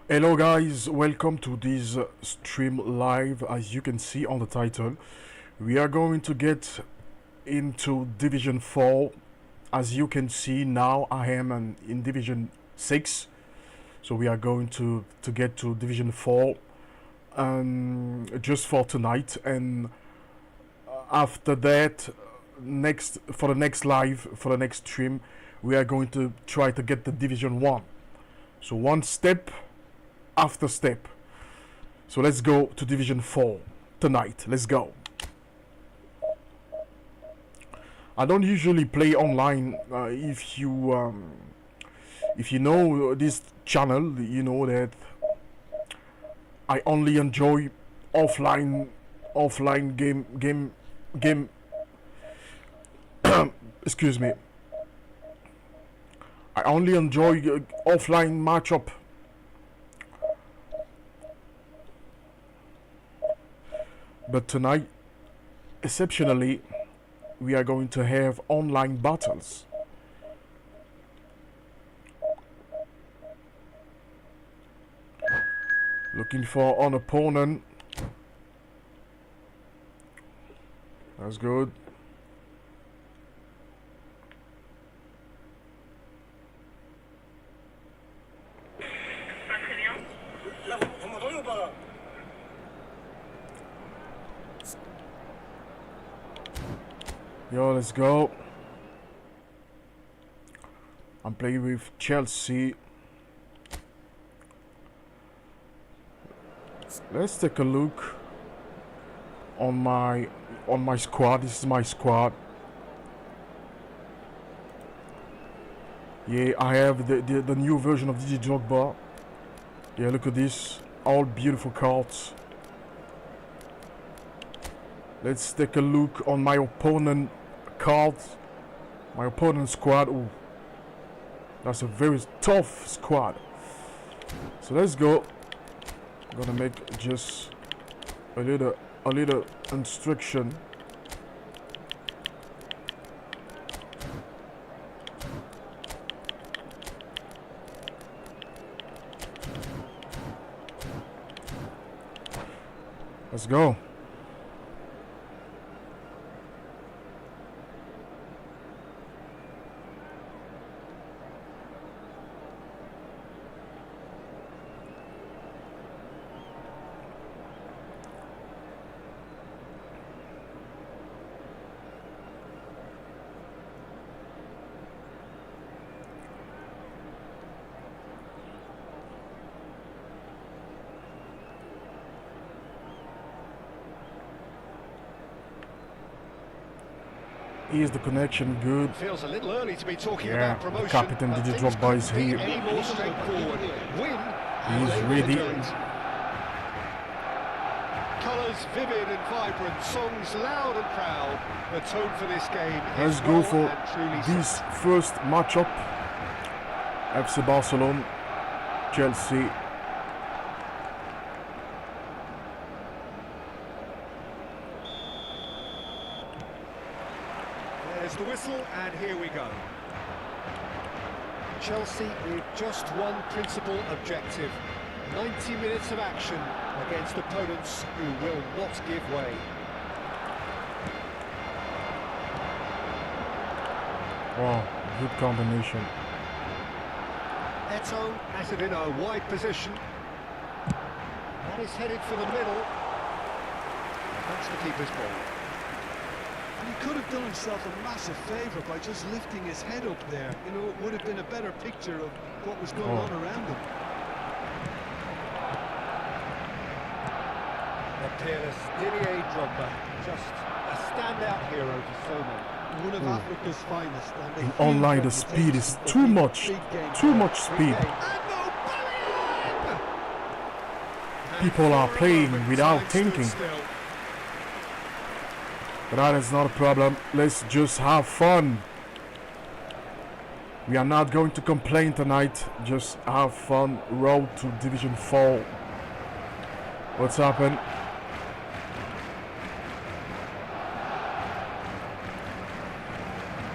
Hello guys, welcome to this stream live. As you can see on the title, we are going to get into Division 4. As you can see now, I am in Division 6. So we are going to get to Division 4 just for tonight. And after that, for the next stream, we are going to try to get the Division 1. So one step after step. So let's go to Division 4 tonight. Let's go. I don't usually play online. If you know this channel, you know that I only enjoy offline game excuse me. I only enjoy offline matchup. But tonight, exceptionally, we are going to have online battles. Looking for an opponent. That's good. Yo, let's go. I'm playing with Chelsea. Let's take a look on my squad. This is my squad. Yeah, I have the new version of DJ Drogba. Yeah, look at this. All beautiful cards. Let's take a look on my opponent cards. My opponent's squad. Ooh, that's a very tough squad. So let's go. I'm gonna make just a little instruction. Let's go. Is the connection good? Feels a little early to be talking about promotion. Captain DJ Drogba is here. Any more straightforward. Win. He's ready. Colours vivid and vibrant, songs loud and proud. The tone for this game. Let's go for this first matchup. FC Barcelona, Chelsea. There's the whistle, and here we go. Chelsea with just one principal objective. 90 minutes of action against opponents who will not give way. Wow, good combination. Eto has it in a wide position. That is headed for the middle. That's the keeper's ball. And he could have done himself a massive favour by just lifting his head up there. You know, it would have been a better picture of what was going on around him. The peerless Didier Drogba, just a standout hero to so many. One of Africa's finest. In online, the speed is too much speed. People are playing without thinking. But that is not a problem. Let's just have fun. We are not going to complain tonight. Just have fun. Road to Division 4. What's happened?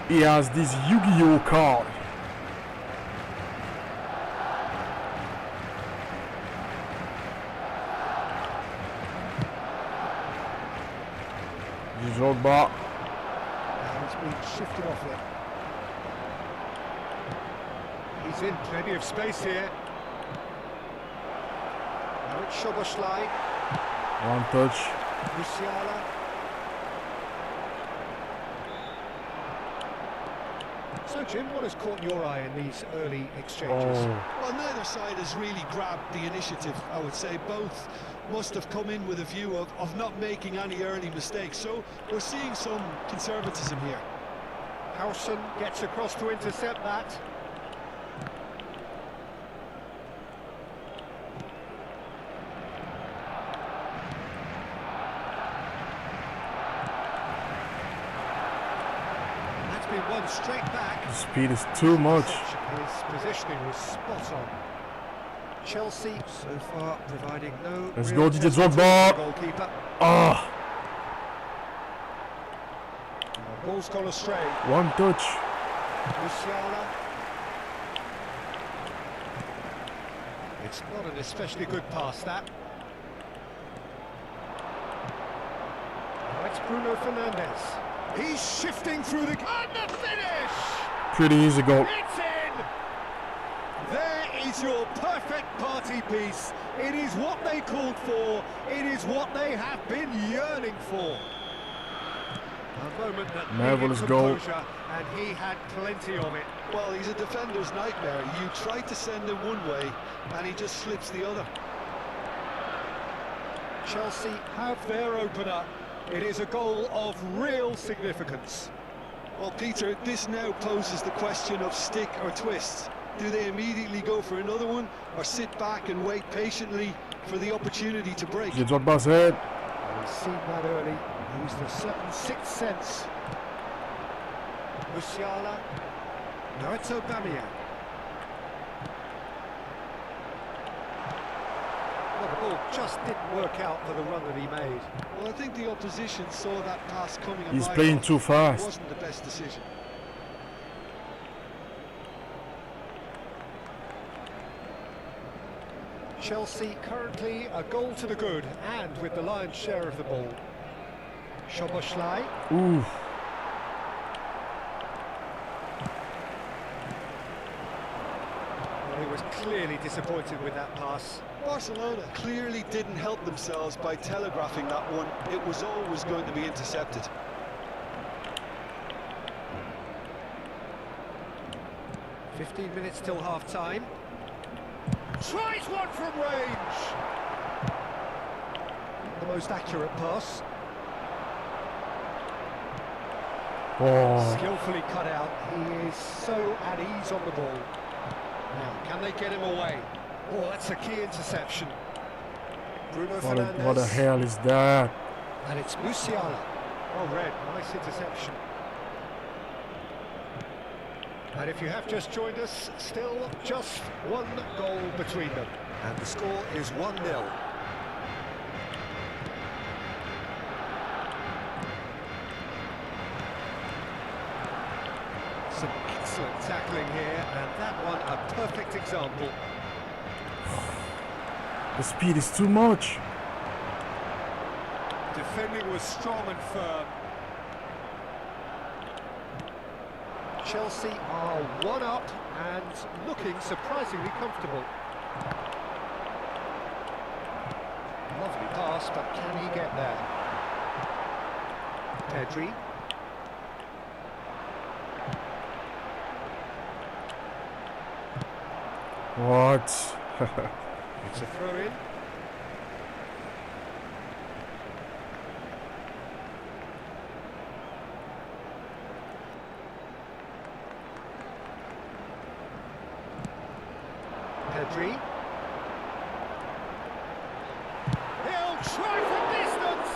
He has this Yu-Gi-Oh card. Drogba. Now he's been shifted off it. He's in plenty of space here. Now it's Szoboszlai. One touch. Musiala. So Jim, what has caught your eye in these early exchanges? Oh, Well, neither side has really grabbed the initiative, I would say. Both must have come in with a view of not making any early mistakes. So we're seeing some conservatism here. Howson gets across to intercept that. That's been won straight back. the speed is too much. His positioning was spot on. Chelsea so far providing no. Let's real go, Didier test to Drogba. the goalkeeper. Ah, The ball's gone astray. one touch. Musiala. It's not an especially good pass, that. Now it's Bruno Fernandes. He's shifting through the... And the finish! Pretty easy goal. It's in! There is your perfect party piece. It is what they called for. It is what they have been yearning for. A moment that Marvelous needed goal. composure, and he had plenty of it. Well, he's a defender's nightmare. You try to send him one way, and he just slips the other. Chelsea have their opener. It is a goal of real significance. Well, Peter, this now poses the question of stick or twist. Do they immediately go for another one, or sit back and wait patiently for the opportunity to break? Didier Drogba's head. We've seen that early. Used a certain sixth sense. Musiala. Now it's Aubameyang. Well, the ball just didn't work out for the run that he made. Well, I think the opposition saw that pass coming. a He's mile playing off. too It fast. wasn't the best decision. Chelsea currently a goal to the good, and with the lion's share of the ball. Szoboszlai. Ooh, Well, he was clearly disappointed with that pass. Barcelona clearly didn't help themselves by telegraphing that one. It was always going to be intercepted. "15 minutes till half-time. Tries one from range. The most accurate pass. oh, Skillfully cut out. He is so at ease on the ball. Now, can they get him away? Oh, that's a key interception. Bruno Fernandes. what the hell is that? And it's Musiala. Well read, nice interception. And if you have just joined us, still just one goal between them. And the score is 1-0. Some excellent tackling here, and that one a perfect example. The speed is too much. Defending was strong and firm. Chelsea are one up and looking surprisingly comfortable. Lovely pass, but can he get there? Pedri. What? It's a throw-in. Pedri. He'll try from distance.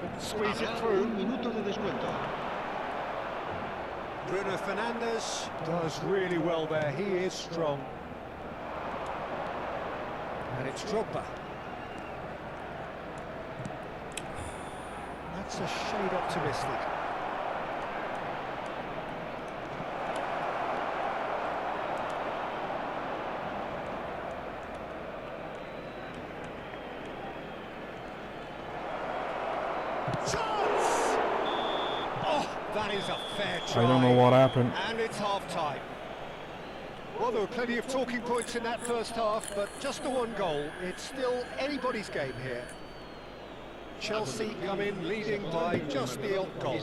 Couldn't squeeze it through. Minuto de descuento. Bruno Fernandes does really well there. He is strong. And it's Drogba. That's a shade optimistic. Chance! Oh, that is a fair try. I don't know what happened. And it's half-time. Well, there were plenty of talking points in that first half, but just the one goal. It's still anybody's game here. Chelsea come in leading by just the odd goal.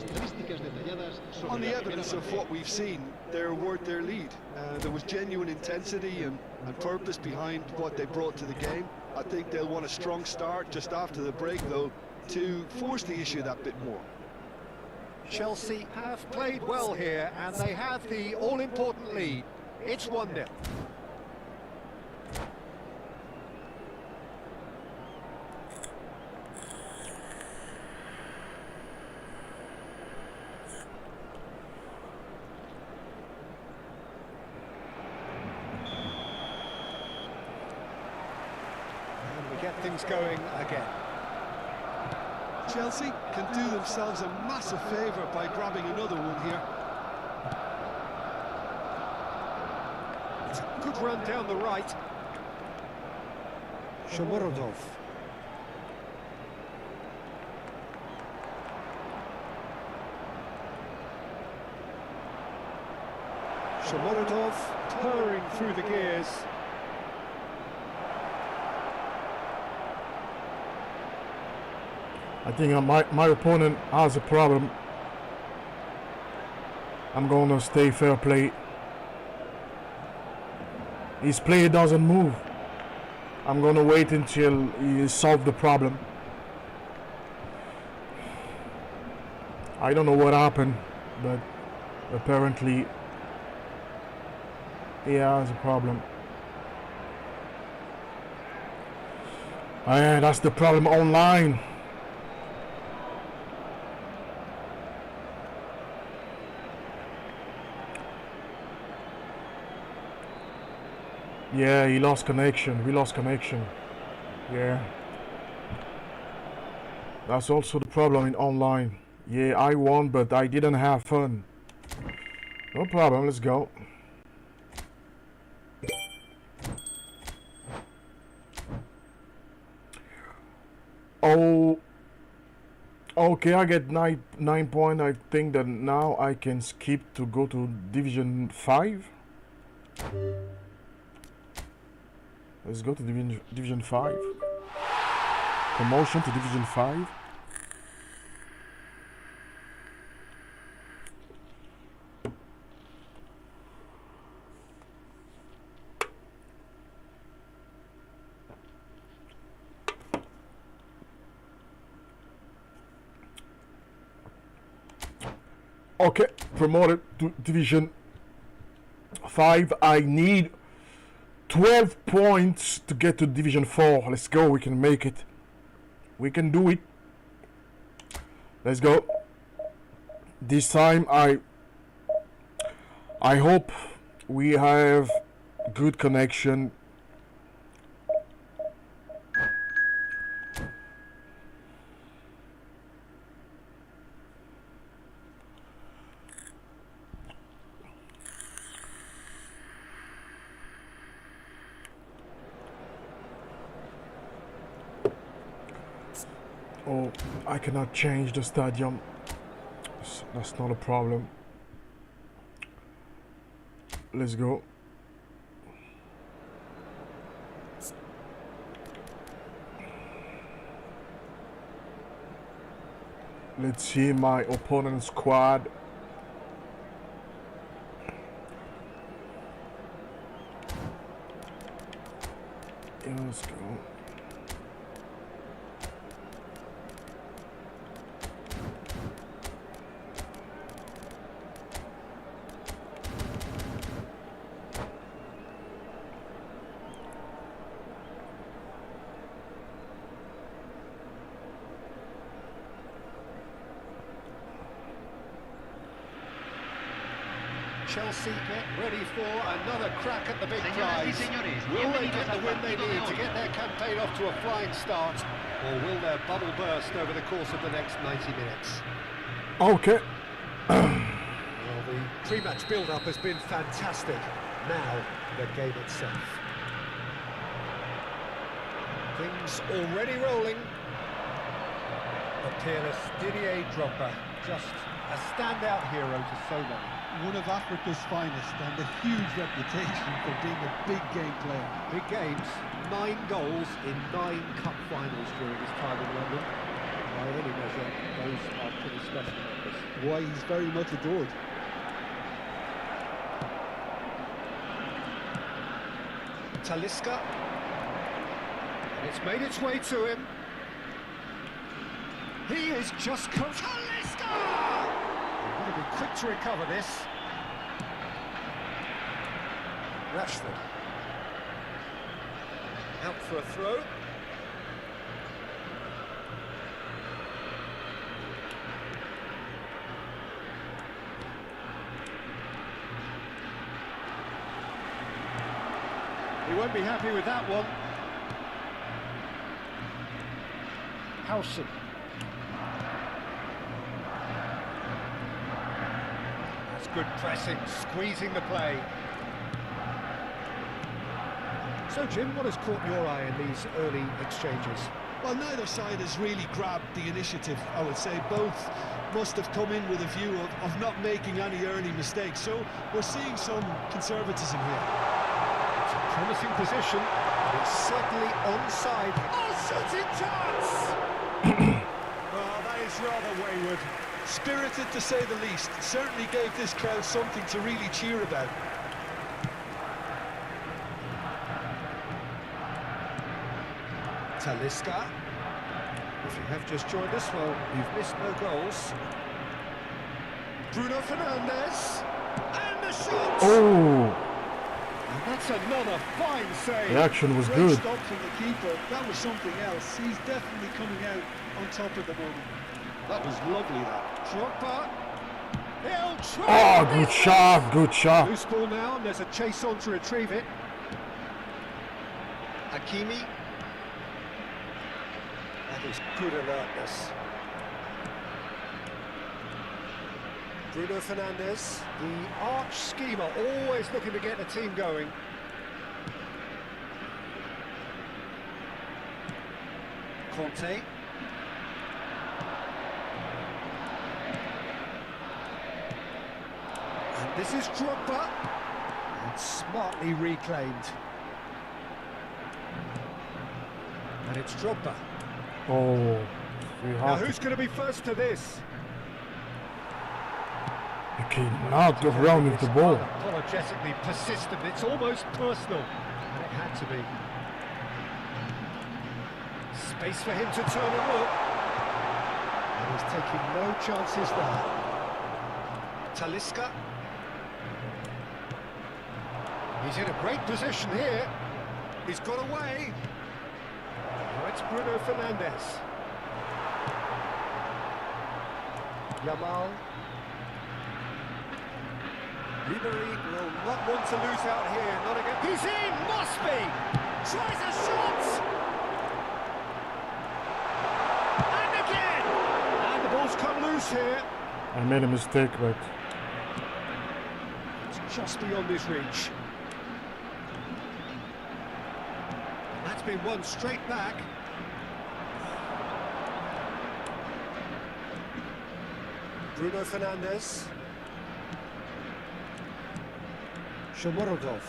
On the evidence of what we've seen, they're worth their lead. There was genuine intensity and purpose behind what they brought to the game. I think they'll want a strong start just after the break, though, to force the issue that bit more. Chelsea have played well here, and they have the all-important lead. It's 1-0. Get things going again. Chelsea can do themselves a massive favour by grabbing another one here. It's a good run down the right. Shomurodov. Shomurodov purring through the gears. I think my opponent has a problem. I'm going to stay fair play. His play doesn't move. I'm going to wait until he solves the problem. I don't know what happened, but apparently he has a problem. And that's the problem online. Yeah, he lost connection. We lost connection. Yeah. That's also the problem in online. Yeah, I won, but I didn't have fun. No problem, let's go. Oh. Okay, I get 9 points. I think that now I can skip to go to Division 5. Let's go to Division 5. Promotion to Division 5. Okay, promoted to Division 5. I need 12 points to get to Division 4. Let's go, we can make it. We can do it. Let's go. This time I hope we have good connection. Oh, I cannot change the stadium. That's not a problem. Let's go. Let's see my opponent's squad. Yeah, let's go. Chelsea get ready for another crack at the big prize. Will they get the win they need to get their campaign off to a flying start, or will their bubble burst over the course of the next 90 minutes? Okay. Well, the pre-match build-up has been fantastic. Now, the game itself. Things already rolling. The peerless Didier Drogba, just a standout hero to so many. One of Africa's finest and a huge reputation for being a big game player. Big games, 9 goals in 9 cup finals during his time in London. By any measure, those are pretty special numbers. Why, he's very much adored. Talisca. It's made its way to him. He is just Talisca! Going to be quick to recover this. Rashford. Out for a throw. He won't be happy with that one. Howson. That's good pressing, squeezing the play. So, Jim, what has caught your eye in these early exchanges? Well, neither side has really grabbed the initiative, I would say. Both must have come in with a view of not making any early mistakes. So we're seeing some conservatism here. It's a promising position, but it's certainly onside. Oh, shooting chance! Well, that is rather wayward. Spirited, to say the least. Certainly gave this crowd something to really cheer about. Talisca. If you have just joined us, well, you've missed no goals. Bruno Fernandes. And the shot! Oh, And that's another fine save. the action was Great good. stop from the keeper. That was something else. He's definitely coming out on top at the moment. That was lovely, that. Drogba. He'll try. Oh, good shot, good shot. Loose ball now, and there's a chase on to retrieve it. Hakimi. That is good alertness. Bruno Fernandes, the arch schemer, always looking to get the team going. Conte. And this is Drogba. And smartly reclaimed. And it's Drogba. Oh, we Now have who's going to be first to this? you cannot go wrong with the ball. Apologetically persistent, it's almost personal. And it had to be. Space for him to turn and look. And he's taking no chances there. Talisca. He's in a great position here. He's got away. Now it's Bruno Fernandes. Yamal. Ribery will not want to lose out here, not again. He's in, must be! Tries a shot! And again! And the ball's come loose here. I made a mistake, but It's just beyond his reach. That's been won straight back. Bruno Fernandes. Shomorodov.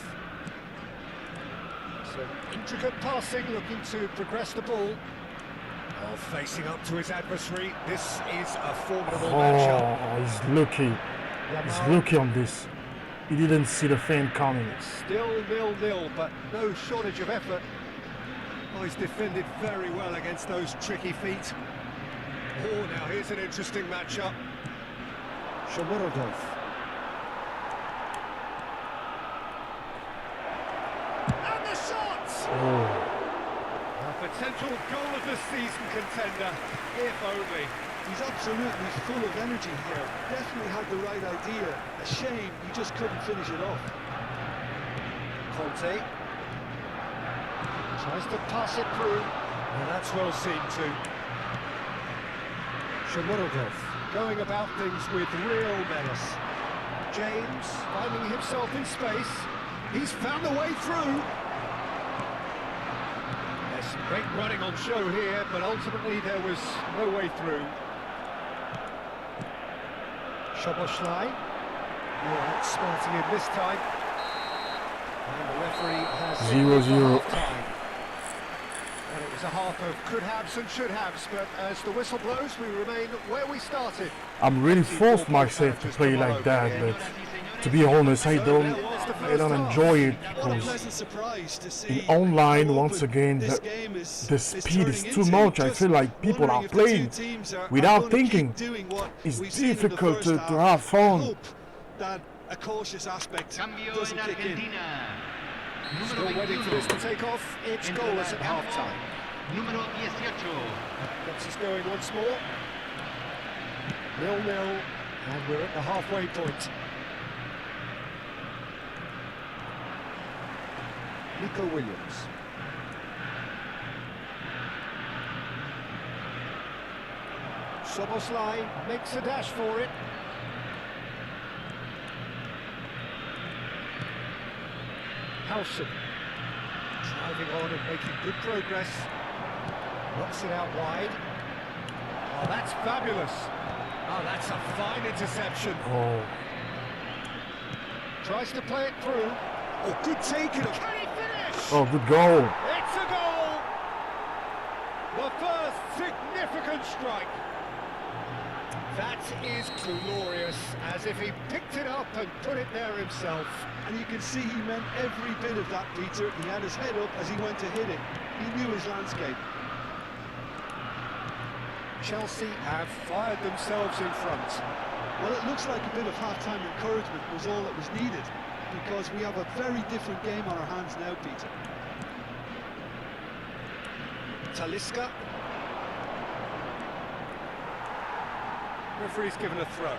Some intricate passing, looking to progress the ball. Oh, facing up to his adversary. This is a formidable matchup. oh, he's lucky. He's Yamal. lucky on this. He didn't see the feint coming. Still 0-0, but no shortage of effort. Oh, he's defended very well against those tricky feet. Oh, now here's an interesting matchup. Shomorodov. And the shot! Oh, A potential goal of the season contender, if only. He's absolutely full of energy here. Definitely had the right idea. A shame he just couldn't finish it off. Conte. Tries to pass it through. And that's well seen too. Shomorodov going about things with real menace. James finding himself in space. He's found a way through. Yes, Great running on show here, but ultimately there was no way through. Szoboszlai. Outsmarting him this time. And the referee has 0-0. time. And it was a half of could-haves and should-haves, but as the whistle blows, we remain where we started. I'm really forced myself to play like that, but to be honest, I don't enjoy it because in online, once again, the speed is too much. I feel like people are playing without thinking. It's difficult to have fun. That a cautious aspect doesn't kick in. Still waiting for this to take off. It's goalless at half-time. Número 18. Gets us going once more. 0-0, and we're at the halfway point. Nico Williams. Szoboszlai makes a dash for it. Howson driving on and making good progress. Knocks it out wide. Oh, that's fabulous. Oh, that's a fine interception. Oh, Tries to play it through. Oh, good taking. Can he finish? oh, good goal. It's a goal! The first significant strike. That is glorious, as if he picked it up and put it there himself. And you can see he meant every bit of that, Peter. He had his head up as he went to hit it. He knew his landscape. Chelsea have fired themselves in front. Well, it looks like a bit of half-time encouragement was all that was needed, because we have a very different game on our hands now, Peter. Talisca. Referee's given a throw.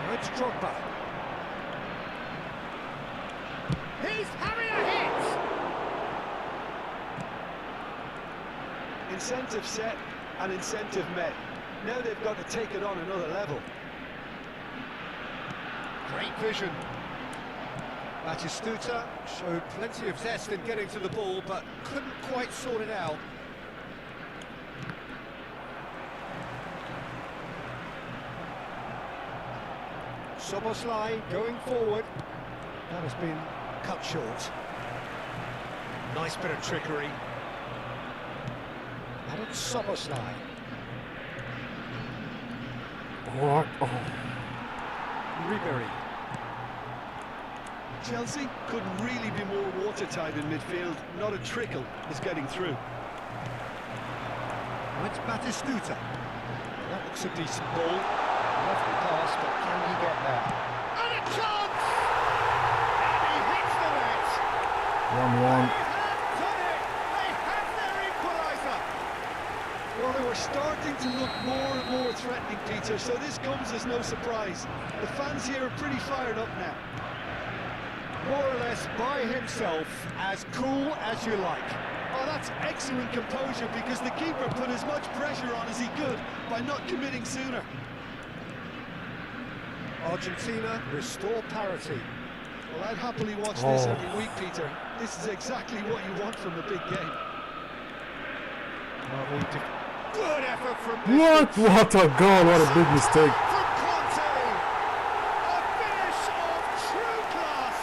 Now it's Drogba. He's having a hit! Incentive set and incentive met. Now they've got to take it on another level. Great vision. Batistuta showed plenty of zest in getting to the ball, but couldn't quite sort it out. Szoboszlai going forward. That has been cut short. Nice bit of trickery. And it's Szoboszlai. What? Oh. Ribery. Chelsea couldn't really be more watertight in midfield. Not a trickle is getting through. And it's Batistuta. That looks a decent ball. Lovely pass, but can he get there? And a chance! And he hits the net! 1-1. They have done it! They have their equaliser! Well, they were starting to look more and more threatening, Peter, so this comes as no surprise. The fans here are pretty fired up now. More or less by himself, as cool as you like. Oh, that's excellent composure, because the keeper put as much pressure on as he could by not committing sooner. Argentina restore parity. Well, I'd happily watch this every week, Peter. This is exactly what you want from a big game. Good effort from What? What a goal! What a big mistake! from Conte. A finish of true class.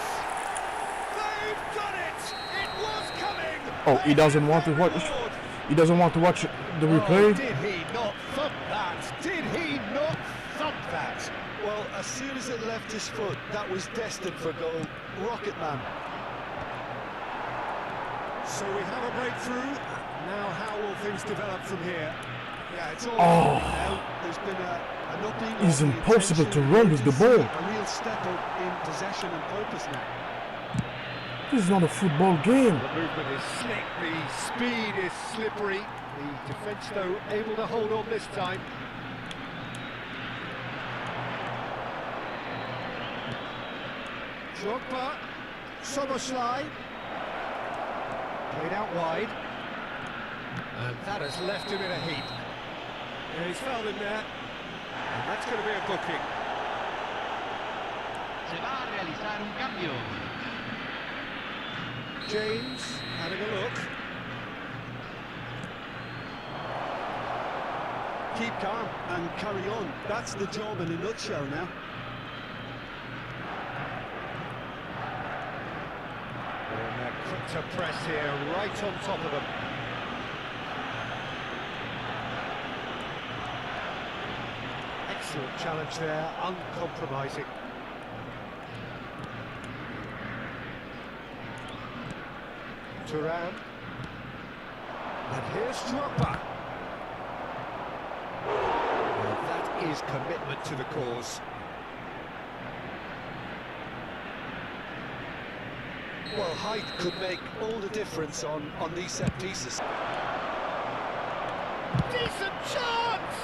They've done it. It was coming. Oh, he doesn't want to watch. He doesn't want to watch the replay. Oh, did he not thump that? Did he not thump that? Well, as soon as it left his foot, that was destined for goal. Rocket man. So we have a breakthrough. Now how will things develop from here? Yeah, it's all now. There's been an upping. It's of the impossible to intention. run with the ball. A real step up in possession and purpose now. This is not a football game. The movement is slick, the speed is slippery. The defence, though, able to hold on this time. Drogba, Szoboszlai. Played out wide. And that has left him in a heap. Yeah, he's fouled him there. And that's going to be a booking. Se va a realizar un cambio. James having a look. Keep calm and carry on. That's the job in a nutshell now. And they're quick to press here, right on top of them. Excellent challenge there, uncompromising. Turan. And here's Drogba. Well, that is commitment to the cause. Well, height could make all the difference on these set pieces. Decent chance!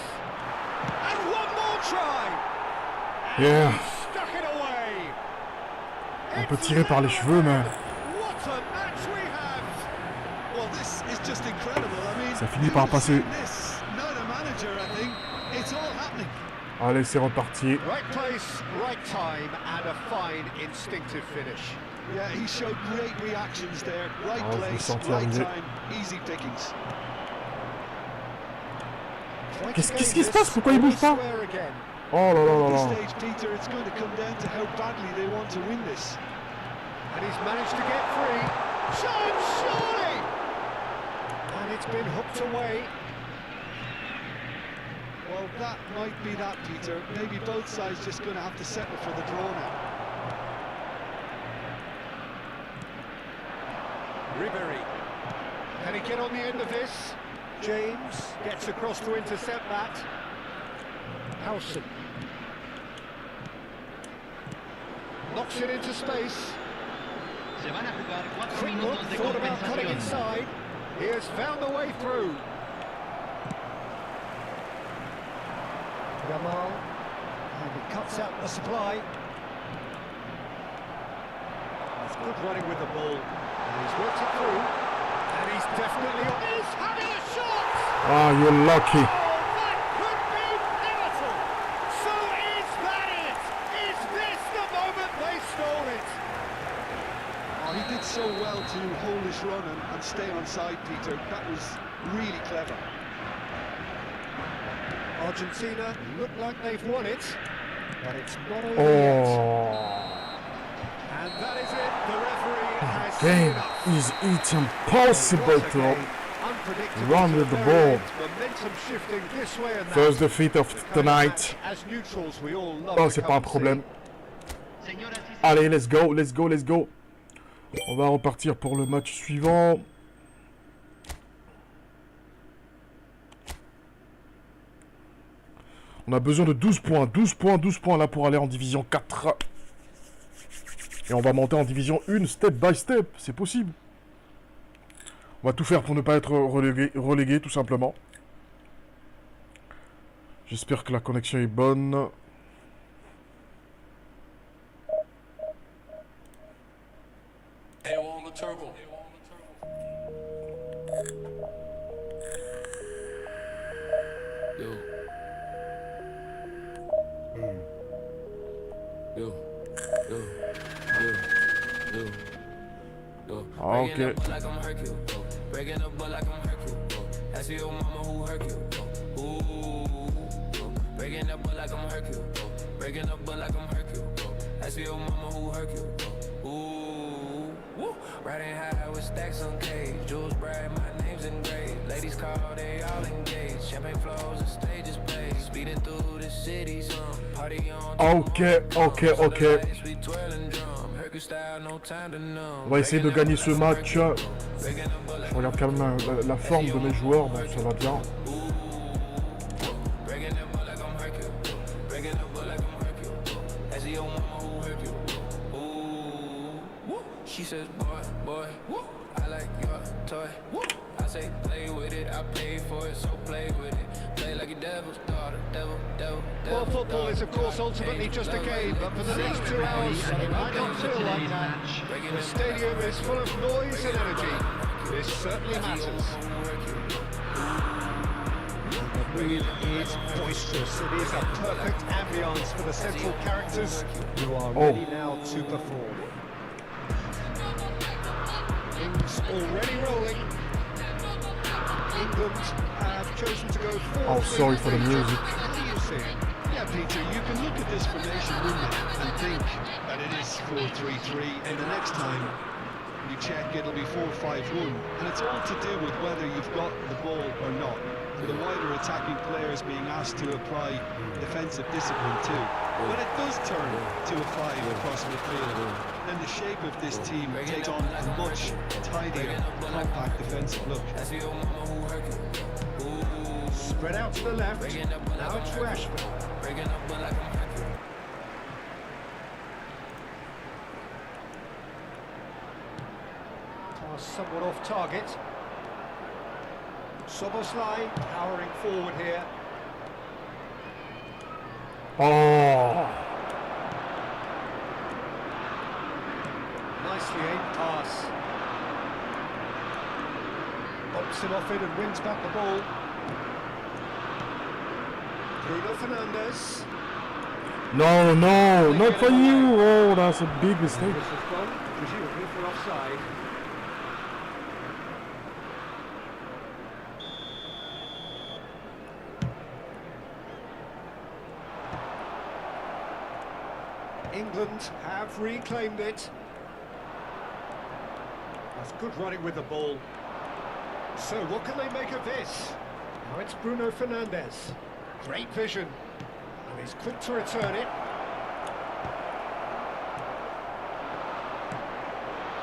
And one more try! Yeah. Stuck it away! On peut tirer par les cheveux, mais What a match we have! Well, this is just incredible. I mean, ça finit par passer. this, not a manager, I think. It's all happening. Allez, c'est reparti. Right place, right time, and a fine instinctive finish. Yeah, he showed great reactions there. Right Ah, je me place, sens right arriver. time, easy pickings. Qu'est-ce qui se passe? Pourquoi il bouge pas? Oh là là là At là. this stage, Peter, it's going to come down to how badly they want to win this. And he's managed to get free. Chance, surely! And it's been hooked away. Well, that might be that, Peter. Maybe both sides just going to have to settle for the draw now. Ribery. Can he get on the end of this? James gets across to intercept that. Howson. Knocks it into space. Quick look, thought about cutting inside. He has found the way through. Gamal. And he cuts out the supply. It's good running with the ball. And he's worked it through. And he's definitely on. He's having a shot! Ah, you're lucky. Oh, that could be pivotal! So is that it? Is this the moment they stole it? Oh, he did so well to hold his run and stay on side, Peter. That was really clever. Argentina look like they've won it, but it's not over yet. Oh. And that is it. The referee has Game seen is it's impossible to unpredictable run to with the very ball. end. Momentum shifting this way and that. First defeat of The kind the of night. match, as neutrals, we all love Oh, to c'est come pas un and see. problème. Allez, let's go, let's go, let's go. On va repartir pour le match suivant. On a besoin de 12 points, 12 points, 12 points là pour aller en division 4. Et on va monter en division 1 step by step, c'est possible. On va tout faire pour ne pas être relégué tout simplement. J'espère que la connexion est bonne. Ah, ok. Breaking up, but like I'm Hercule. Ask your mama who Hercule. Ooh, breaking up, but like I'm Hercule. Breaking up, but like I'm Hercule. Ask your mama who Hercule. Ooh, woo. Riding high with stacks on cage. Jules bright, my name's engraved. Ladies call, they all engaged. Champagne flows, the stage is played. Speeding through the city, some party on. Ok, ok, ok. On va essayer de gagner ce match. Je regarde quand même la forme de mes joueurs, bon ça va bien. She says, boy, I like your toy. I say, play with it, I pay for it, so play with it. Play like a devil's daughter, devil. Well, football is, of course, ultimately just a game, but for the next 2 hours, it might not feel like that. The stadium is full of noise and energy. This certainly matters. The mood is boisterous. It is a perfect ambience for the central characters who are ready now to perform. It's already rolling. England have chosen to go forward. Oh, sorry for the music. How do you see it? Yeah, Peter, you can look at this formation, wouldn't you, and think that it is 4-3-3, and the next time you check it'll be 4-5-1, and it's all to do with whether you've got the ball or not, and the wider attacking players being asked to apply defensive discipline too. When it does turn to a 5 across midfield, then the shape of this team takes on a much tidier, compact defensive look. Spread out to the left. Now it's Rashford. Pass somewhat off target. Soboslai powering forward here. Oh, Nicely aimed pass. Bumps him off it and wins back the ball. Bruno Fernandes. no, no, not for you. Oh, that's a big mistake. This has gone, presumably for offside. England have reclaimed it. That's good running with the ball. So what can they make of this? Now it's Bruno Fernandes. Great vision. And he's quick to return it.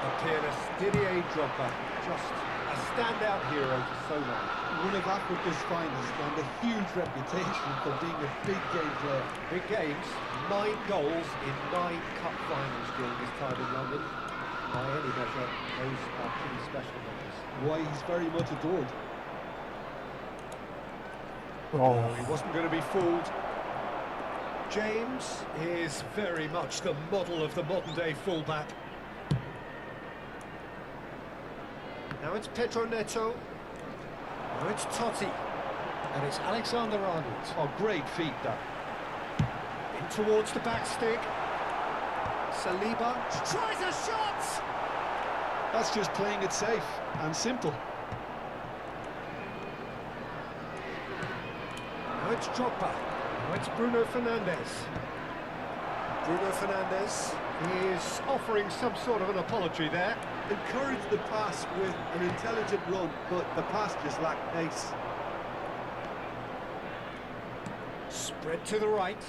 A peerless Didier Drogba. Just a standout hero for so long. One of Africa's finest and a huge reputation for being a big game player. Big games, 9 goals in 9 cup finals during his time in London. By any measure, those are pretty special numbers. Why, he's very much adored. Oh, He wasn't going to be fooled. James is very much the model of the modern-day fullback. Now it's Pedro Neto. Now it's Totti. And it's Alexander-Arnold. Oh, great feat, that. In towards the back stick. Saliba tries a shot! That's just playing it safe and simple. Now it's Drogba. Now it's Bruno Fernandes. Bruno Fernandes is offering some sort of an apology there. Encouraged the pass with an intelligent run, but the pass just lacked pace. Spread to the right.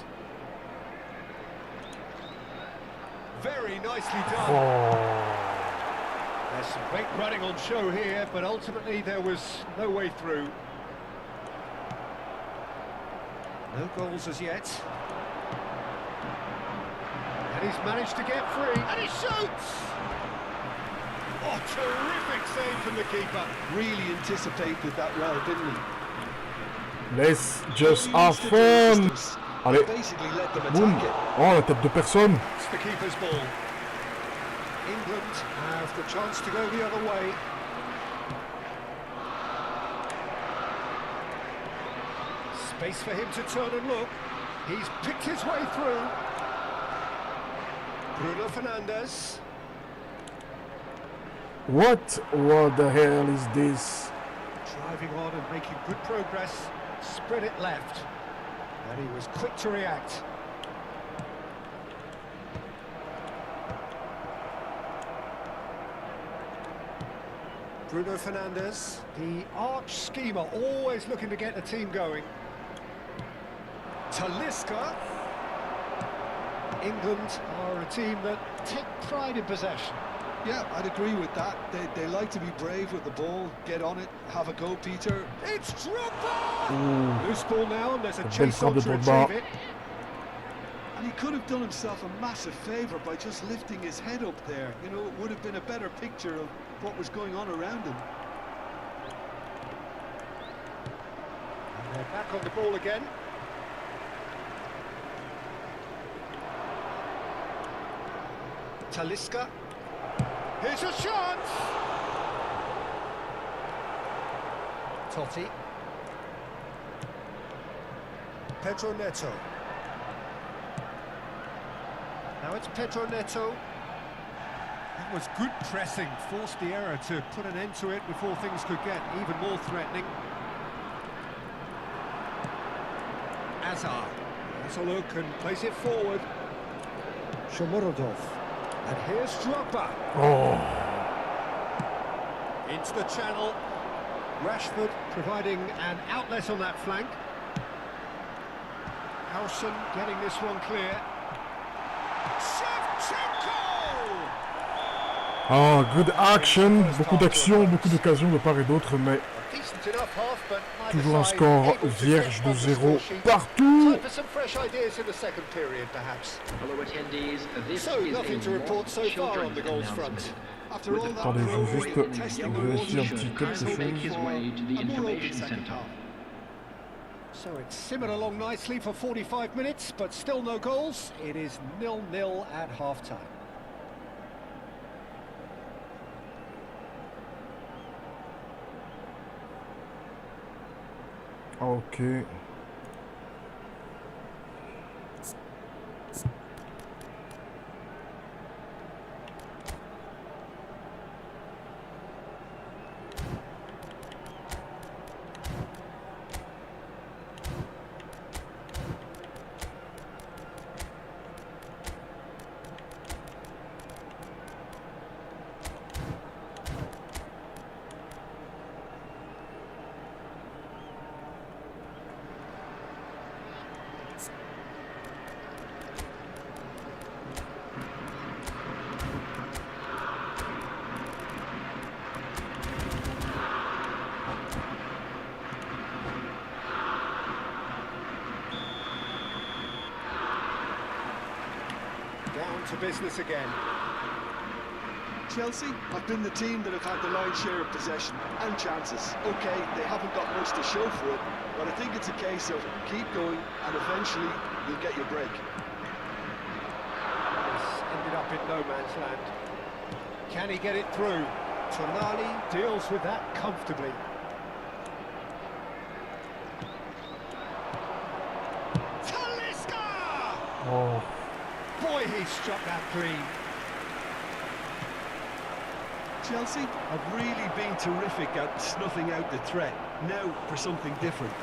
Very nicely done. oh. There's some great running on show here, but ultimately there was no way through. No goals as yet. And he's managed to get free. And he shoots! Oh, terrific save from the keeper. Really anticipated that well, didn't he? Let's just He have used to do the fun. distance. Allez, Basically let them boum. attack it. Oh, la tête de personne. It's the keeper's ball. England have the chance to go the other way. Space for him to turn and look. He's picked his way through. Bruno Fernandes. What the hell is this? Driving on and making good progress. Spread it left. And he was quick to react. Bruno Fernandes, the arch schemer, always looking to get the team going. Talisca. England are a team that take pride in possession. Yeah, I'd agree with that. They like to be brave with the ball, get on it, have a go, Peter. It's Drogba! Loose ball now, and there's a Belle chase on frappe to de Drogba. retrieve it. And he could have done himself a massive favour by just lifting his head up there. You know, it would have been a better picture of what was going on around him. And they're back on the ball again. Talisca. Here's a shot! Totti. Pedro Neto. Now it's Pedro Neto. That was good pressing, forced the error to put an end to it before things could get even more threatening. Azar has a look and plays it forward. Shomurodov. And here's Drogba. Oh. Into the channel. Rashford providing an outlet on that flank. Howson getting this one clear. Ah, good action, beaucoup d'action, beaucoup d'occasions de part et d'autre, mais toujours un score vierge de 0 partout. Attendez, je vais juste vérifier un petit quelque chose. So it's simmered along nicely for 45 minutes, but still no goals. It is 0-0 at half-time. Ok. Down to business again. Chelsea have been the team that have had the lion's share of possession and chances. Okay, they haven't got much to show for it, but I think it's a case of keep going and eventually you'll get your break. This ended up in no man's land. Can he get it through? Tonali deals with that comfortably. Oh. Boy, he struck that clean. Chelsea have really been terrific at snuffing out the threat. Now for something different.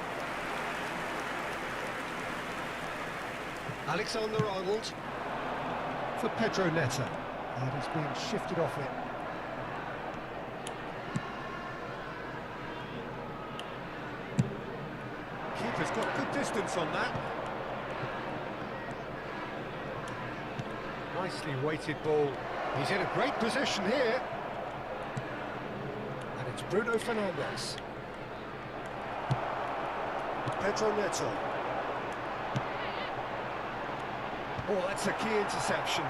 Alexander-Arnold for Pedro Neto. And he's being shifted off it. Keeper's got good distance on that. Nicely weighted ball. He's in a great position here. And it's Bruno Fernandes. Pedro Neto. Oh, that's a key interception.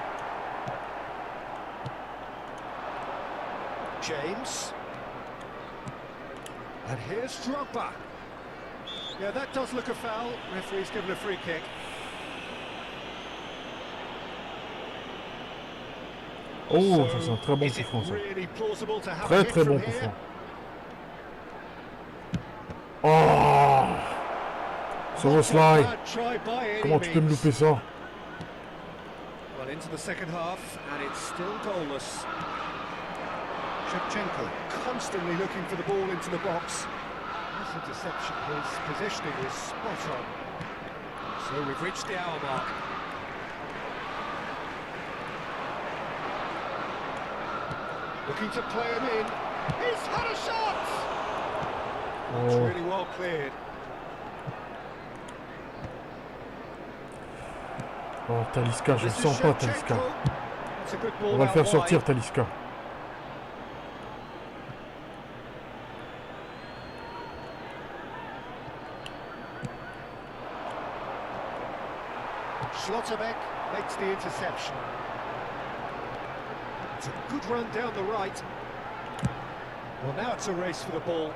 James. And here's Drogba. Yeah, that does look a foul. Referee's given a free kick. Oh, ça c'est un très bon coup franc, ça. Très très bon coup franc. Oh, Szoboszlai. Comment tu peux me louper ça? Well, into the second half, and it's still goalless. Shevchenko constantly looking for the ball into the box. This interception, his positioning is spot on. So we've reached the hour mark. Looking to play him in. He's had a shot! It's really well cleared. Oh, Talisca, je ne sens pas Talisca. On va le faire sortir, Talisca. Schlotterbeck makes the interception. It's a good run down the right. Well, now it's a race for the ball.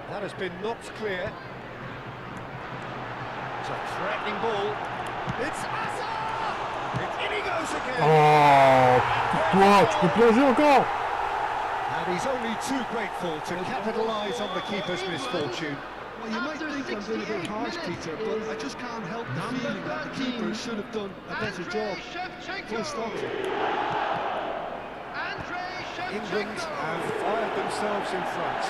That has been knocked clear. It's a threatening ball. It's Azar! In he goes again! Oh, toi, tu peux plonger encore? And he's only too grateful to capitalise on the keeper's misfortune. Well, you might think I'm being a bit harsh, Peter, but I just can't help the feeling that the keeper should have done a better job. Full stop. England have fired themselves in front.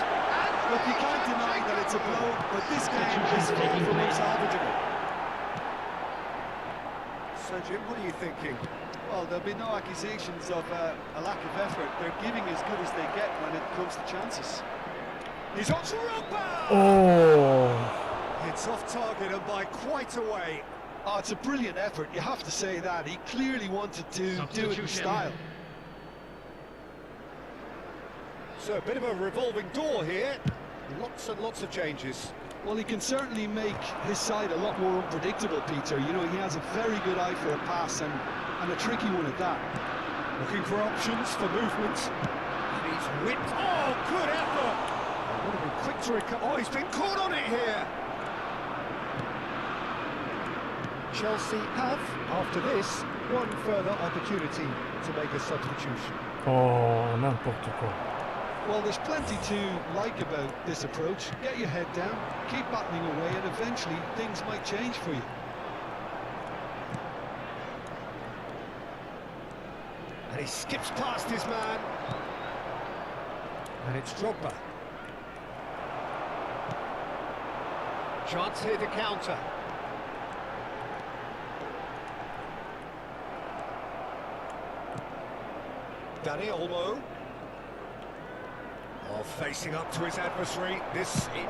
Look, you can't deny that it's a blow, but this game is far from unsalvageable. So, Jim, what are you thinking? Well, there'll be no accusations of a lack of effort. They're giving as good as they get when it comes to chances. He's on to Oh. It's off target and by quite a way. Oh, it's a brilliant effort, you have to say that. He clearly wanted to do it in style. So a bit of a revolving door here. Lots and lots of changes. Well, he can certainly make his side a lot more unpredictable, Peter. You know, he has a very good eye for a pass and a tricky one at that. Looking for options for movement. And he's whipped. Oh, good effort! Would have been quick to recover. Oh, he's been caught on it here. Chelsea have, after this, one further opportunity to make a substitution. Oh, n'importe quoi. Well, there's plenty to like about this approach. Get your head down, keep battling away, and eventually things might change for you. And he skips past his man. And it's Drogba. Chance here to counter. Danny Olmo. Oh, facing up to his adversary.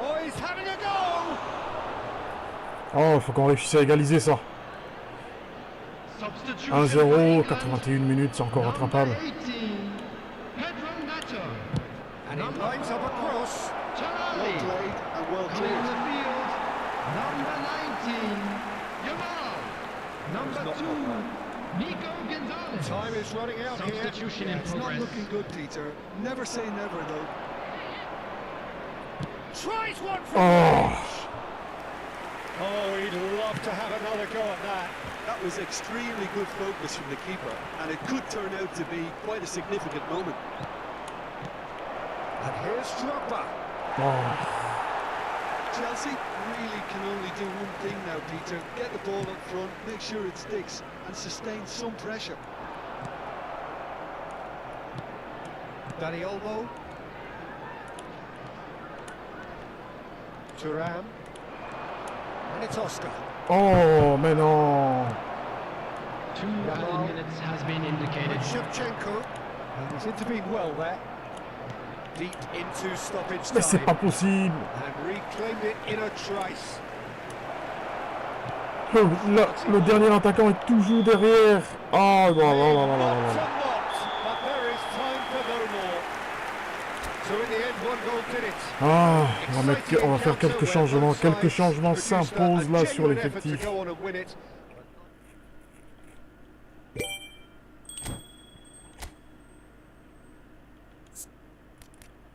Oh, he's having a go! Oh, faut qu'on réussisse à égaliser ça. 1-0, 81 minutes, c'est encore rattrapable. And he lines up a cross. Well played and well cleared. Number 19, Yamal. Number 2, Nico Gonzalez. Time is running out here. Substitution in It's not progress. looking good, Peter. Never say never, though. Tries one from Oh, he'd love to have another go at that. That was extremely good focus from the keeper, and it could turn out to be quite a significant moment. And here's Drogba. Oh. Chelsea really can only do one thing now, Peter. Get the ball up front, make sure it sticks, and sustain some pressure. Danny Olmo. Thuram. And it's Oscar. Oh, mais non. 2 added minutes has been indicated. And Shevchenko. And he's intervened well there. Deep into stoppage Mais c'est pas time. possible. And reclaimed it in a trice. Oh, là, le dernier attaquant est toujours derrière. Oh, non, non, non, non, non, non. But there is time for no more. So in the end, one goal did it. Ah, on va faire quelques changements. Quelques changements s'imposent là sur l'effectif.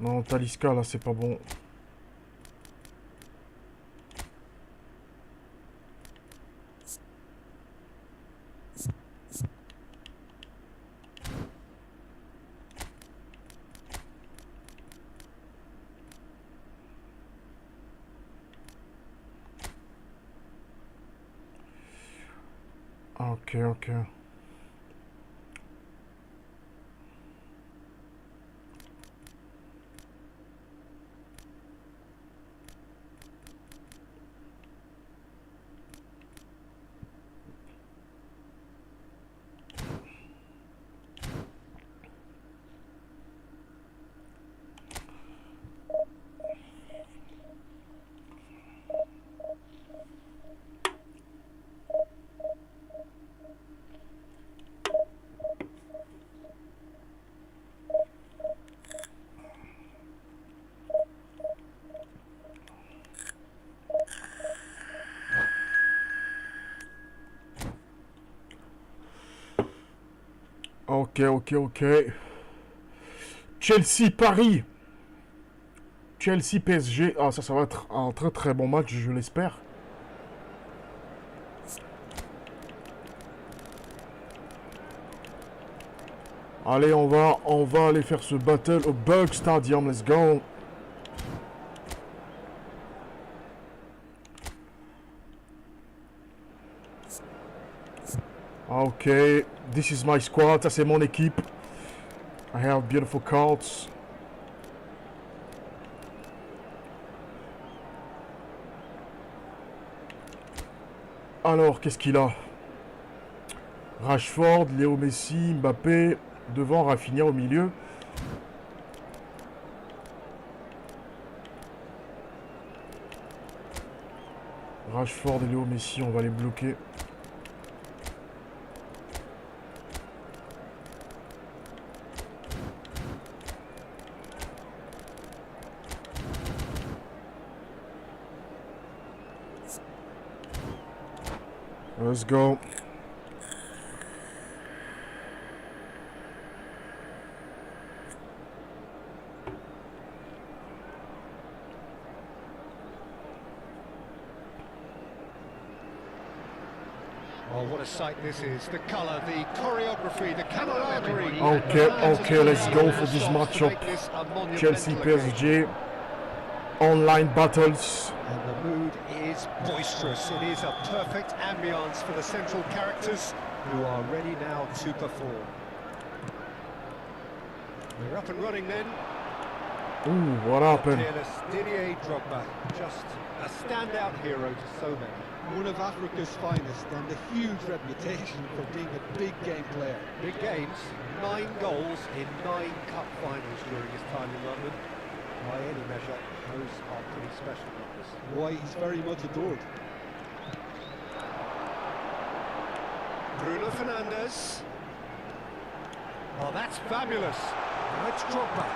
Non, Talisca là, c'est pas bon. Ok, ok. Ok, ok, ok. Chelsea, Paris. Chelsea, PSG. Ah, ça va être un très très bon match, je l'espère. Allez, on va aller faire ce battle au Bug Stadium. Let's go. Ok, this is my squad, ça c'est mon équipe. I have beautiful cards. Alors, qu'est-ce qu'il a? Rashford, Léo Messi, Mbappé, devant, Rafinha au milieu. Rashford et Léo Messi, on va les bloquer. Let's go. Oh, what a sight this is. The colour, the choreography, the camaraderie. Okay, let's go for this matchup. Chelsea PSG. Online battles. And the mood is boisterous. It is a perfect ambience for the central characters who are ready now to perform. We're up and running then. Ooh, what happened? Fearless Didier Drogba, just a standout hero to so many. One of Africa's finest and a huge reputation for being a big game player. Big games, 9 goals in 9 cup finals during his time in London. By any measure, those are pretty special numbers. Why, he's very much adored. Bruno Fernandes. Oh, that's fabulous. Now it's Drogba.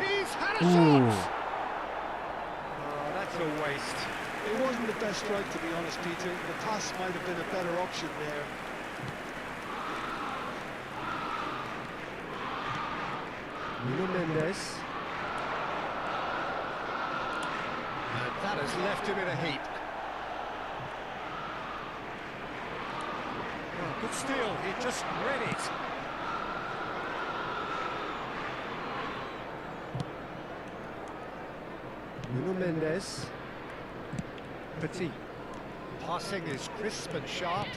He's had a shot! Oh, that's a waste. It wasn't the best strike, to be honest, Peter. The pass might have been a better option there. Nuno Mendes. And that has left him in a heap. Oh, good steal, he just read it. Nuno Mendes. Petit. Passing is crisp and sharp.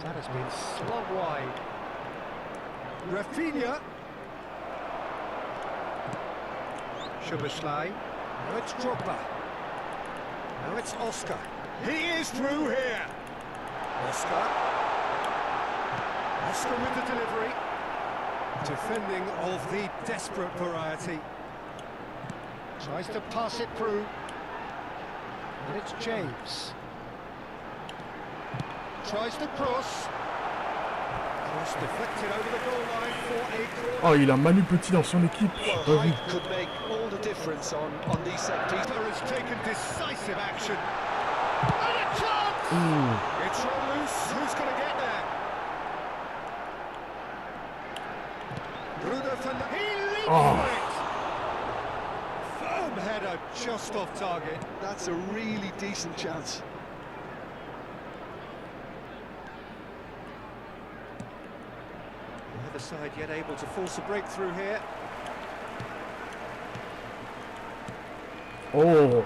That has been slung wide. Rafinha. Szoboszlai. Now it's Drogba. Now it's Oscar. He is through here. Oscar. Oscar with the delivery. Defending of the desperate variety. Tries to pass it through. And it's James. Tries to cross. Cross deflected over the goal line for a corner. Oh, il a Manu Petit dans son équipe. J'ai pas vu. Height could make all the difference on these set pieces. Has taken decisive action. And a chance! Ooh. It's run loose. Who's going to get there? Bruno Fernandes. He leaps for it. Firm header just off target. That's a really decent chance. Neither side yet able to force a breakthrough here. Oh.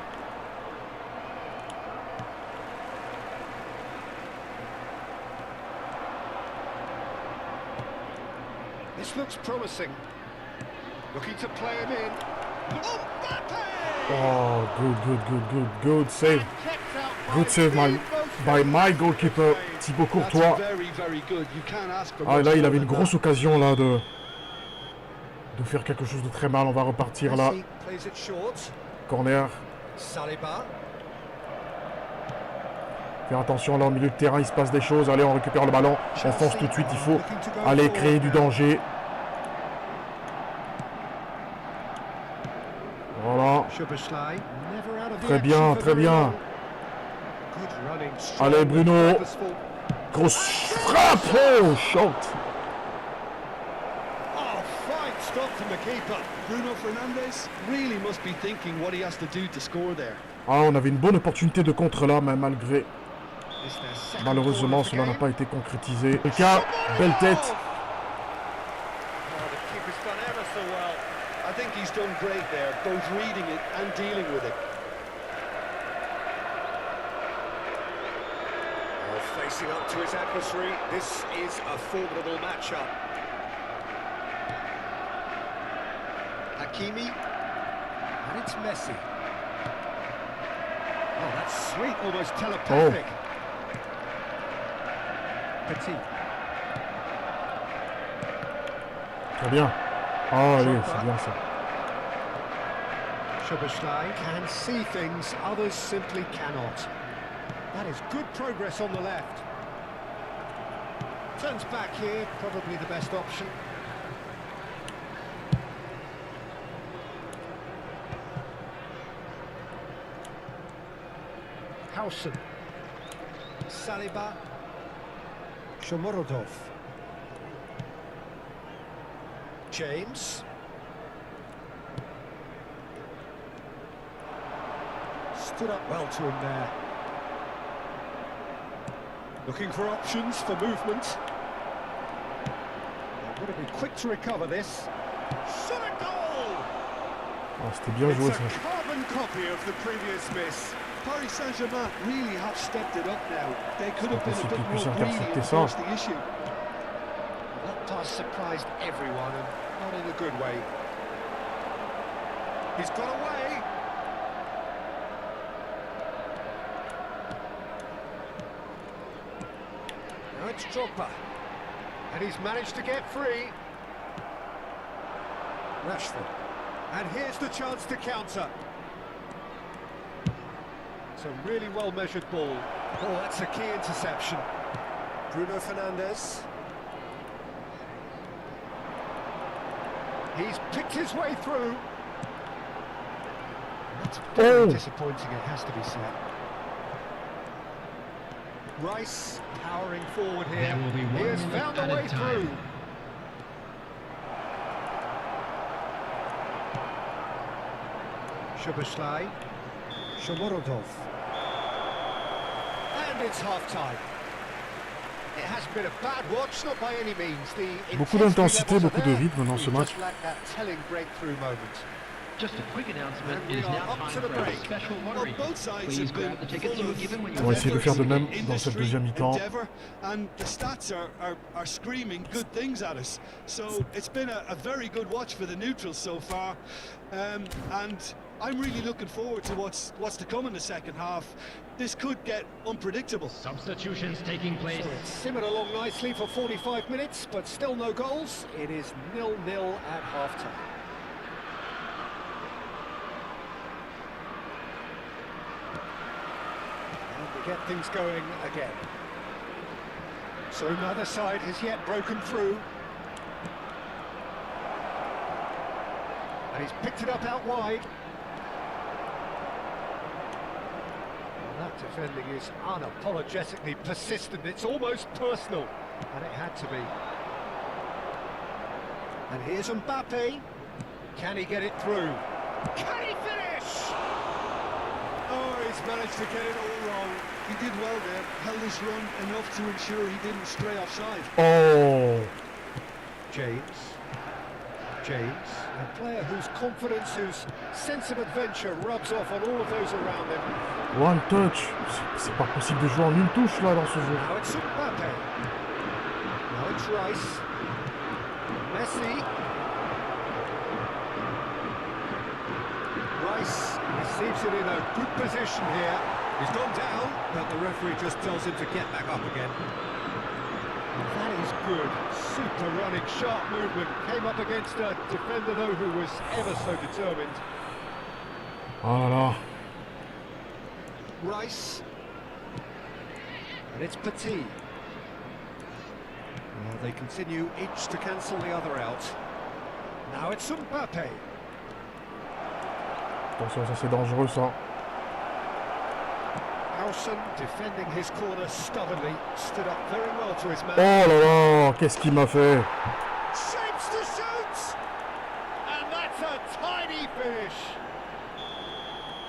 This looks promising. Looking to play him in. Mbappé! Oh, good save. Good save by my goalkeeper, Thibaut Courtois. Very, very good. You can't ask for Ah, much là, il more avait une than grosse that. occasion là de faire quelque chose de très mal. On va repartir là. Messi plays it short. Corner. Saliba. Faire attention là au milieu de terrain, il se passe des choses. Allez, on récupère le ballon. On fonce tout de suite. Il faut aller créer du danger. Voilà. Szoboszlai. Never out of the Très action bien, for très very bien. long. Good running, strong Allez, and Bruno. purposeful. Grosse frappe. Oh, shot. Oh, fine stop from the keeper. Bruno Fernandes really must be thinking what he has to do to score there. Ah, on avait une bonne opportunité de contre là, mais malgré... It's their second Malheureusement, corner of the cela n'a game. pas été concrétisé. Le cas, belle tête. Oh, the keeper's done ever so well. I think he's done great there, both reading it and dealing with it. Oh, Mixing up to his adversary, this is a formidable matchup. Hakimi, and it's Messi. Oh, that's sweet, almost telepathic. Petit. Très bien. Ah oui, c'est bien ça. Szoboszlai can see things others simply cannot. That is good progress on the left. Turns back here, probably the best option. Hausen. Saliba. Shomorodov. James. Stood up well to him there. Looking for options for movement. They've got to be quick to recover this. Shot a goal! Ah, c'était bien joué It's ça. a carbon copy of the previous miss. Paris Saint-Germain really have stepped it up now. They could have been a bit Possible more qu'il greedy puisse and intercepter forced ça. the issue. That pass surprised everyone, and not in a good way. He's got away. Now it's Drogba. And he's managed to get free. Rashford. And here's the chance to counter. It's a really well-measured ball. Oh, that's a key interception. Bruno Fernandes. He's picked his way through. That's very disappointing, it has to be said. Rice powering forward here. There will be He one has minute found at a a way time. through. Szoboszlai. Shomorodov. And it's half-time. It hasn't been a bad watch, not by any means. The Beaucoup d'intensité, intensity levels are beaucoup de there. rythme dans ce We match. just lack that telling breakthrough moment. Just a quick announcement, And it we is are now up time to the for a break. special Well, lottery. both sides Please have been grab the tickets you were given when you On va essayer de faire de même in dans this cette deuxième mi-temps. endeavour, and the stats are screaming good things at us. So it's been a very good watch for the neutrals so far, and I'm really looking forward to what's to come in the second half. This could get unpredictable. Substitutions taking place. So it's simmered along nicely for 45 minutes, but still no goals. It is 0-0 at half-time. And we get things going again. So neither side has yet broken through. And he's picked it up out wide. That defending is unapologetically persistent. It's almost personal, and it had to be. And here's Mbappe. Can he get it through? Can he finish? Oh, he's managed to get it all wrong. He did well there, held his run enough to ensure he didn't stray offside. Oh, James, a player whose confidence, whose sense of adventure rubs off on all of those around him. one touch. C'est pas possible de jouer en une touche là dans ce jeu. Now it's Mbappe. Now it's Rice. Messi. Rice receives it in a good position here. He's gone down, but the referee just tells him to get back up again. That is good. Super running, sharp movement. Came up against a defender, though, who was ever so determined. Oh là là. Rice. And it's Petit. Well, they continue each to cancel the other out. Now it's Mbappe. Attention, ça c'est dangereux ça. Hausen defending his corner stubbornly. Stood up very well to his man. Oh là là, qu'est-ce qu'il m'a fait? Shapes to shoot! And that's a tiny finish.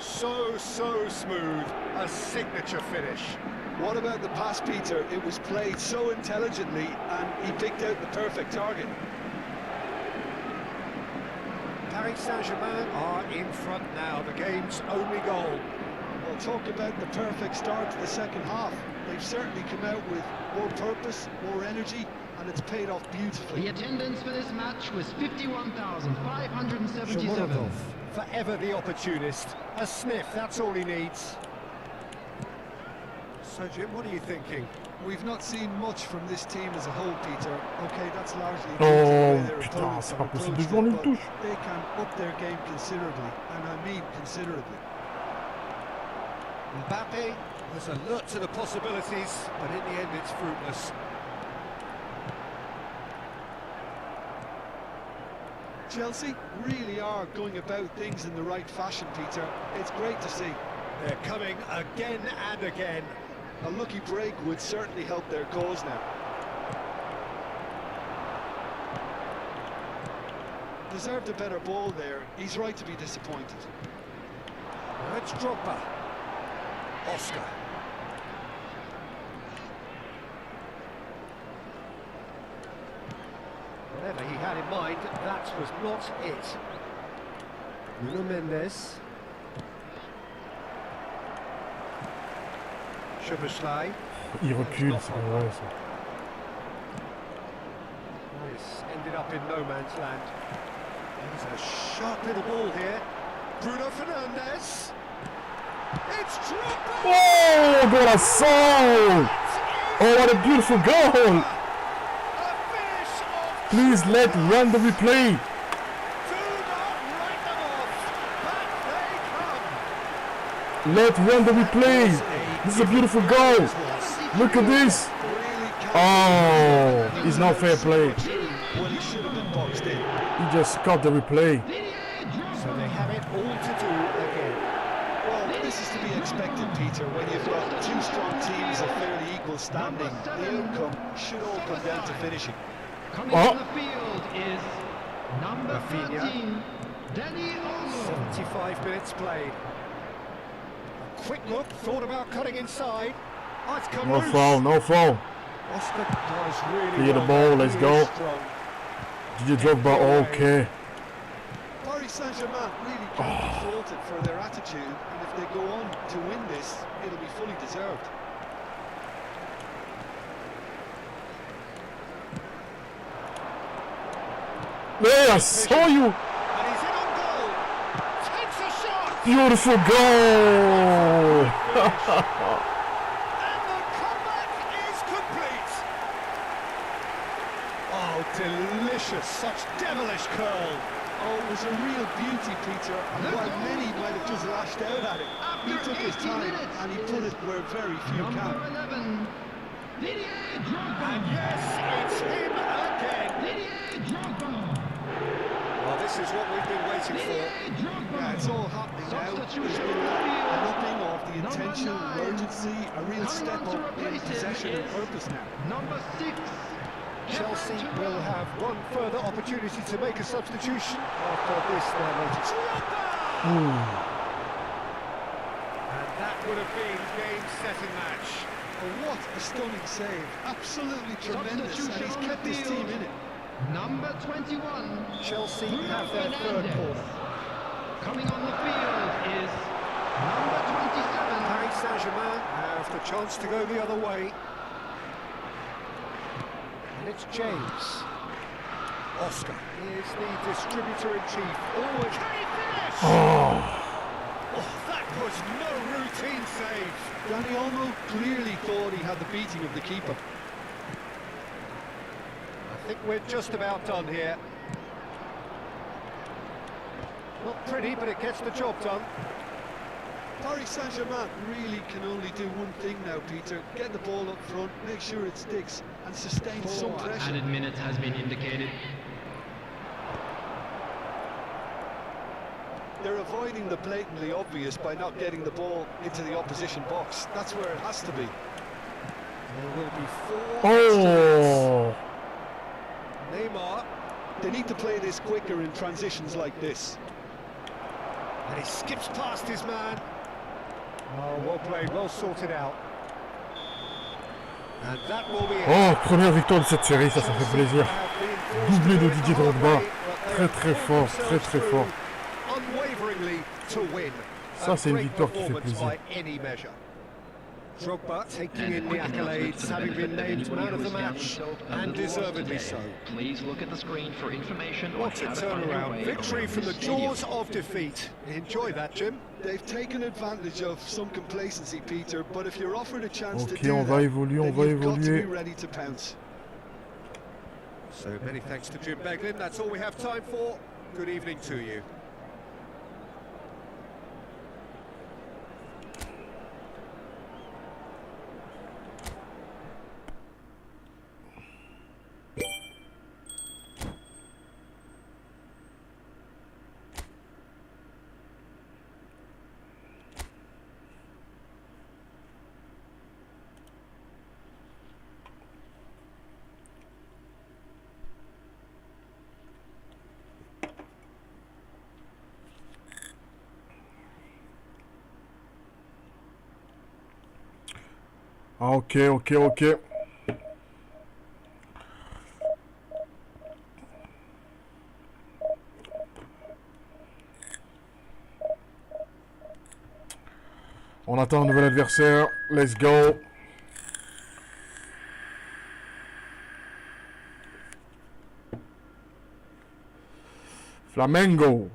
So smooth. A signature finish. What about the pass, Peter? It was played so intelligently, and he picked out the perfect target. Paris Saint-Germain are in front now. The game's only goal. Well, People talk about the perfect start to the second half. They've certainly come out with more purpose, more energy, and it's paid off beautifully. The attendance for this match was 51,577. Shomurodov, forever the opportunist. A sniff, that's all he needs. So Jim, what are you thinking? We've not seen much from this team as a whole, Peter. Okay, that's largely due to the Oh, way their putain, opponents c'est have pas possible de approached jouer en it, une but touche. they can up their game considerably, and I mean considerably. Mbappe was alert to the possibilities, but in the end it's fruitless. Chelsea really are going about things in the right fashion, Peter. It's great to see. They're coming again and again. A lucky break would certainly help their cause now. Deserved a better ball there. He's right to be disappointed. Now it's Drogba. Oscar. Whatever he had in mind, that was not it. Nuno Mendes. Szoboszlai. Il recule, c'est vrai ça. This ended up in no man's land. There's a sharp little ball here. Bruno Fernandes. It's Drogba! Oh, golaço! Oh, what a beautiful goal! A finish of Please let run the replay. do not write them off. Back they come. Let run the replay. This is a beautiful goal. Look at this. Oh, it's not fair play. Well, he should have been boxed in. He just cut the replay. So they have it all to do again. Well, this is to be expected, Peter, when you've got two strong teams of fairly equal standing. The outcome should all come down to finishing. Coming Oh. on the field is number Rafinha. 13, Danny Olmo. 75 minutes played. A quick look, thought about cutting inside. Oh, it's come No loose. foul, no foul. Oscar does really Clear the well ball, there. let's He go. is strong. Didier Drogba, okay. Paris Saint-Germain really can't be faulted for their attitude, and if they go on to win this, it'll be fully deserved. Hey, I saw you. And he's in on goal. Takes a shot. Beautiful goal. And the comeback is complete. Oh, delicious. Such devilish curl. Oh, it was a real beauty, Peter, and while many might have just lashed out at it, he took his time and he put it where very few Number can. 11, Didier Drogba. And yes, it's him again. Didier Drogba. Well, this is what we've been waiting for. Didier Drogba. Yeah, it's all happening now. There's been an upping of the intention, urgency, a real step up in possession and purpose now. Number 6, Chelsea will have one further opportunity to make a substitution after this, their latest. And that would have been game, set and match. Oh, what a stunning save. Absolutely tremendous, and he's kept his team in it. number 21, Chelsea Bruno have their third Fernandes. corner. Coming on the field is number 27, Paris Saint-Germain have the chance to go the other way. And it's James. Oscar is the distributor-in-chief. Oh, can he finish? Oh, that was no routine save. Danny Olmo clearly thought he had the beating of the keeper. I think we're just about done here. Not pretty, but it gets the job done. Paris Saint-Germain really can only do one thing now, Peter. Get the ball up front, make sure it sticks, and sustain some pressure. added minutes has been indicated. They're avoiding the blatantly obvious by not getting the ball into the opposition box. That's where it has to be. There will be 4 Oh. Neymar, They need to play this quicker in transitions like this. and he skips past his man. Oh, well played, well sorted out. And that will be it. Oh, première victoire de cette série, ça fait plaisir. Doublé de Didier Drogba. Très très fort, très très fort. Unwaveringly to win. Ça, c'est une great victoire qui fait performance plaisir. by any measure. Drogba taking in the accolades, having been named man of the match, and deservedly so. Please look at the screen for information on What a how to find your turnaround. way Victory around from the the stadium. jaws of defeat. Enjoy that, Jim. They've taken advantage of some complacency, Peter, but if you're offered a chance to Ok, do on va that, évoluer, on then va you've got to be évoluer. ready to pounce. So many thanks to Jim Beglin. That's all we have time for. Good evening to you. Ah, ok, ok, ok. On attend un nouvel adversaire. Let's go. Flamengo.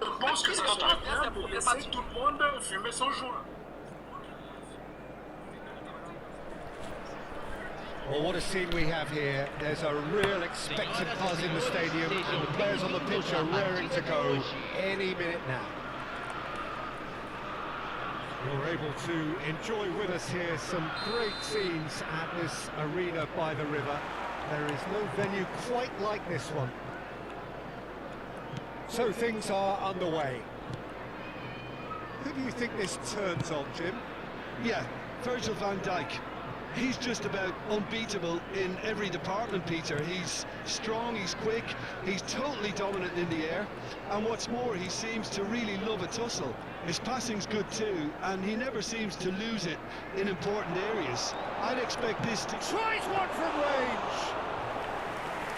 Je pense que ça serait bien de laisser tout le monde fumer son joint. Well, what a scene we have here. There's a real expectant buzz in the stadium, and the players on the pitch are raring to go any minute now. You're able to enjoy with us here some great scenes at this arena by the river. There is no venue quite like this one. So things are underway. Who do you think this turns on, Jim? Yeah, Virgil van Dijk. He's just about unbeatable in every department, Peter. He's strong, he's quick, he's totally dominant in the air. And what's more, he seems to really love a tussle. His passing's good too, and he never seems to lose it in important areas. I'd expect this to... Tries one from range!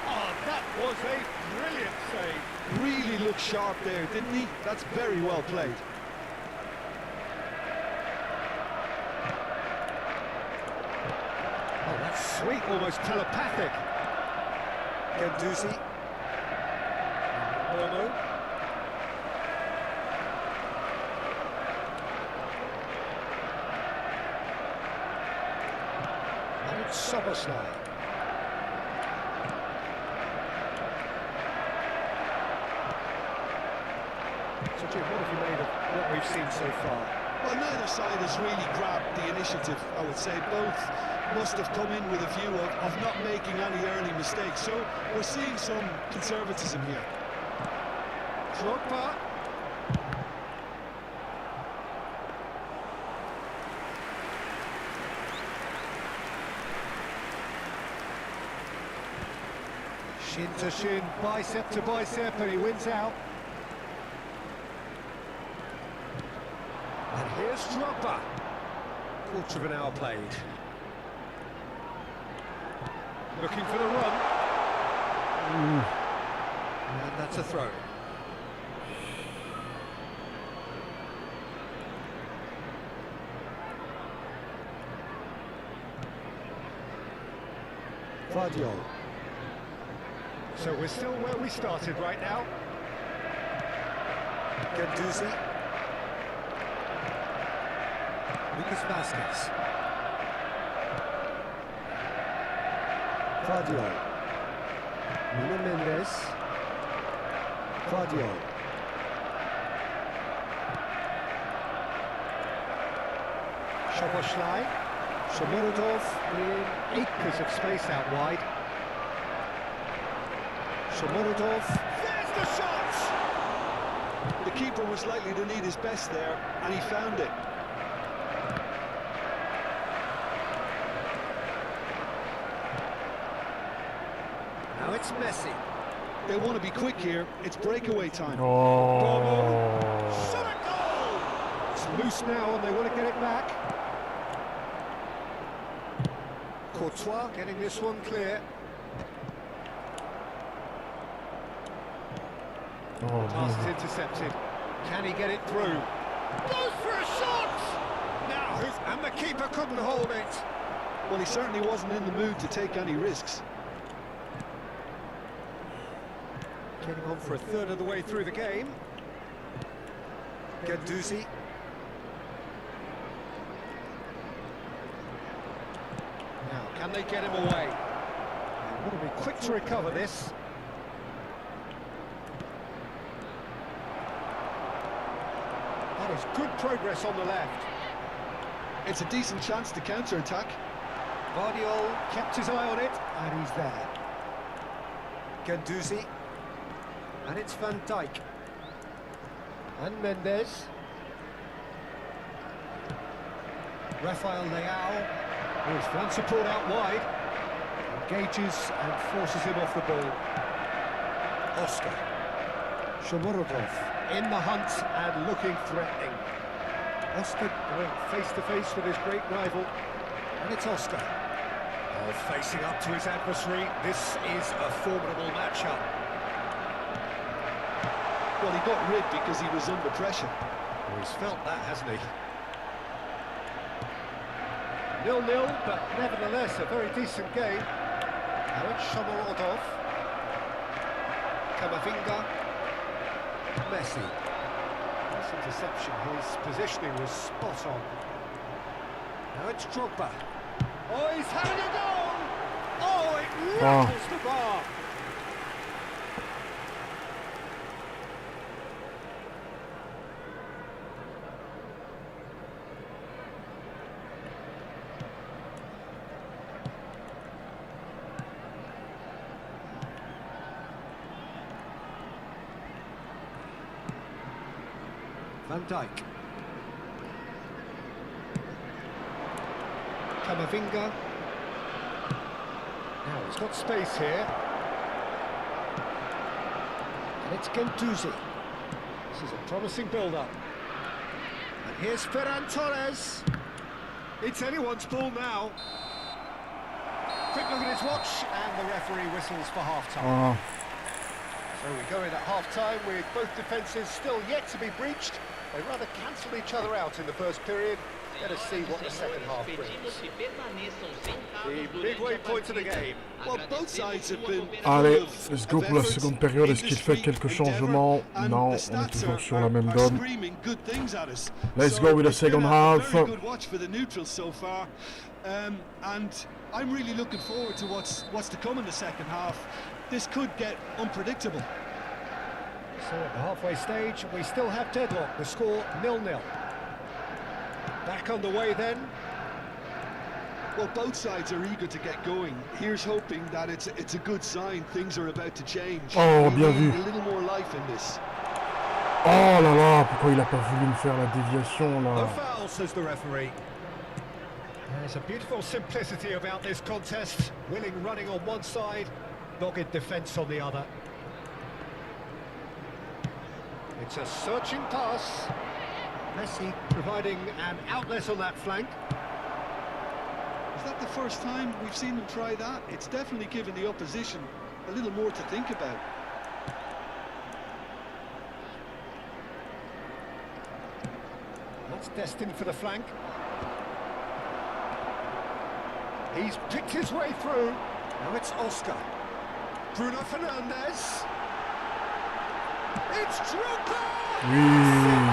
Oh, that was a brilliant save. Really looked sharp there, didn't he? That's very well played. Oh, that's sweet, almost telepathic. Gendouzi. Bono. And it's Soboslai. So Jim, what have you made of what we've seen so far? Well, neither side has really grabbed the initiative, I would say. Both must have come in with a view of not making any early mistakes. So we're seeing some conservatism here. Drogba. Shin to shin, bicep to bicep, and he wins out. And here's Drogba. Quarter of an hour played. Looking for the run. And that's a throw. Guardiola. So we're still where we started right now. Gendouzi. Lucas Vasquez. Vardio. Nuno Mendes. Vardio. Szoboszlai. Shomurodov in acres of space out wide. Shomurodov. There's the shot! The keeper was likely to need his best there, and he found it. Now it's Messi. They want to be quick here. It's breakaway time. Oh. Shot a goal! It's loose now and they want to get it back. Courtois getting this one clear. Pass is intercepted. Can he get it through? Goes for a shot! Now, and the keeper couldn't hold it. Well, he certainly wasn't in the mood to take any risks. Getting on for a third of the way through the game. Gendouzi. Now, can they get him away? They want to be quick to recover this. That is good progress on the left. It's a decent chance to counter-attack. Vardio kept his eye on it, and he's there. Gendouzi. And it's Van Dijk. And Mendes. Rafael Leao. Here's fan support out wide. Engages and forces him off the ball. Oscar. Shomurodov in the hunt and looking threatening. Oscar going face-to-face with his great rival. And it's Oscar. Oh, facing up to his adversary. This is a formidable matchup. Well, he got rid because he was under pressure. Well, he's felt that, hasn't he? 0-0, but nevertheless a very decent game. Now it's Shomurodov. Camavinga. Messi. This interception, his positioning was spot on. Now it's Drogba. Oh, he's having a goal! Oh, it rattles the bar! Van Dijk. Camavinga. Now he's got space here. And it's Gendouzi. This is a promising build-up. And here's Ferran Torres. It's anyone's ball now. Quick look at his watch, and the referee whistles for half-time. So we go in at half-time with both defences still yet to be breached. They rather cancelled each other out in the first period. Let us see what the second half brings. The midway point of the game. Well, both sides have been Allez, let's go pour la seconde période. Est-ce qu'il fait quelques changements? Non, on est toujours sur la même donne. Let's go with the second half. Very good watch for the neutrals so far, and I'm really looking forward to what's to come in the second half. This could get unpredictable. So at the halfway stage, we still have deadlock. The score 0-0. Back on the way then. Well, both sides are eager to get going. Here's hoping that it's a good sign. Things are about to change. Oh, We bien need vu. a little more life in this. Oh là là, pourquoi il a pas voulu me faire la déviation No là? foul, says the referee. There's a beautiful simplicity about this contest. Willing running on one side, dogged defence on the other. It's a searching pass. Messi providing an outlet on that flank. Is that the first time we've seen them try that? It's definitely given the opposition a little more to think about. That's destined for the flank. He's picked his way through. Now it's Oscar. Bruno Fernandes. It's Drogba!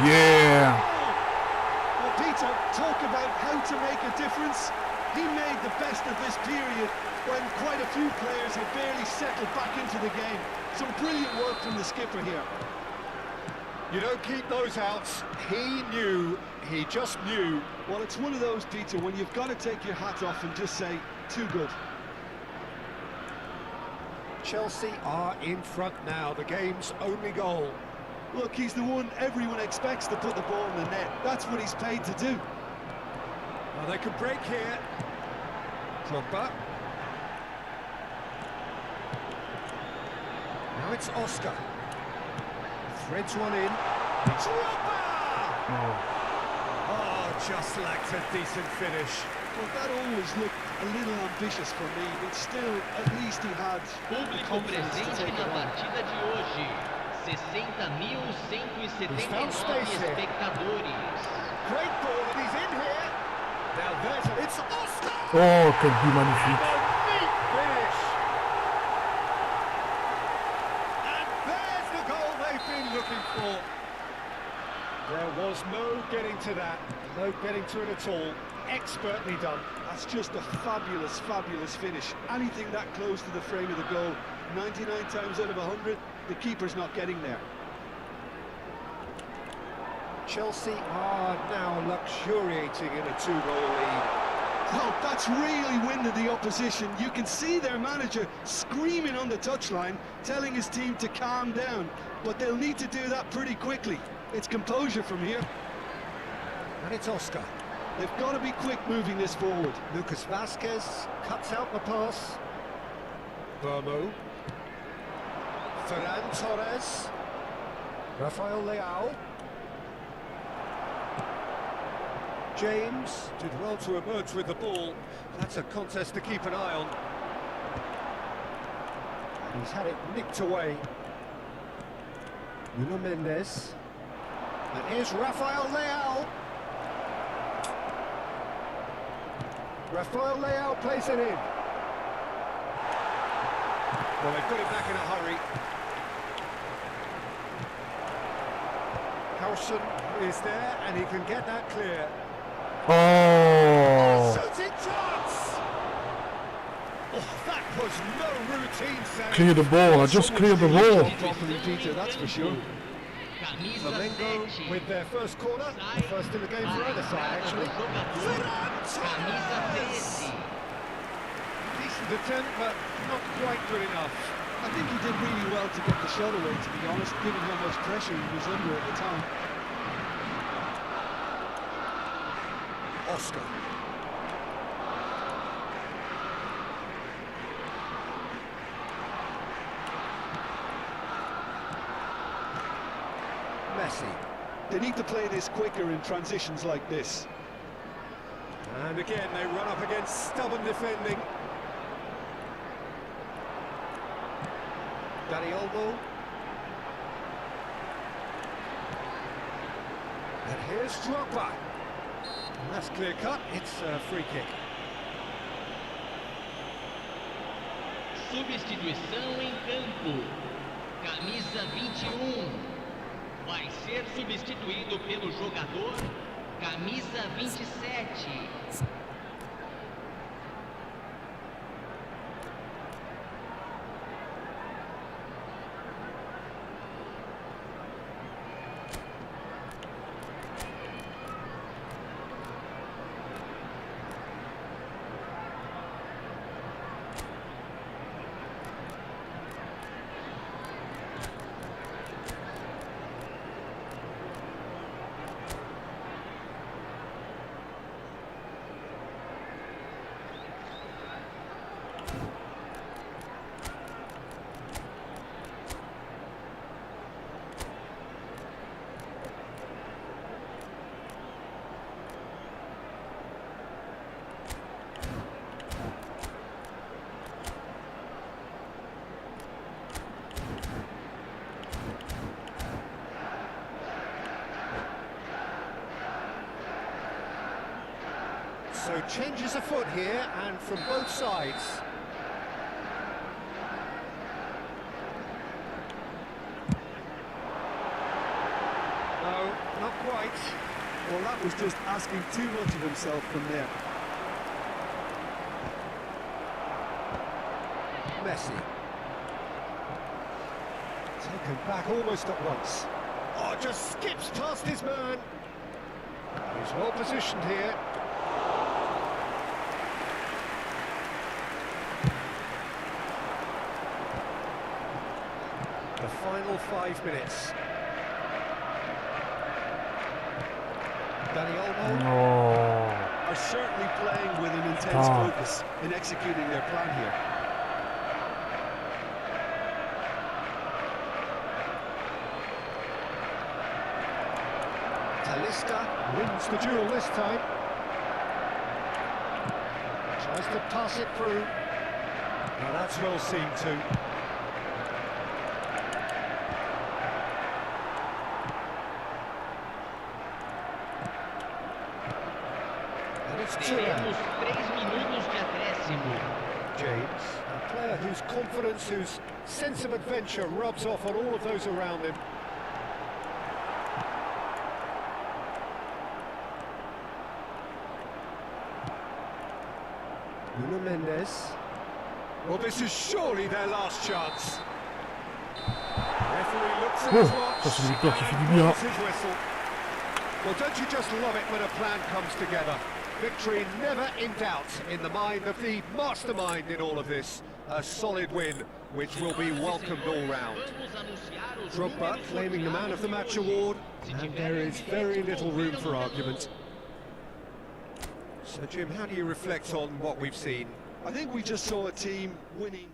Yeah. Well, Peter, talk about how to make a difference. He made the best of this period when quite a few players had barely settled back into the game. Some brilliant work from the skipper here. You don't keep those outs. He knew, he just knew. Well, it's one of those, Peter, when you've got to take your hat off and just say, too good. Chelsea are in front now, the game's only goal. Look, he's the one everyone expects to put the ball in the net. That's what he's paid to do. Well, they could break here. Drogba. Now it's Oscar. Threads one in. Drogba! Oh, just lacked a decent finish. Well, that always looked a little ambitious for me, but still, at least he had the Público confidence to presente take na it on. partida de hoje. 60.179 space here. espectadores. Great ball, and he's in here. Now there's it's Oscar! Oh, quel but magnifique. A neat finish. And there's the goal they've been looking for. There was no getting to that, no getting to it at all. Expertly done. That's just a fabulous, fabulous finish. Anything that close to the frame of the goal, 99 times out of 100, the keeper's not getting there. Chelsea are now luxuriating in a 2-goal lead. Well, that's really winded the opposition. You can see their manager screaming on the touchline, telling his team to calm down. But they'll need to do that pretty quickly. It's composure from here. And it's Oscar. They've got to be quick moving this forward. Lucas Vasquez cuts out the pass. Vermo. Ferran Torres. Rafael Leao. James did well to emerge with the ball. That's a contest to keep an eye on. And he's had it nicked away. Nuno Mendes. And here's Rafael Leao. Rafael Leao plays it in. Well, they've got it back in a hurry. Carlson is there, and he can get that clear. Oh. Shooting chance! Oh, that was no routine save. Clear the ball. I just cleared the ball. Properly, Peter, that's for sure. Camisa Flamengo 7. with their first corner, the first in the game for either side, actually. Camisa 13. Decent attempt, but not quite good enough. I think he did really well to get the shot away, to be honest, given how much pressure he was under at the time. Oscar. Messi. They need to play this quicker in transitions like this. And again, they run up against stubborn defending. Dani Olmo. And here's Drogba. And that's clear cut, it's a free kick. Substituição em campo. Camisa 21. Vai ser substituído pelo jogador camisa 27. So changes afoot here, and from both sides. quite. Well, that was just asking too much of himself from there. Messi. Taken back almost at once. Oh, just skips past his man. He's well positioned here. The final 5 minutes. Danny Olmo Are certainly playing with an intense focus in executing their plan here. Talisca wins the duel this time. Tries to pass it through. Now that's well seen too. And it's Teremos 3 minutos de acréscimo. James, a player whose confidence, whose sense of adventure rubs off on all of those around him. Nuno Mendes. Well, this is surely their last chance. Referee looks at his watch. Ça c'est une victoire qui fait du and bien. blows his whistle. Well, don't you just love it when a plan comes together? Victory never in doubt in the mind of the mastermind in all of this. A solid win, which will be welcomed all round. Drogba claiming the Man of the Match award, and there is very little room for argument. So, Jim, how do you reflect on what we've seen? I think we just saw a team winning.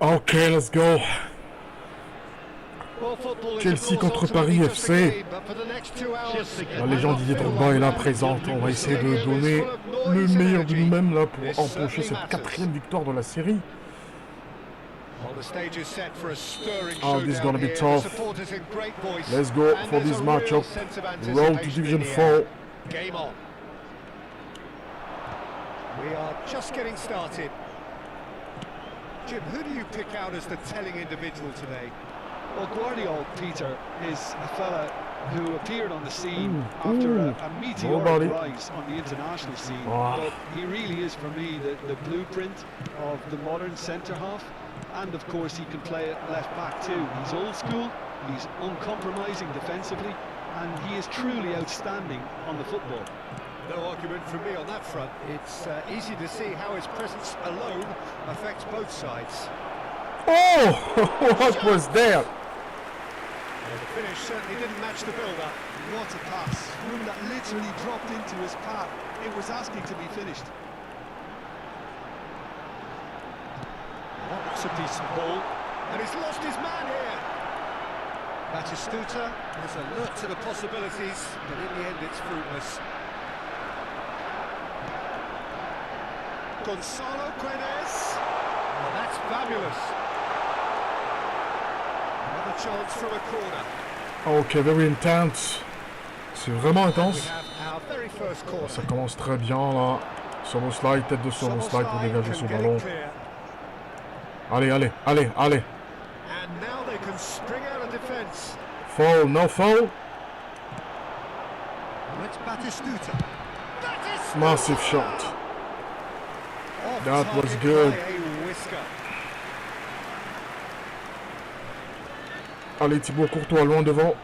Ok, let's go. Chelsea contre Paris FC. La légende Didier Drogba est là présente. On va essayer de donner le meilleur de nous-mêmes là pour empocher cette 4e victoire de la série. Oh, this is gonna be tough. Let's go for this matchup. Road to Division 4. Game on. We are just getting started. Jim, who do you pick out as the telling individual today? Well, Guardiola, Peter, is a fella who appeared on the scene after a meteoric rise on the international scene. But he really is, for me, the blueprint of the modern centre-half. And, of course, he can play at left-back too. He's old school, he's uncompromising defensively, and he is truly outstanding on the football. No argument from me on that front. It's easy to see how his presence alone affects both sides. Oh, what was that? Well, the finish certainly didn't match the build-up. What a pass. One that literally dropped into his path. It was asking to be finished. That's a decent ball. And he's lost his man here. Batistuta is alert to the possibilities, but in the end it's fruitless. Gonzalo Guedes. Well, that's fabulous. Another chance from a corner. Ok, very intense. C'est vraiment intense. We have our very first corner. Ça commence très bien là. Soboslai, tête de Soboslai pour dégager ce ballon. Allez, allez, allez, allez. And now they can spring out of defense. Foul, no foul. It's Batistuta. Massive shot. That was good. Allez, Thibaut Courtois, loin devant.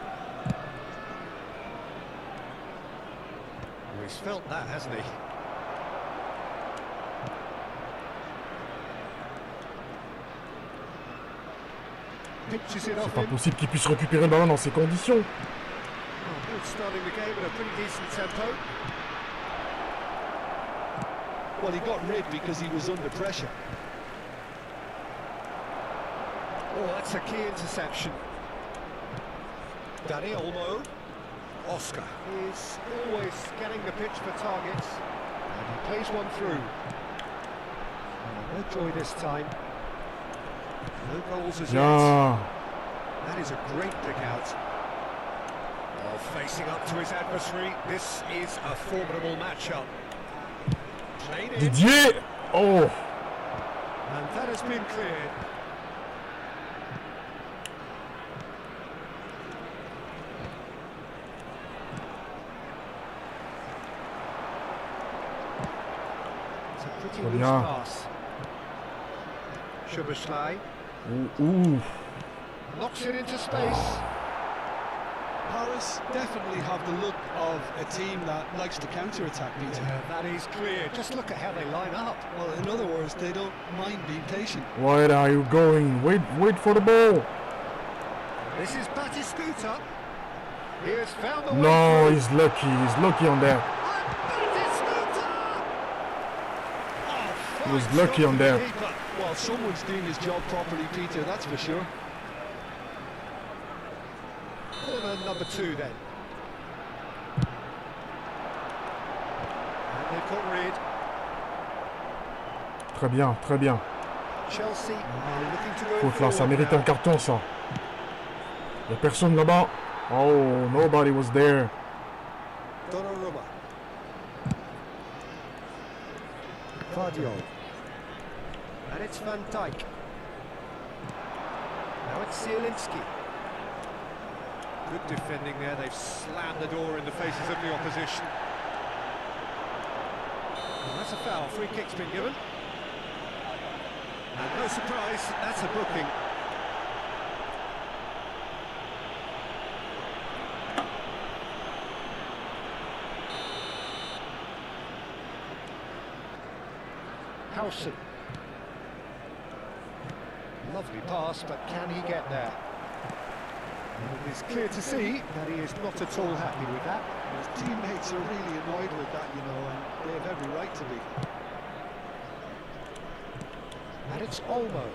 He's felt that, hasn't he? C'est pas possible qu'il puisse récupérer le ballon dans ces conditions. Starting the game at a pretty decent tempo. Well, he got rid because he was under pressure. Oh, that's a key interception. Danny Olmo. Oscar is always getting the pitch for targets. And he plays one through. No joy this time. No goals as yet. That is a great pick out. Oh, facing up to his adversary. This is a formidable matchup. Played in. Didier! Oh! And that has been cleared. It's a pretty loose pass. Szoboszlai knocks it into space. Paris definitely have the look of a team that likes to counter-attack, Peter. Yeah, that is clear. Just look at how they line up. Well, in other words, they don't mind being patient. Where are you going? Wait for the ball. This is Batistuta. He has found the way. No, he's lucky on that. He was lucky on that. Well, someone's doing his job properly, Peter, that's for sure. Corner number 2 then. And they've got rid. Très bien, très bien. Chelsea are looking to go Faute là, ça forward mérite now. un carton ça. Y'a personne là-bas. Oh, nobody was there. Donnarumma. Guardiola. And it's Van Dijk. Now it's Zielinski. Good defending there. They've slammed the door in the faces of the opposition. Well, that's a foul. Free kick's been given. And no surprise, that's a booking. Howson. Lovely pass, but can he get there? It is clear to see that he is not at all happy with that. His teammates are really annoyed with that, you know, and they have every right to be. And it's Olmo.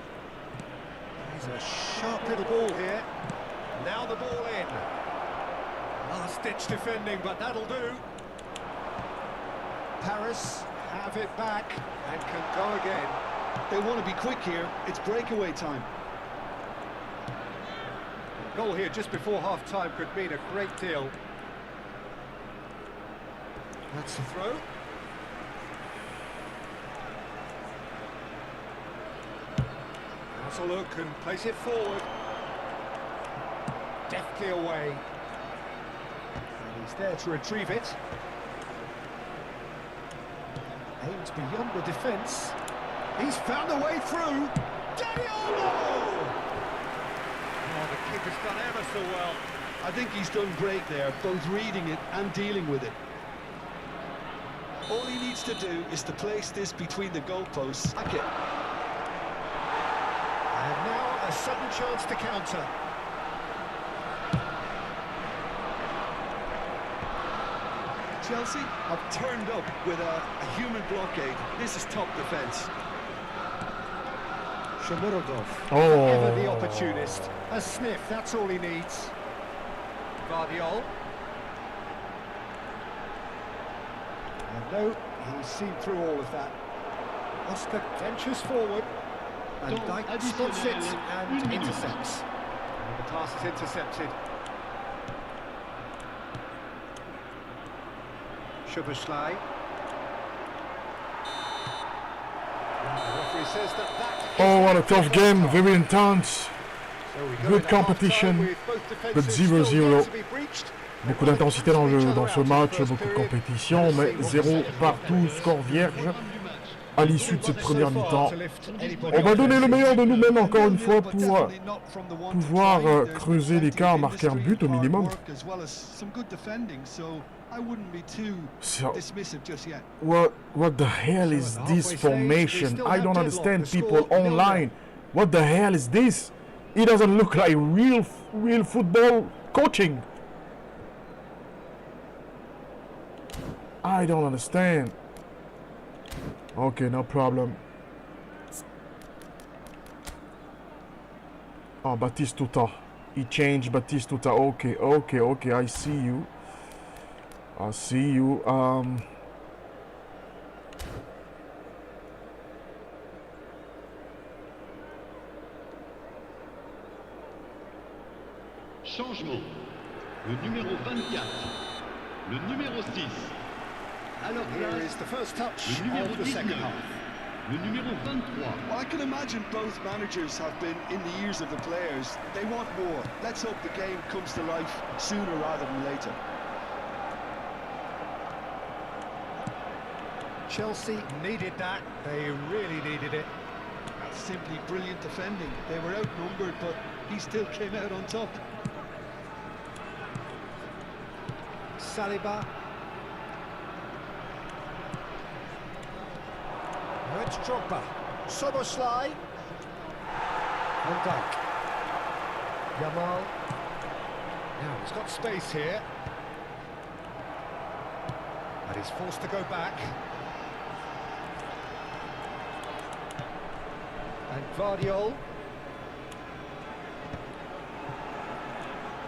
He's a sharp little ball here. Now the ball in. Last-ditch defending, but that'll do. Paris have it back and can go again. They want to be quick here. It's breakaway time. A goal here just before half-time could mean a great deal. That's the throw. Marcelo can place it forward. deftly away. And he's there to retrieve it. Aimed beyond the defence. He's found a way through. Daniel! Oh, the keeper's done ever so well. I think he's done great there, both reading it and dealing with it. All he needs to do is to place this between the goalposts. And now a sudden chance to counter. Chelsea have turned up with a human blockade. This is top defence. Shomurodov, Oh. ever the opportunist. A sniff, that's all he needs. Guardiol. And no, he's seen through all of that. Oscar ventures forward. And Dijk spots it and intercepts. And the pass is intercepted. Szoboszlai. The referee says that Oh, what a tough game, very intense. So we go Good into competition, half-time with both but defenses still 0-0. yet to be breached. Beaucoup d'intensité dans ce match, beaucoup de compétition, mais 0 partout, score vierge à l'issue de cette première mi-temps. On va donner le meilleur de nous-mêmes encore une fois pour pouvoir creuser l'écart, marquer un but au minimum. So, what the hell is this formation? I don't understand people online. What the hell is this? It doesn't look like real football coaching. I don't understand. Okay, no problem. Oh, Batistuta. He changed Batistuta. Okay, I see you. Changement. Le numéro 24. Le numéro 6. Alors Here is the first touch le numéro of the second 19. half. Le numéro 23. I can imagine both managers have been in the ears of the players. They want more. Let's hope the game comes to life sooner rather than later. Chelsea needed that. They really needed it. That's simply brilliant defending. They were outnumbered, but he still came out on top. Saliba. Now it's Drogba. Szoboszlai. Van Dijk. Yamal. Now he's got space here. And he's forced to go back. And Guardiol.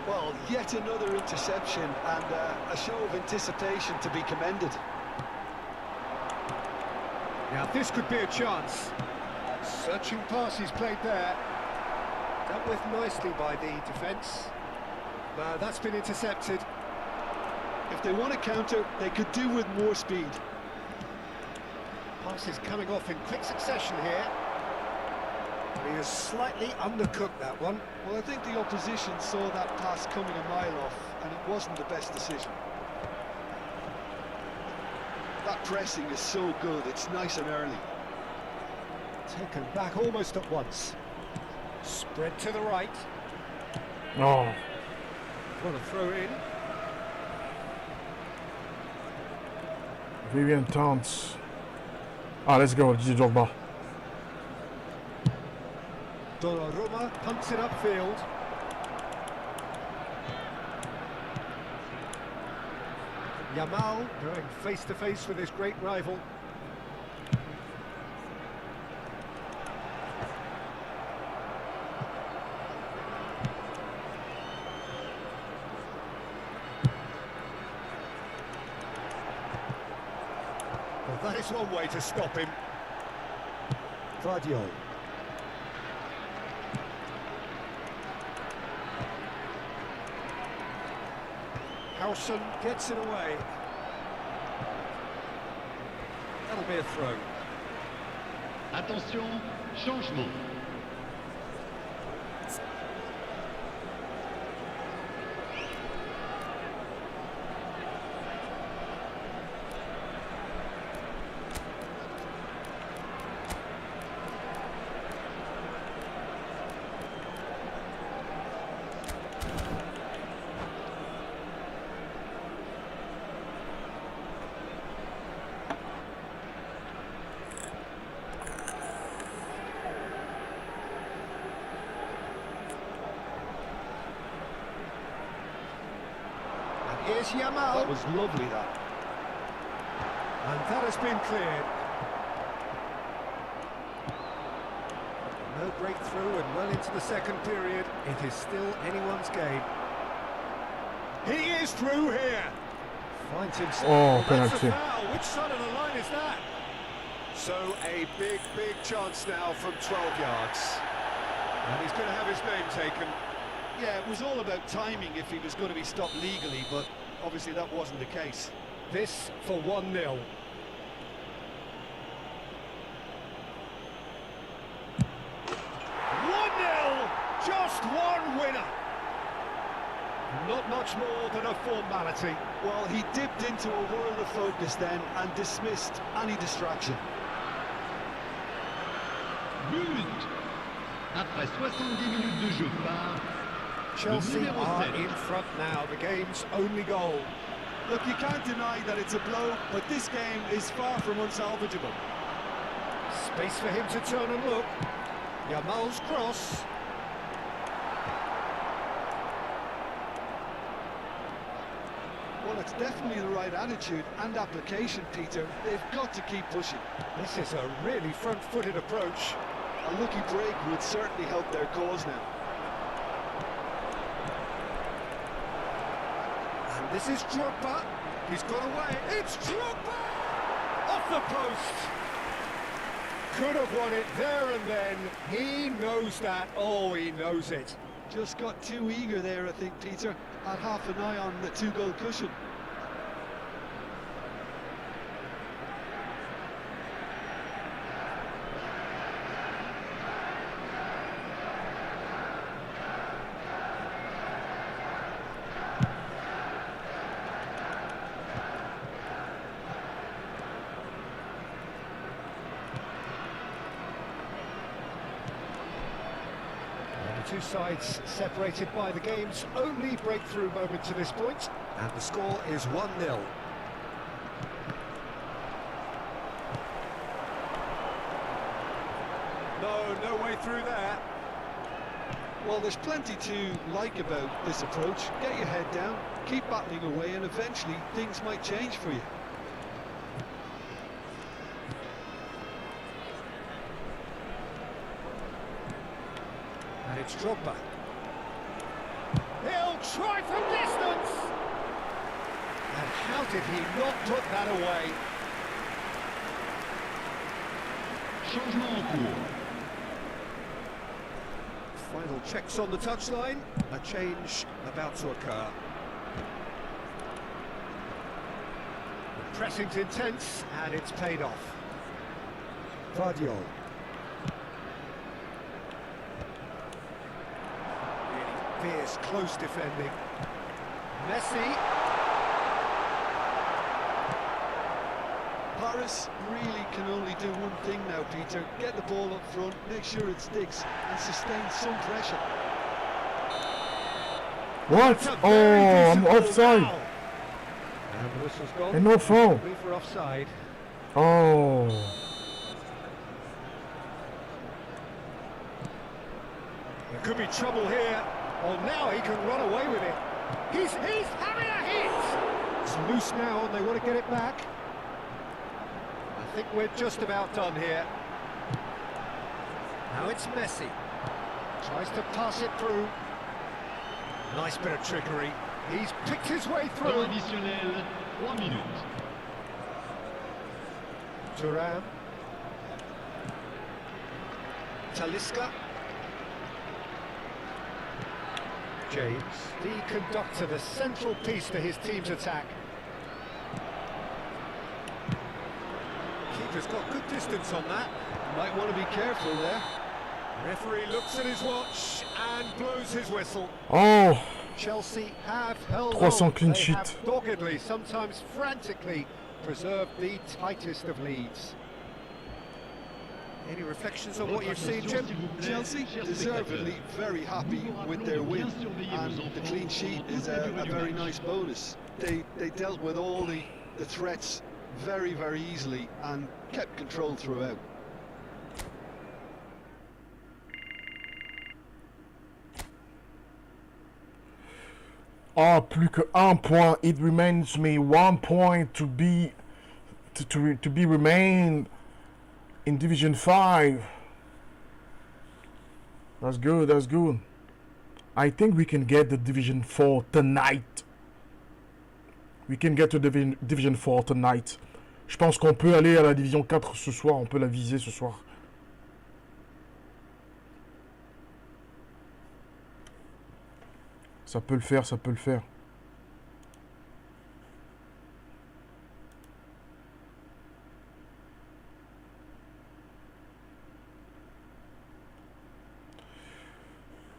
Well, yet another interception and a show of anticipation to be commended. Now this could be a chance. Searching pass he's played there. Dealt with nicely by the defence. No, that's been intercepted. If they want to counter, they could do with more speed. Pass is coming off in quick succession here. He has slightly undercooked that one. Well, I think the opposition saw that pass coming a mile off, and it wasn't the best decision. That pressing is so good, it's nice and early. Taken back almost at once. Spread to the right. Oh, Want to throw in. very intense. Let's go, Drogba. Donnarumma punts it upfield. Yamal going face to face with his great rival. Well, that is one way to stop him. Guardiol. Howson gets it away. That'll be a throw. Attention, changement. is Yamal. That was lovely, that. And that has been cleared. No breakthrough and well into the second period. It is still anyone's game. He is through here. Finds himself. Oh, That's a penalty. foul. Which side of the line is that? So a big chance now from 12 yards. And he's going to have his name taken. Yeah, it was all about timing if he was going to be stopped legally, but obviously that wasn't the case. This for 1-0. Just one winner. Not much more than a formality. Well, he dipped into a world of focus then and dismissed any distraction. But après 70 minutes de jeu par Chelsea numéro are 7. in front now, the game's only goal. Look, you can't deny that it's a blow, but this game is far from unsalvageable. Space for him to turn and look. Yamal's cross. Well, it's definitely the right attitude and application, Peter. They've got to keep pushing. This is a really front-footed approach. A lucky break would certainly help their cause now. And this is Drogba. He's got away. It's Drogba! Off the post. Could have won it there and then. He knows that. Oh, he knows it. Just got too eager there, I think, Peter. Had half an eye on the two-goal cushion. Two sides separated by the game's only breakthrough moment to this point, and the score is 1-0. No way through there. Well, there's plenty to like about this approach. Get your head down, keep battling away, and eventually things might change for you. And it's Drogba. He'll try from distance! And how did he not put that away? Changement en cours. Final checks on the touchline. A change about to occur. The pressing's intense, and it's paid off. Vardiol. Fierce, close defending. Messi. Paris really can only do one thing now, Peter. Get the ball up front, make sure it sticks, and sustain some pressure. What? Oh, I'm offside. And the whistle's gone. And no foul. Probably for offside. Oh. There could be trouble here. Well, now he can run away with it. He's having a hit! It's loose now and they want to get it back. I think we're just about done here. Now it's Messi. Tries to pass it through. Nice bit of trickery. He's picked his way Temps through. additionnel, 3 minutes. Thuram. Talisca. James, the conductor, the central piece to his team's attack. Keeper's got good distance on that. Might want to be careful there. Referee looks at his watch and blows his whistle. Oh. Chelsea have held 300 on. clean They sheet. have doggedly, sometimes frantically, preserved the tightest of leads. Any reflections on what you've seen, Jim? Chelsea deservedly very happy with their win, and the clean sheet is a very nice bonus. They dealt with all the threats very, very easily and kept control throughout. Ah, plus que un point. It remains me 1 point to be to be remain in Division 5. That's good. That's good. I think we can get the Division 4 tonight. We can get to Division 4 tonight. Je pense qu'on peut aller à la Division 4 ce soir. On peut la viser ce soir. Ça peut le faire, ça peut le faire.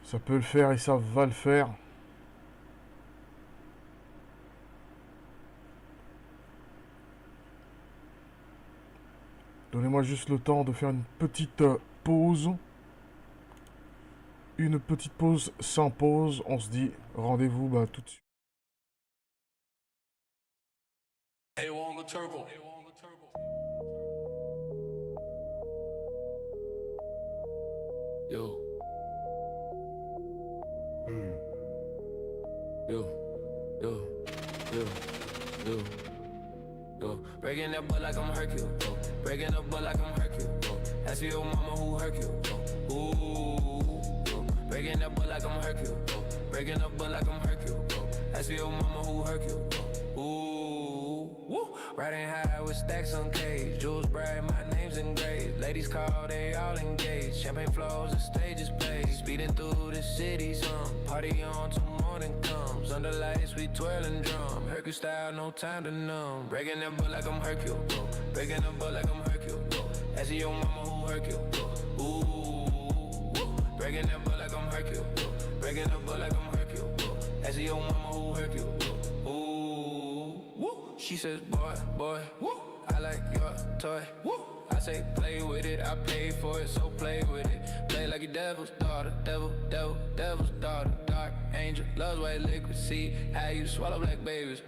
Ça peut le faire et ça va le faire. Donnez-moi juste le temps de faire une petite pause. Une petite pause sans pause. On se dit rendez-vous tout de suite. Yo. Yo, yo, yo, yo, yo. Breaking that butt like I'm Hercule. Breaking the butt like I'm Hercule. Ask your mama who Hercule. Ooh. Breaking that butt like I'm Hercule. Breaking the butt like I'm Hercule. Ask your mama who Hercule. Ooh. Woo. Riding high with stacks on cage. Jewels bright, my name's engraved. Ladies call, they all engaged. Champagne flows, the stage is played. Speeding through the city, some party on till morning comes. Under lights, we twirling drum. Hercule style, no time to numb. Breaking that butt like I'm Hercule. Breaking the butt like I'm Hercule. Ask your mama who Hercule. Ooh. Breaking that butt like I'm Hercule. Breaking the butt like I'm Hercule. Ask your mama who Hercule. Ooh. She says, boy, boy, I like your toy. I say play with it, I pay for it, so play with it. Play like a devil's daughter, devil's daughter. Dark angel, loves white liquid, see how you swallow black babies.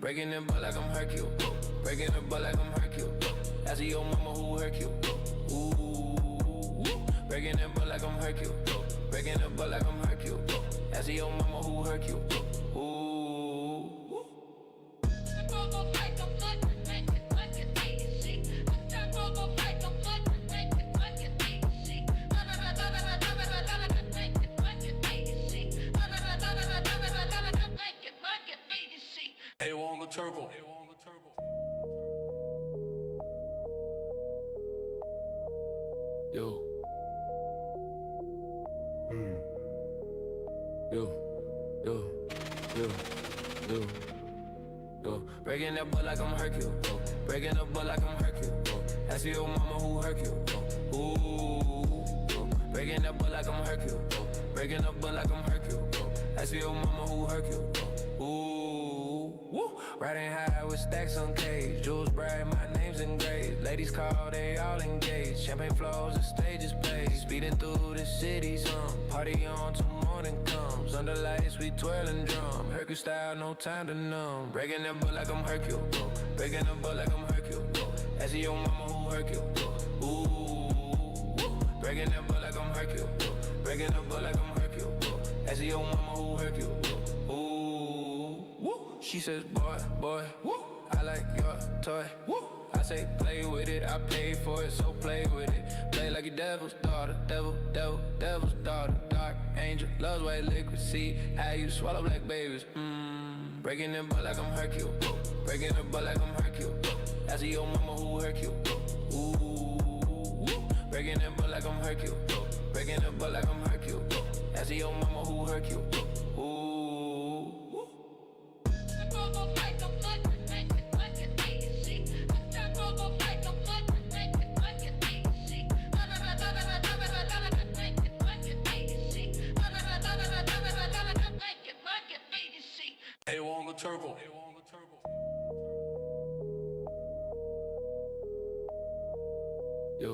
Breaking the butt like I'm Hercule. Breaking the butt like I'm Hercule. Ask your mama who Hercule. Ooh. Breaking the butt like I'm Hercule. Breaking the butt like I'm Hercule. Ask your mama who Hercule. Ooh. Turbo. Yo. Yo. Yo. Yo. Yo. Yo. Breaking that butt like I'm Hercule. Breaking the butt like I'm Hercule. Ask your mama who Hercule. Ooh. Breaking that butt like I'm Hercule. Breaking the butt like I'm Hercule. Ask your mama who Hercule. Ooh. Riding high with stacks on cage. Jewels bright, my name's engraved. Ladies call, they all engaged. Champagne flows, the stage is played. Speeding through the city, some party on till morning comes. Under lights, we twirling drum. Hercule style, no time to numb. Breaking that butt like I'm Hercule. Breaking the butt like I'm Hercule. Ask your mama who Hercule. Ooh. Breaking that butt like I'm Hercule. Breaking the butt like I'm Hercule. Ask your mama who Hercule. She says, boy, boy, I like your toy. I say play with it, I pay for it, so play with it. Play like a devil's daughter, devil's daughter. Dark angel, loves white liquid, see how you swallow black babies. Breaking the butt like I'm Hercule. Breaking the butt like I'm Hercule. Ask your mama who Hercule. Ooh. Breaking the butt like I'm Hercule. Breaking the butt like I'm Hercule. Ask your mama who Hercule. Ooh. Turbo. Yo.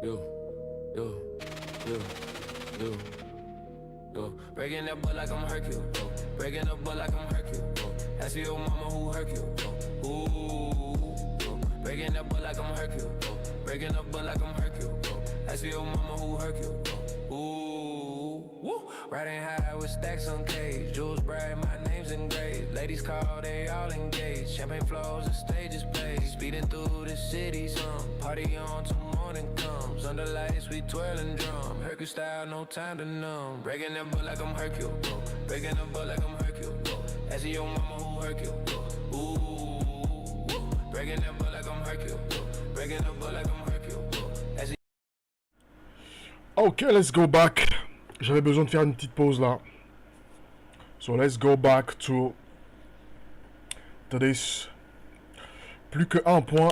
Yo. Yo. Yo. Yo. Yo. Breaking that butt like I'm Hercule. Breaking the butt like I'm Hercule. Ask your mama who Hercule. Ooh. Breaking that butt like I'm Hercule. Breaking the butt like I'm Hercule. Ask your mama who Hercule. Ooh. Riding high with stacks on cage. Jewels bright, my name's engraved. Ladies call, they all engaged. Champagne flows, the stage is played. Speeding through the city, some party on till morning comes. Under lights, we twirling drum. Hercule style, no time to numb. Breaking the book like I'm Hercule. Breaking the book like I'm Hercule. Asking your mama who Hercule. Ooh, breaking the book like I'm Hercule. Breaking the book like I'm Hercule. Okay, let's go back. J'avais besoin de faire une petite pause là. So let's go back to this. Plus que 1 point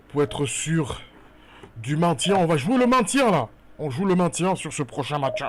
pour être sûr du maintien. On va jouer le maintien là. On joue le maintien sur ce prochain match.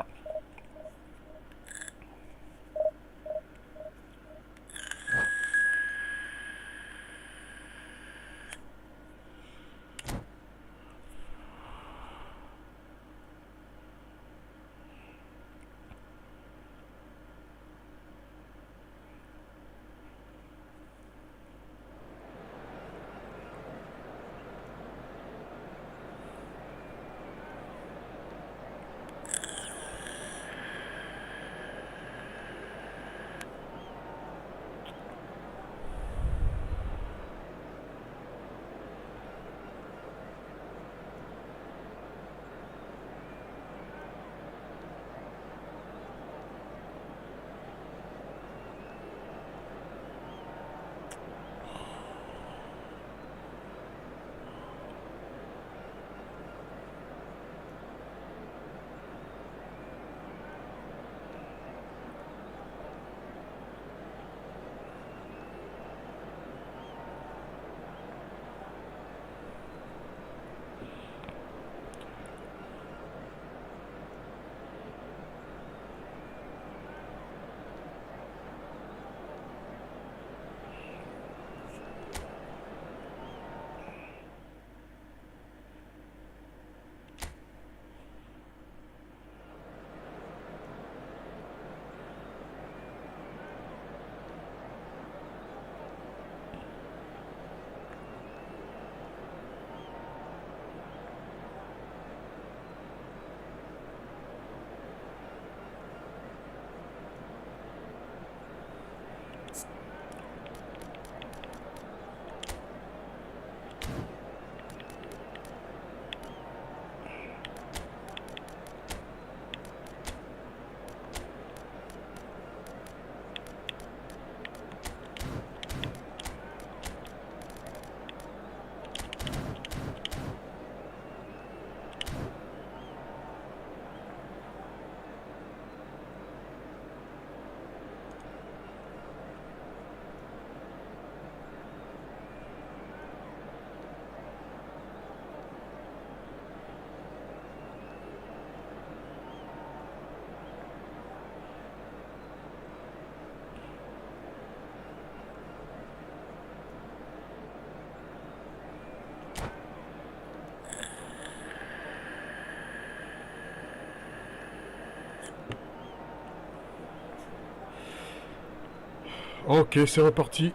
Ok, c'est reparti.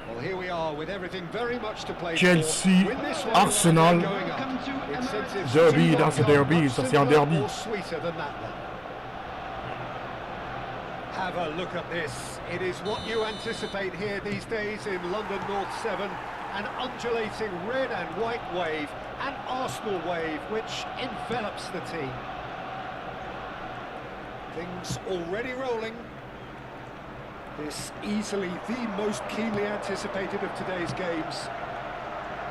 Well, here we are with everything very much to play Chelsea, for. Win this one, Arsenal, and they're going up. Incentives derby, too là c'est high, derby, much ça c'est un simpler derby. or sweeter than that then. Have a look at this. It is what you anticipate here these days in London North 7. An undulating red and white wave, an Arsenal wave which envelops the team. Things already rolling. This easily the most keenly anticipated of today's games.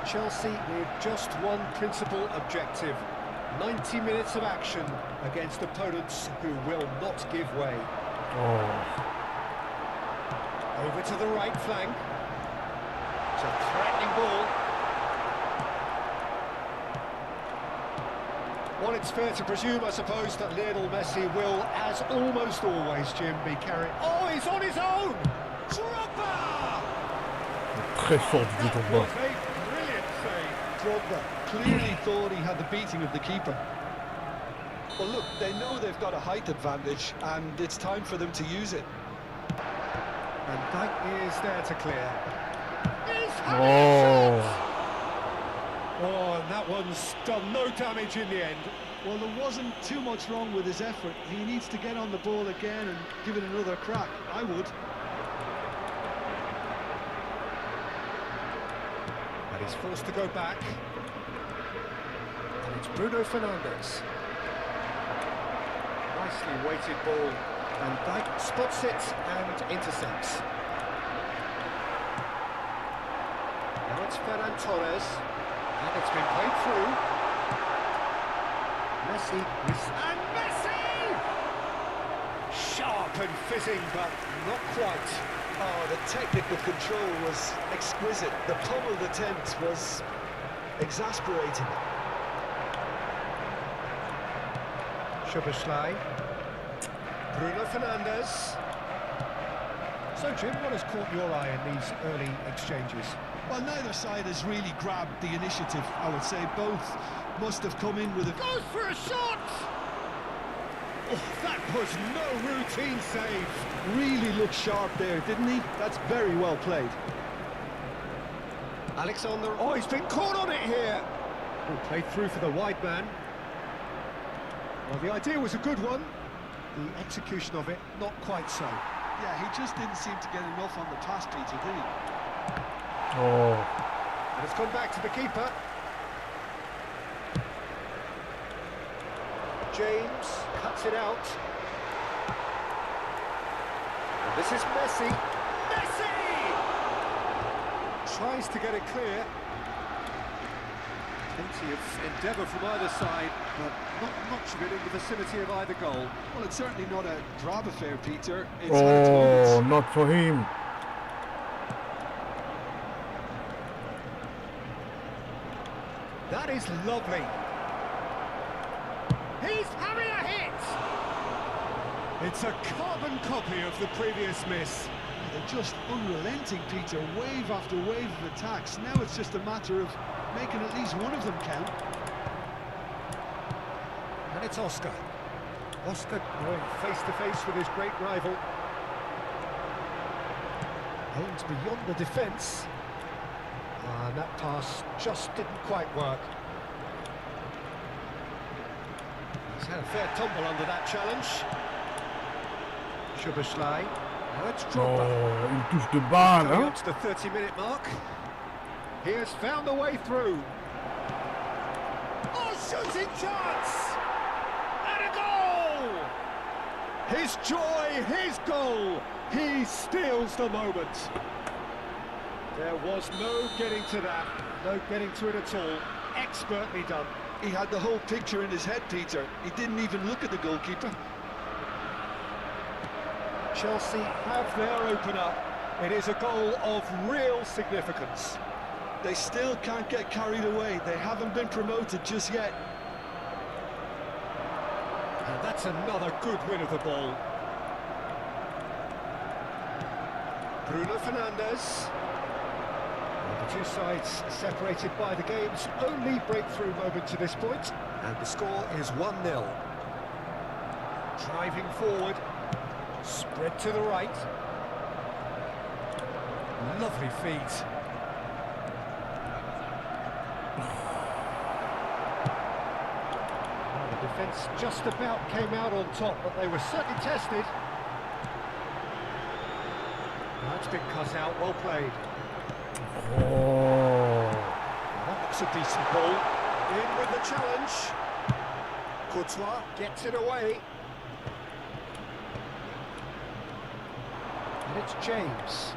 Chelsea with just one principal objective. 90 minutes of action against opponents who will not give way. Oh. Over to the right flank. It's a threatening ball. Well, it's fair to presume, I suppose, that Lionel Messi will, as almost always, Jim, be carrying... Oh, he's on his own! Drogba! Très fort du That Drogba. was a brilliant save. Drogba clearly thought he had the beating of the keeper. Well, look, they know they've got a height advantage, and it's time for them to use it. And Dyke is there to clear. Oh. Oh, and that one's done no damage in the end. Well, there wasn't too much wrong with his effort. He needs to get on the ball again and give it another crack. I would. And he's forced to go back. And it's Bruno Fernandes. Nicely weighted ball. And Dijk spots it and intercepts. Now it's Ferran Torres. And it's been played through. Messi. And Messi! Sharp and fizzing, but not quite. Oh, the technical control was exquisite. The pummeled attempt was exasperating. Szoboszlai. Bruno Fernandes. So, Jim, what has caught your eye in these early exchanges? Well, neither side has really grabbed the initiative, I would say. Both must have come in with a... Goes for a shot! Oh, that was no routine save. Really looked sharp there, didn't he? That's very well played. Alexander, oh, he's been caught on it here. Oh, played through for the wide man. Well, the idea was a good one. The execution of it, not quite so. Yeah, he just didn't seem to get enough on the pass, Peter, did he? Oh. And it's gone back to the keeper. James cuts it out. And this is Messi. Messi! Tries to get it clear. Plenty of endeavour from either side, but not much of it in the vicinity of either goal. Well, it's certainly not a drab affair, Peter. It's had its moments. Oh, not for him. That is lovely. He's having a hit! It's a carbon copy of the previous miss. They're just unrelenting, Peter. Wave after wave of attacks. Now it's just a matter of making at least one of them count. And it's Oscar. Oscar going face to face with his great rival. Aims beyond the defence. And that pass just didn't quite work. He's had a fair tumble under that challenge. Szoboszlai. Now it's Drogba. Oh, il touche de balle, Coming hein? up to the 30-minute mark. He has found a way through. Oh, shooting chance! And a goal! His joy, his goal. He steals the moment. There was no getting to that, no getting to it at all. Expertly done. He had the whole picture in his head, Peter. He didn't even look at the goalkeeper. Chelsea have their opener. It is a goal of real significance. They still can't get carried away. They haven't been promoted just yet. And that's another good win of the ball. Bruno Fernandes. The two sides separated by the game's only breakthrough moment to this point. And the score is 1-0. Driving forward. Spread to the right. Lovely feet. Well, the defence just about came out on top, but they were certainly tested. That's been cut out, well played. Oh. That looks a decent ball. In with the challenge. Courtois gets it away. And it's James.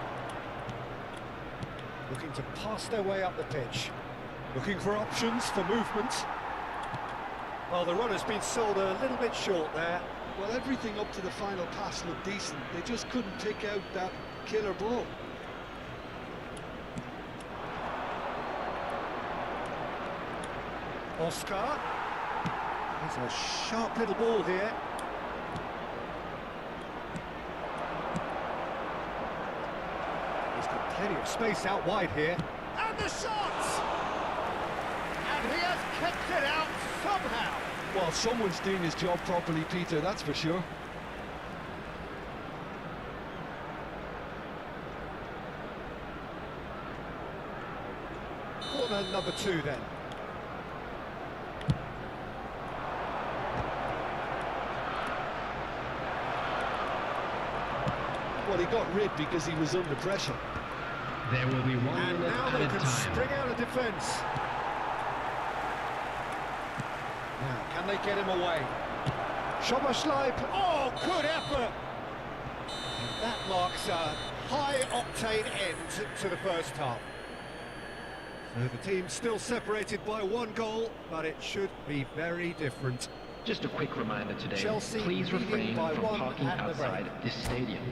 Looking to pass their way up the pitch. Looking for options for movement. Well, the run has been sold a little bit short there. Well, everything up to the final pass looked decent. They just couldn't pick out that killer ball. Oscar. There's a sharp little ball here. He's got plenty of space out wide here. And the shot! And he has kept it out somehow. Well, someone's doing his job properly, Peter, that's for sure. Corner number 2 then. Well, he got rid because he was under pressure. There will be one And minute now they added can time. spring out of defence. Now, can they get him away? Schoberschleib. Oh, good effort! And that marks a high-octane end to the first half. So the team's still separated by one goal, but it should be very different. Just a quick reminder today, Chelsea please leading refrain by from one parking at the outside break. this stadium.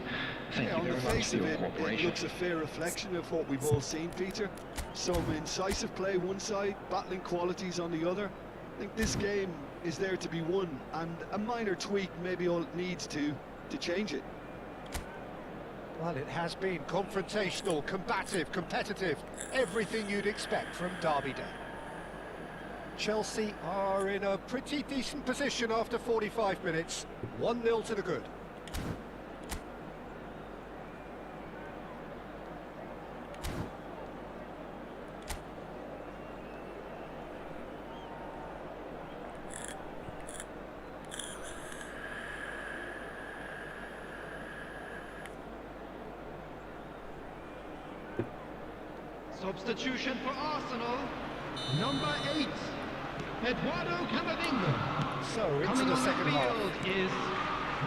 Thank Yeah, you on the very much face for of your it, it cooperation. looks a fair reflection of what we've all seen, Peter. Some incisive play one side, battling qualities on the other. I think this game is there to be won, and a minor tweak maybe all it needs to change it. Well, it has been confrontational, combative, competitive, everything you'd expect from Derby Day. Chelsea are in a pretty decent position after 45 minutes. 1-0 to the good. Substitution for Arsenal, number 8, Eduardo Camavinga. So, into Coming the on the second half. field is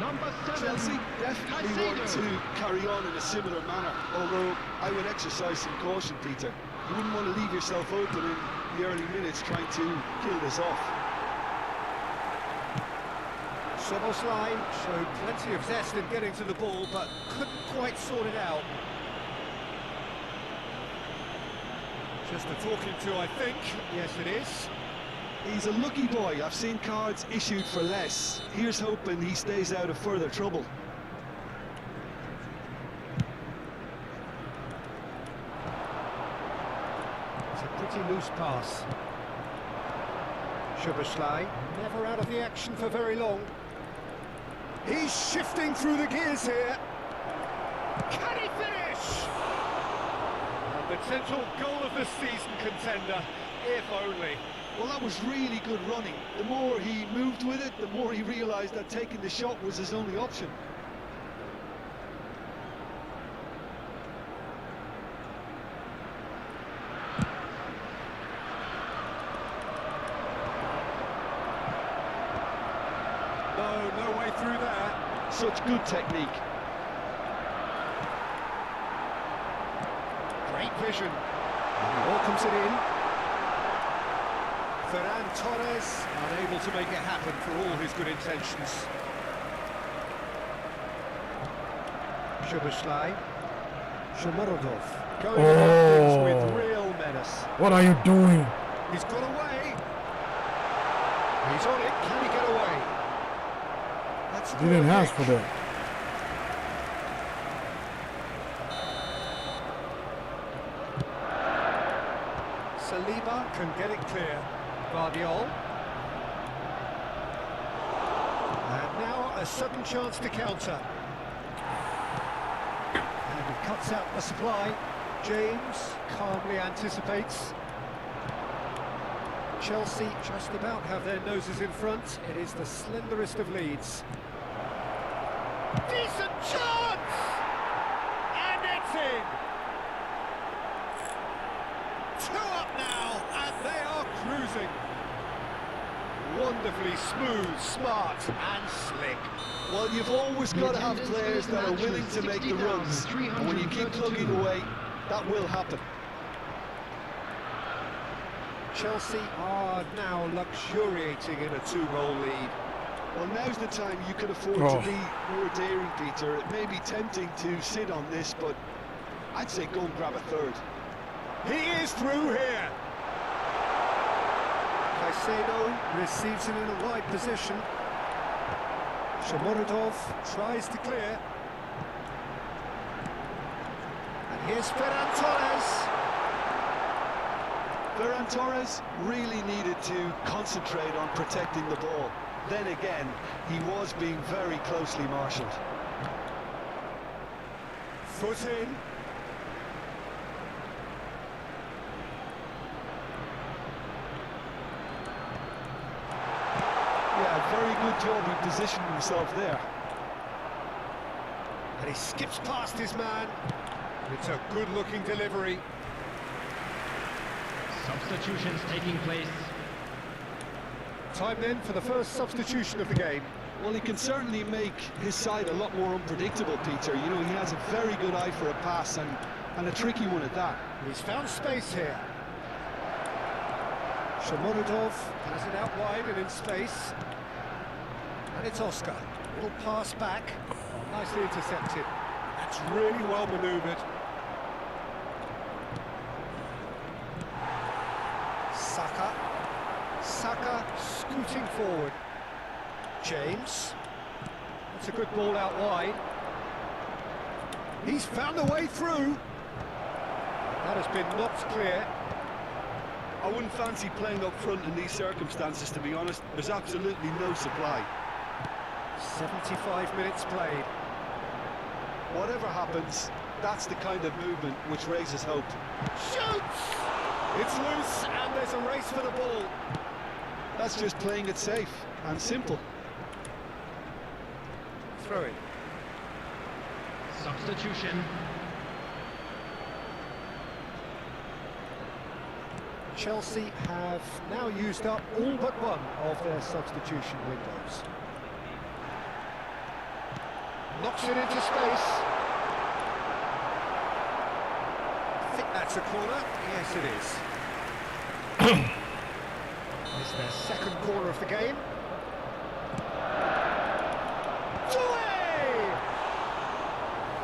number 7, Chelsea definitely want to carry on in a similar manner, although I would exercise some caution, Peter. You wouldn't want to leave yourself open in the early minutes trying to kill this off. Szoboszlai showed plenty of zest in getting to the ball, but couldn't quite sort it out. Just a talking to, I think. Yes, it is. He's a lucky boy. I've seen cards issued for less. Here's hoping he stays out of further trouble. It's a pretty loose pass. Szoboszlai, never out of the action for very long. He's shifting through the gears here. Can he finish? And potential goal of the season contender, if only. Well, that was really good running. The more he moved with it, the more he realised that taking the shot was his only option. No way through there. Such good technique. Great vision. And he welcomes it in. Ferran Torres unable to make it happen for all his good intentions. Szoboszlai. Shomorodov going about things with real menace. What are you doing? He's got away. He's on it. Can he get away? That's a Didn't good ask kick. for that. Saliba can get it clear. Guardiol. And now a sudden chance to counter. And he cuts out the supply. James calmly anticipates. Chelsea just about have their noses in front. It is the slenderest of leads. Decent chance! And it's in! 2 up now, and they are cruising. Wonderfully smooth, smart, and slick. Well, you've always got to have players that are willing to make the runs. And when you keep plugging away, that will happen. Chelsea are now luxuriating in a 2-goal lead. Well, now's the time you can afford to be more daring, Peter. It may be tempting to sit on this, but I'd say go and grab a third. He is through here. Caicedo receives him in a wide position. Shomorodov tries to clear. And here's Ferran Torres. Ferran Torres really needed to concentrate on protecting the ball. Then again, he was being very closely marshalled. Foot in. Yeah, very good job he positioned himself there. And he skips past his man. It's a good-looking delivery. Substitutions taking place. Time then for the first substitution of the game. Well, he can certainly make his side a lot more unpredictable, Peter. You know, he has a very good eye for a pass and a tricky one at that. He's found space here. Shomorodov has it out wide and in space. And it's Oscar. Little pass back. Nicely intercepted. That's really well manoeuvred. Saka scooting forward. James. That's a good ball out wide. He's found a way through. That has been knocked clear. I wouldn't fancy playing up front in these circumstances, to be honest. There's absolutely no supply. 75 minutes played. Whatever happens, that's the kind of movement which raises hope. Shoots! It's loose and there's a race for the ball. That's just playing it safe and simple. Throw it. Substitution. Chelsea have now used up all but one of their substitution windows. Knocks it into space. I think that's a corner. Yes, it is. It's their second corner of the game.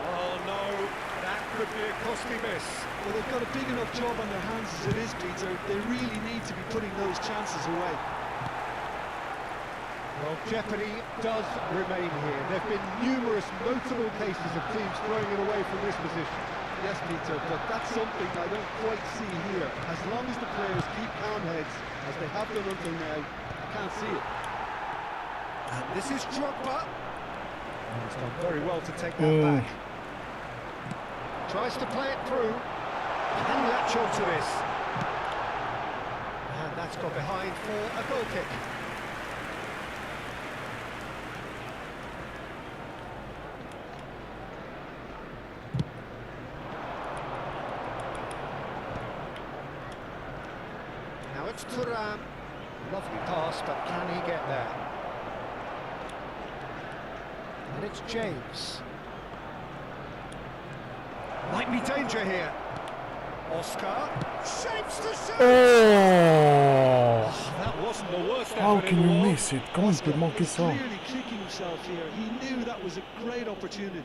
Oh no, that could be a costly miss. Well, they've got a big enough job on their hands as it is, Peter. They really need to be putting those chances away. Well, jeopardy does remain here. There have been numerous notable cases of teams throwing it away from this position. Yes, Peter, but that's something I don't quite see here. As long as the players keep calm heads, as they have done until now, I can't see it. And this is Drogba. And he's done very well to take that back. Tries to play it through. Can he latch on to this? And that's got behind for a goal kick. Now it's Thuram. Lovely pass, but can he get there? And it's James. Might be danger here. Oscar shapes to shoot. Oh! That wasn't the worst How effort can in the you world. miss it? Comment il peut manquer He's ça? clearly kicking himself here. He knew that was a great opportunity.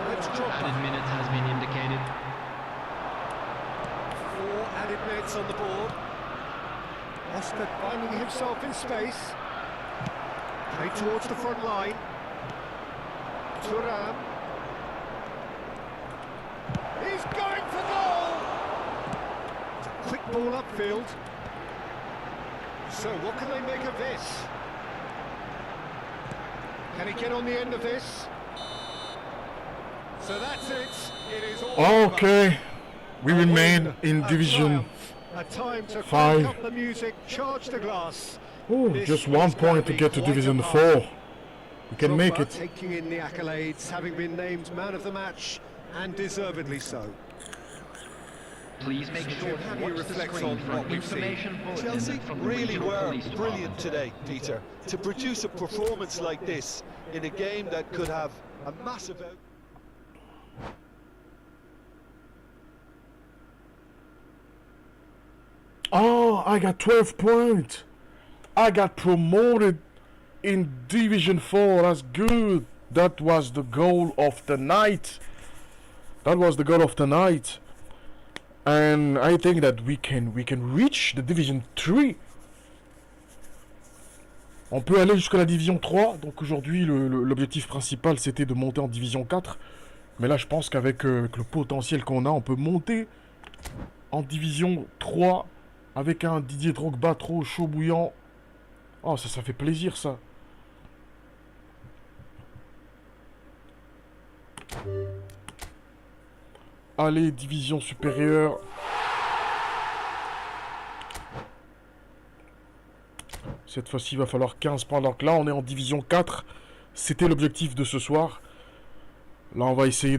Let's drop Added minute has been indicated. 4 added minutes on the board. Oscar finding himself in space. Play towards the front line. Thuram. He's going for goal! It's a quick ball upfield. So what can they make of this? Can he get on the end of this? So that's it. It is all over. Okay, we A remain win, in a Division triumph, a time to 5. crank up the music, charge the glass. Oh, This just was 1 gonna point to be get to quite a Division fight. 4. We can make Drogba it. taking in the accolades, having been named man of the match, and deservedly so. Please make sure how to do you watch the reflect screen on for what an we've seen? information bulletin Chelsea from the really regional were police brilliant department. today, Peter. To produce a performance like this in a game that could have a massive out. Oh, I got 12 points. I got promoted in Division 4. That's good. That was the goal of the night. That was the goal of the night. And I think that we can reach the Division 3. On peut aller jusqu'à la Division 3. Donc aujourd'hui, l'objectif principal, c'était de monter en Division 4. Mais là, je pense qu'avec le potentiel qu'on a, on peut monter en Division 3 avec un Didier Drogba trop chaud bouillant. Oh, ça fait plaisir, ça. Allez, division supérieure. Cette fois-ci, il va falloir 15 points. Donc là, on est en division 4. C'était l'objectif de ce soir. Là, on va essayer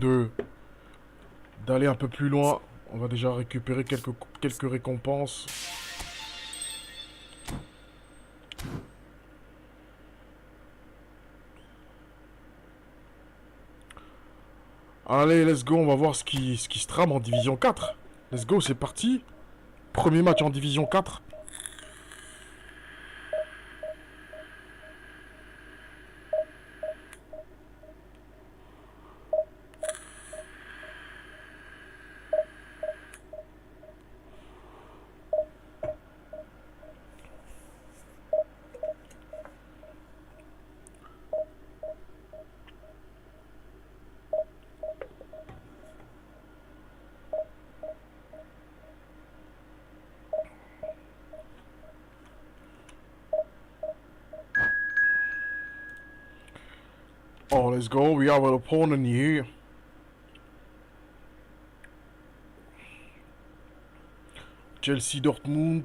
d'aller un peu plus loin. On va déjà récupérer quelques récompenses. Allez, let's go. On va voir ce qui se trame en division 4. Let's go, c'est parti. Premier match en division 4. Oh, let's go. We have an opponent here. Chelsea Dortmund.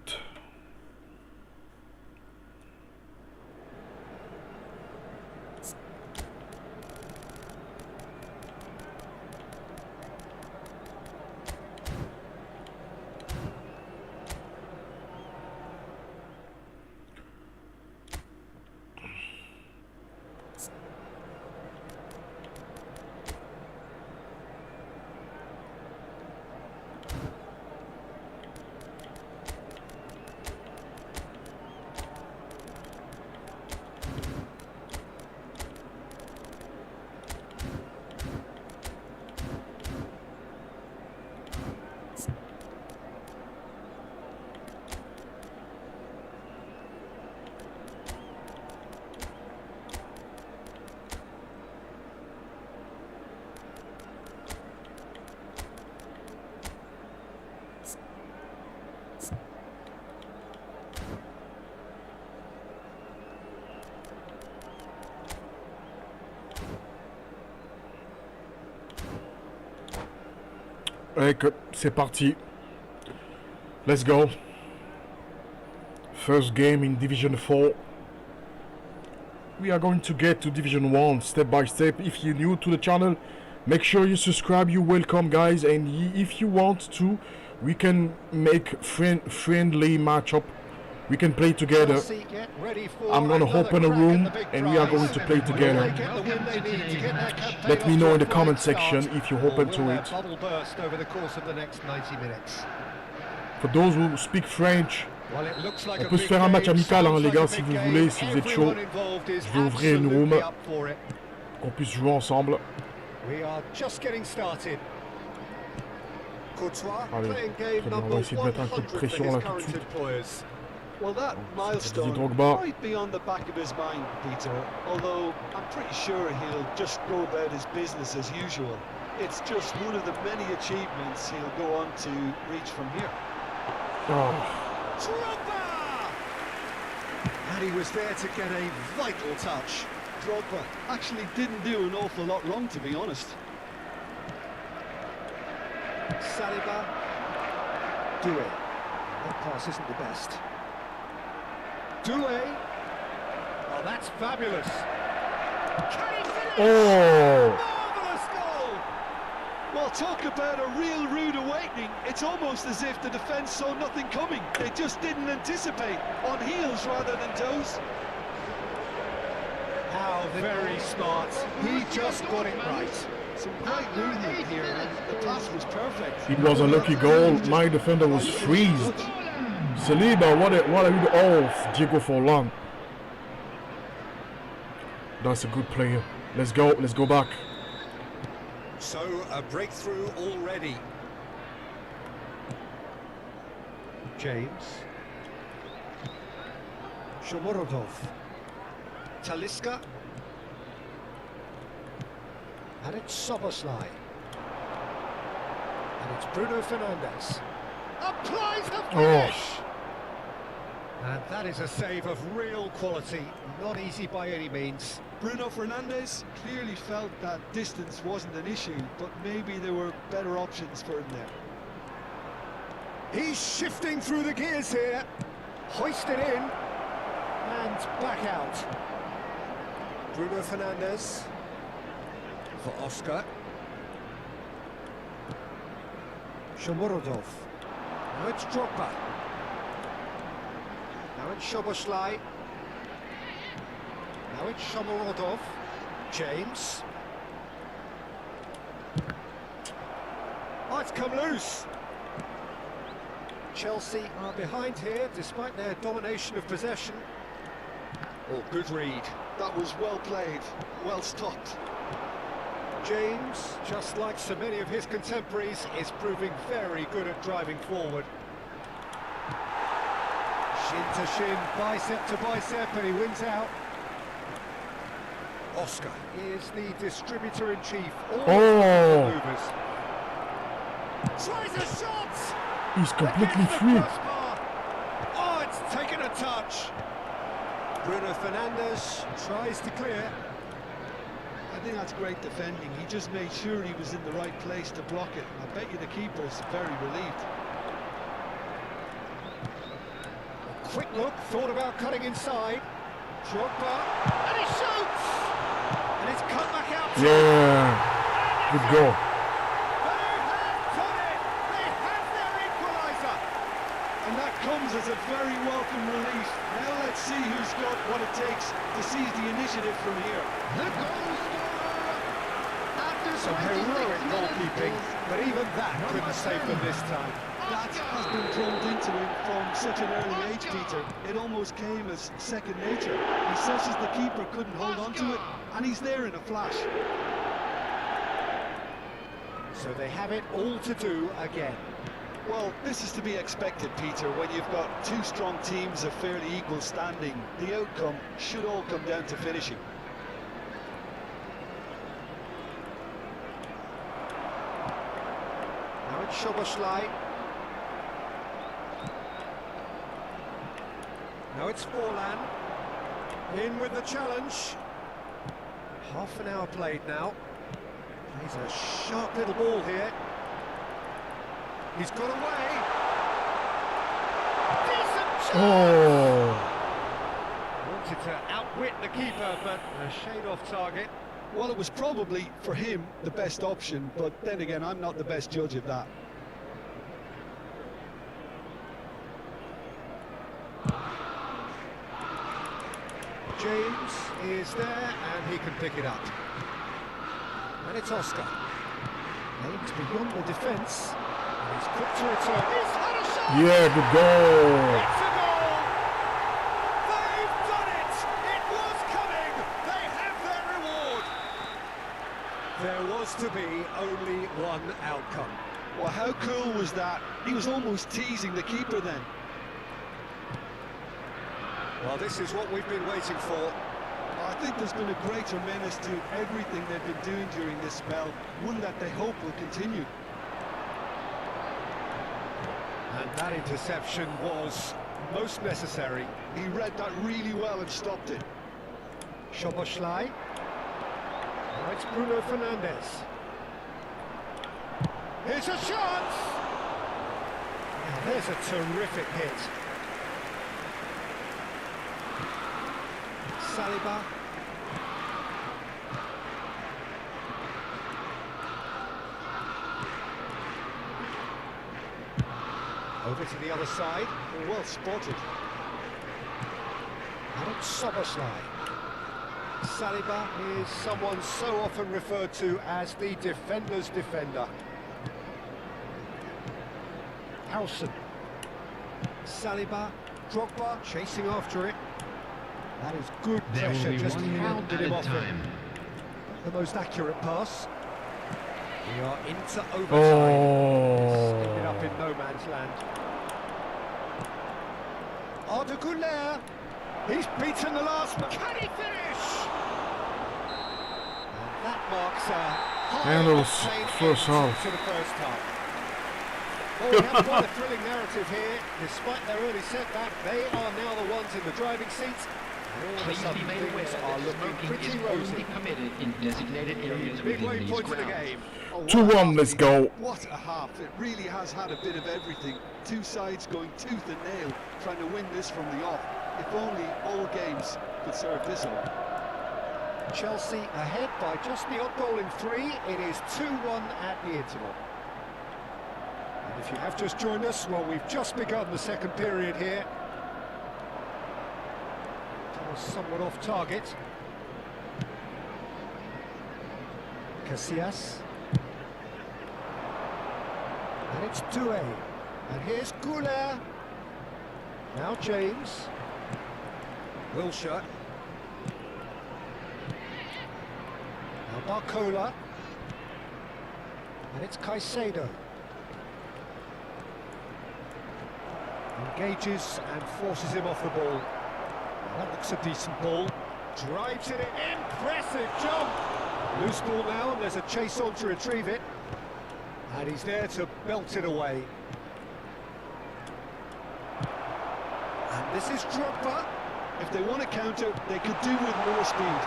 Et que c'est parti. Let's go. First game in Division 4. We are going to get to Division 1 step by step. If you're new to the channel, make sure you subscribe. You're welcome, guys. And if you want to, we can make friendly matchup. We can play together. I'm gonna open a room and we are going to play together. Let me know in the comment section if you're open to it. For those who speak French, on peut se faire un match amical, hein, les gars, si vous voulez, si vous êtes chaud. Je vais ouvrir une room, qu'on puisse jouer ensemble. Allez, très bien, on va essayer de mettre un coup de pression là tout de suite. Well, that milestone might be on the back of his mind, Peter, although I'm pretty sure he'll just go about his business as usual. It's just one of the many achievements he'll go on to reach from here. Drogba! And he was there to get a vital touch. Drogba actually didn't do an awful lot wrong, to be honest. Saliba. Doué. That pass isn't the best. Doué. Oh, that's fabulous. Oh! Marvelous goal! Well, talk about a real rude awakening. It's almost as if the defence saw nothing coming. They just didn't anticipate. On heels rather than toes. How very smart. He just got it right. Some great movement here, and the pass was perfect. It was a lucky goal. My defender was freezed. Saliba, what are you? Oh, Diego Forlan. That's a good player. Let's go back. So a breakthrough already. James. Shomorodov. Talisca. And it's Soboslai. And it's Bruno Fernandes. Applies the finish! And that is a save of real quality, not easy by any means. Bruno Fernandes clearly felt that distance wasn't an issue, but maybe there were better options for him there. He's shifting through the gears here. Hoisted in and back out. Bruno Fernandes for Oscar. Shomurodov. Now it's Drogba. Now it's Szoboszlai. Now it's Shomurodov. James. Oh, it's come loose. Chelsea are behind here despite their domination of possession. Oh, good read. That was well played, well stopped. James, just like so many of his contemporaries, is proving very good at driving forward. Shin to shin, bicep to bicep, and he wins out. Oscar is the distributor-in-chief. Oh! Movers. Tries a shot! He's completely free. Oh, it's taken a touch. Bruno Fernandes tries to clear. I think that's great defending. He just made sure he was in the right place to block it. I bet you the keeper's very relieved. A quick look, thought about cutting inside. Drogba, and he shoots! And it's cut back out. Yeah, good goal. They have done it! They have their equaliser! And that comes as a very welcome relief. Now let's see who's got what it takes to seize the initiative from here. The goal scorer after Some 26 heroic minutes goalkeeping, is but even that couldn't save them this time. That has been drilled into him from such an early age, Peter. It almost came as second nature. And such as the keeper couldn't hold on to it, and he's there in a flash. So they have it all to do again. Well, this is to be expected, Peter, when you've got two strong teams of fairly equal standing. The outcome should all come down to finishing. Now it's Szoboszlai. Now it's Forlan. In with the challenge. Half an hour played now. Plays a sharp little ball here. He's got away. Decent shot! Oh! Wanted to outwit the keeper, but a shade off target. Well, it was probably, for him, the best option, but then again, I'm not the best judge of that. James is there, and he can pick it up. And it's Oscar. Aims beyond the defence. And he's quick to return. He's had a shot! Yeah, good goal. It's a goal! They've done it! It was coming! They have their reward! There was to be only one outcome. Well, how cool was that? He was almost teasing the keeper then. Well, this is what we've been waiting for. I think there's been a greater menace to everything they've been doing during this spell, one that they hope will continue. And that interception was most necessary. He read that really well and stopped it. Szoboszlai. Now it's Bruno Fernandes. Here's a shot! Yeah, there's a terrific hit. Saliba. Over to the other side. Well spotted. And it's Szoboszlai. Saliba is someone so often referred to as the defender's defender. Howson. Saliba. Drogba chasing after it. That is good There will pressure, be just 1 minute hounded him added off it. time. The most accurate pass. We are into overtime. Oh. It's ended up in no man's land. Arda Güler. He's beaten the last one. Can he finish? And that marks a high And it was octane first end half. to the first half. Well, we have quite a thrilling narrative here. Despite their early setback, they are now the ones in the driving seat. And all of a Please sudden, be made aware things are that looking smoking pretty is rosy. only permitted in designated areas Midway within these point of the grounds. game. Oh, what 2-1, a half let's we've go. had. What a half. It really has had a bit of everything. Two sides going tooth and nail, trying to win this from the off. If only all games could serve this up. Chelsea ahead by just the odd goal in 3. It is 2-1 at the interval. And if you have just joined us, well, we've just begun the second period here. That was somewhat off target. Casillas. And it's Doué. And here's Goulet. Now James. Wilshere. Now Barcola. And it's Caicedo. Engages and forces him off the ball. Now that looks a decent ball. Drives it in. Impressive jump. Loose ball now, and there's a chase on to retrieve it. And he's there to belt it away. And this is Drogba. If they want to counter, they could do with more speed.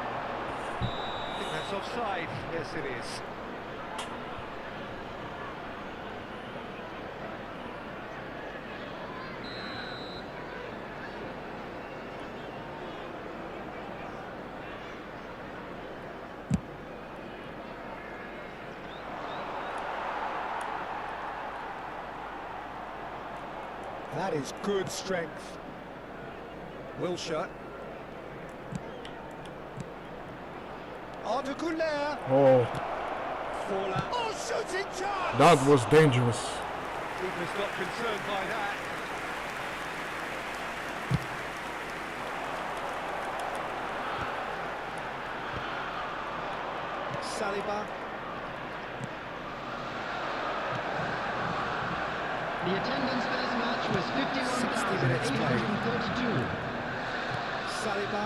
I think that's offside. Yes, it is. That is good strength. Wilshere. Arda Güler. Oh, Forlan. Oh, shooting chance! that was dangerous. Keeper's not concerned by that. Saliba. The attendance for this match was 60 minutes played. 51,832. Saliba.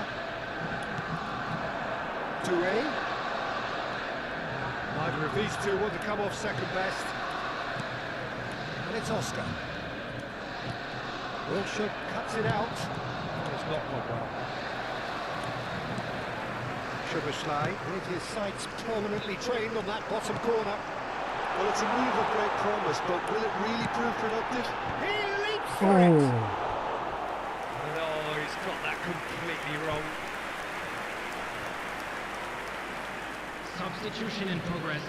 Doué. Neither of these two want to come off second best. And it's Oscar. Wilshere cuts it out. It's not gone well. Szoboszlai with his sights permanently trained on that bottom corner. Well, it's a move of great promise, but will it really prove productive? He leaps for it! Oh, And oh, he's got that completely wrong. Substitution in progress.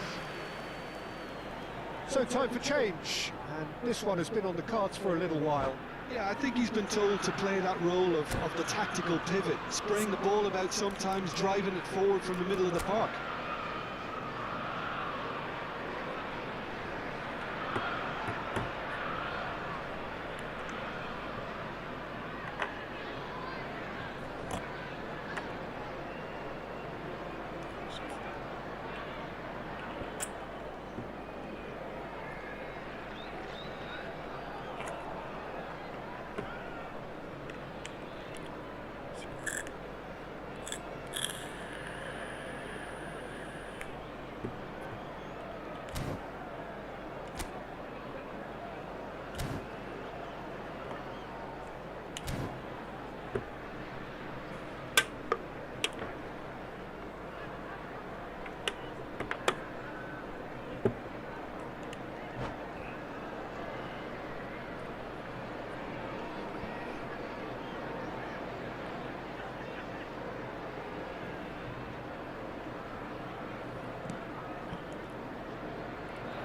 So time for change, and this one has been on the cards for a little while. Yeah, I think he's been told to play that role of the tactical pivot, spraying the ball about sometimes, driving it forward from the middle of the park.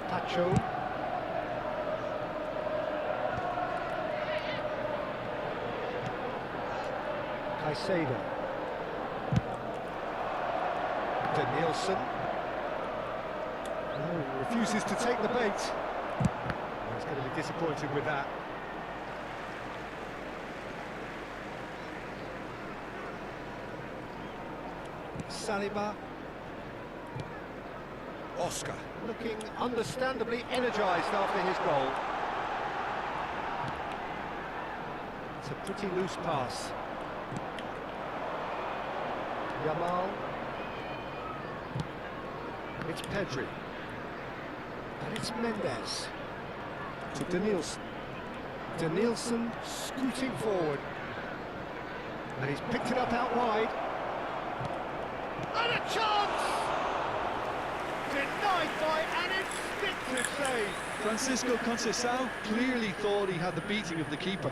Pacho. Caicedo. Danielson. Oh, refuses to take the bait. He's going to be disappointed with that. Saliba. Oscar looking understandably energised after his goal. It's a pretty loose pass. Yamal. It's Pedri. And it's Mendes. To Danielson. Danielson scooting forward. And he's picked it up out wide. And a chance! Denied by an instinctive save. Francisco Conceição clearly thought he had the beating of the keeper.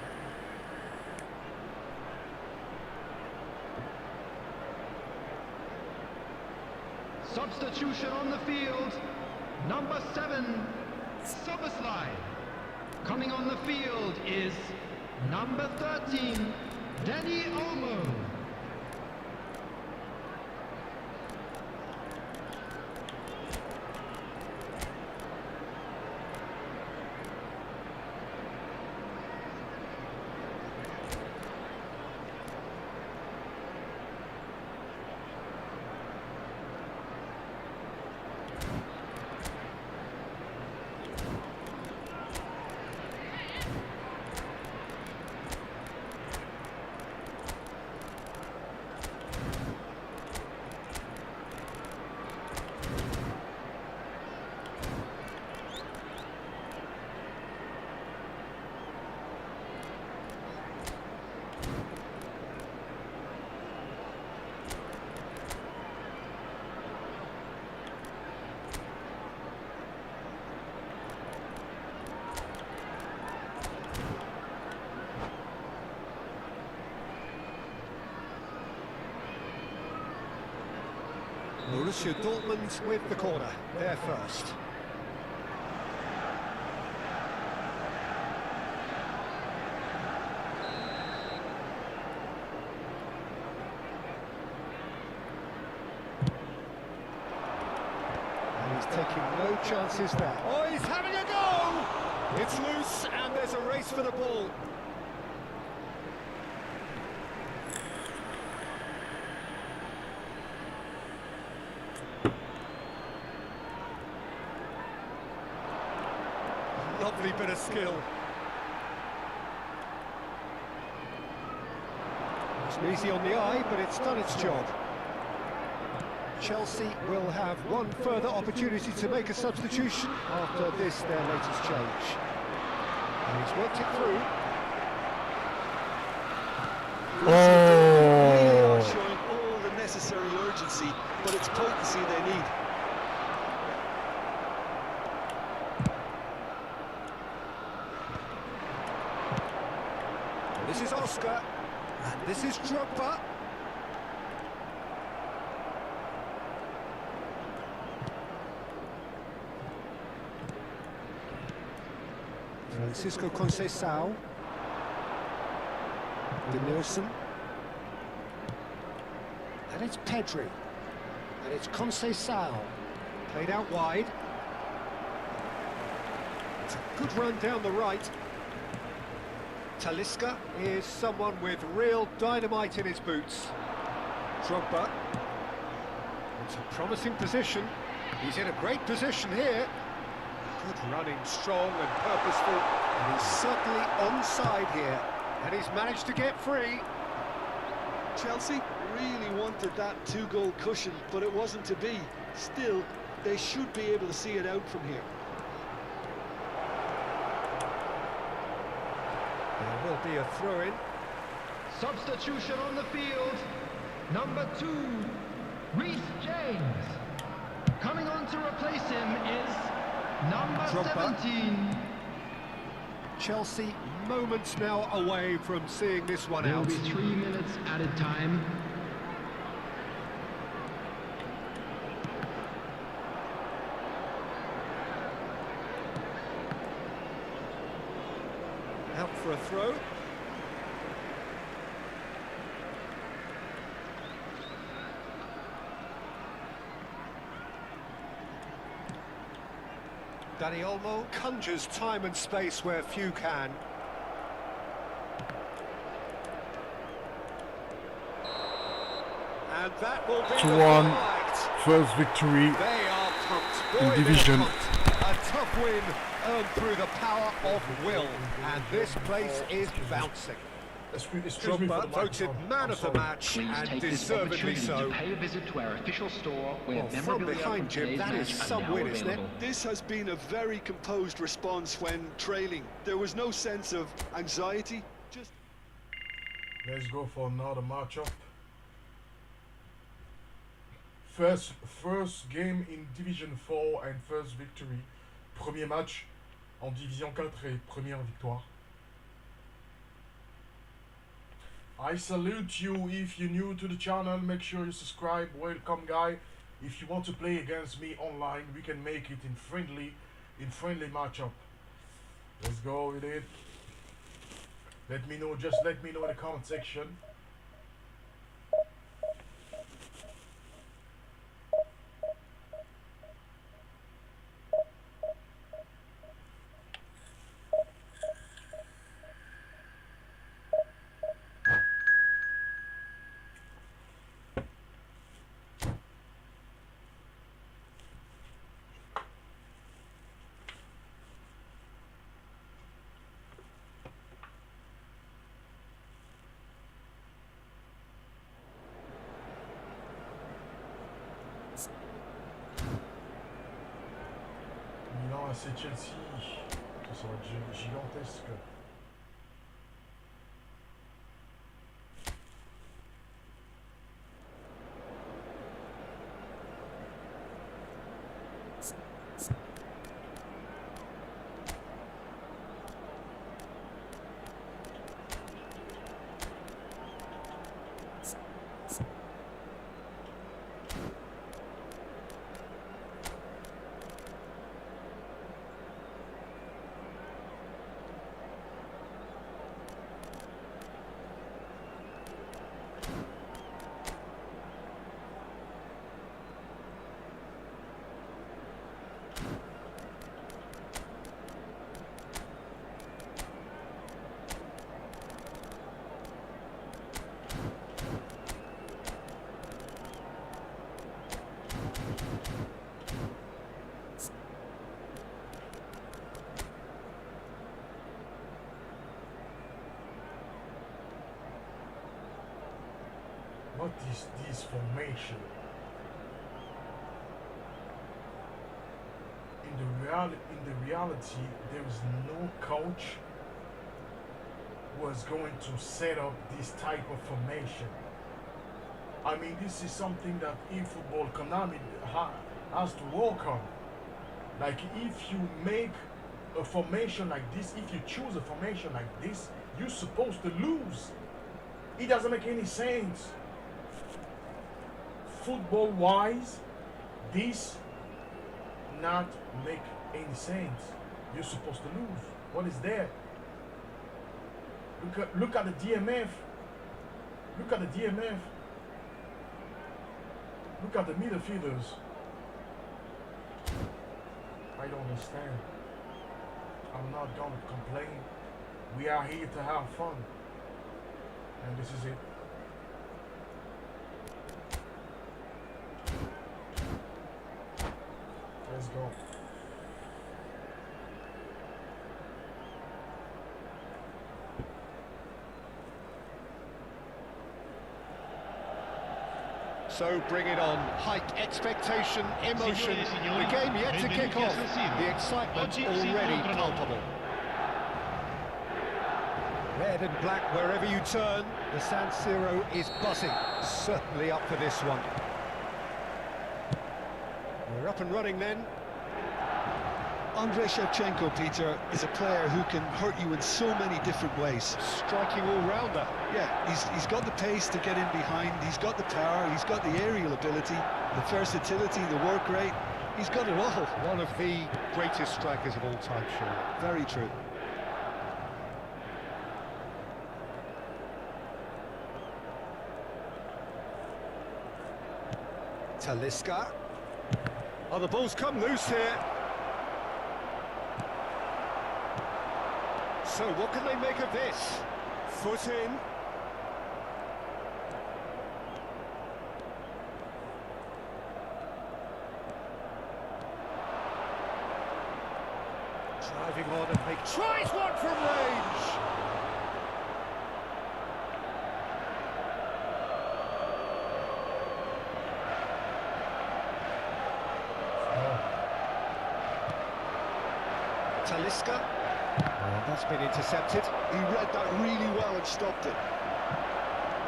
Substitution on the field. Number 7, Soboslai. Coming on the field is number 13, Danny Olmo. Borussia Dortmund with the corner, there first. And he's taking no chances there. Oh, he's having a go! It's loose and there's a race for the ball. Lovely bit of skill. It's easy on the eye, but it's done its job. Chelsea will have one further opportunity to make a substitution after this, their latest change. And he's worked it through. They are showing all the necessary urgency, but it's potency they need. This is Oscar, and this is Drogba. Francisco Conceição. Danielson. And it's Pedri. And it's Conceição. Played out wide. It's a good run down the right. Talisca is someone with real dynamite in his boots. Drogba. It's a promising position. He's in a great position here. Good running, strong and purposeful. And he's certainly onside here. And he's managed to get free. Chelsea really wanted that two-goal cushion, but it wasn't to be. Still, they should be able to see it out from here. There will be a throw-in. Substitution on the field. Number 2, Reece James. Coming on to replace him is number Drogba. 17. Chelsea moments now away from seeing this one There will out. be 3 minutes added time. Out for a throw. Danny Olmo conjures time and space where few can. And that will be 2-1. the highlight. First victory They are pumped. in Boy, they're division. pumped. A tough win earned through the power of will. And this place is bouncing. Excuse me for the Drogba voted microphone. man I'm of the sorry. match, Please and take this deservedly opportunity so. to pay a visit to our official store where Well, from memorabilia behind, Jim, today's that is match are some now win, isn't it? available. This has been a very composed response when trailing. There was no sense of anxiety, just... Let's go for another matchup. First game in Division 4 and first victory. Premier match en Division 4 et première victoire. I salute you. If you're new to the channel, make sure you subscribe. Welcome, guy. If you want to play against me online, we can make it in friendly matchup. Let's go with it. Let me know, just let me know in the comment section. Milan, c'est Chelsea. Ça va être gigantesque. What is this formation? In the reality, there is no coach who is going to set up this type of formation. I mean, this is something that eFootball Konami has to work on. Like, if you make a formation like this, if you choose a formation like this, you're supposed to lose. It doesn't make any sense. Football wise, this not make any sense. You're supposed to lose. What is there? Look at the DMF. Look at the DMF. Look at the midfielders. I don't understand. I'm not gonna complain. We are here to have fun. And this is it. Let's go. So bring it on. Hike expectation, emotion. The game yet to kick off. The excitement already palpable. Red and black wherever you turn. The San Siro is buzzing. Certainly up for this one. We're up and running then. Andrei Shevchenko, Peter, is a player who can hurt you in so many different ways. Striking all-rounder. Yeah, he's got the pace to get in behind, he's got the power, he's got the aerial ability, the versatility, the work rate. He's got it all. One of the greatest strikers of all time, sure. Very true. Talisca. Oh, the ball's come loose here. So what can they make of this? Foot in. Driving on and tries one from range. Talisca. Oh, that's been intercepted. He read that really well and stopped it.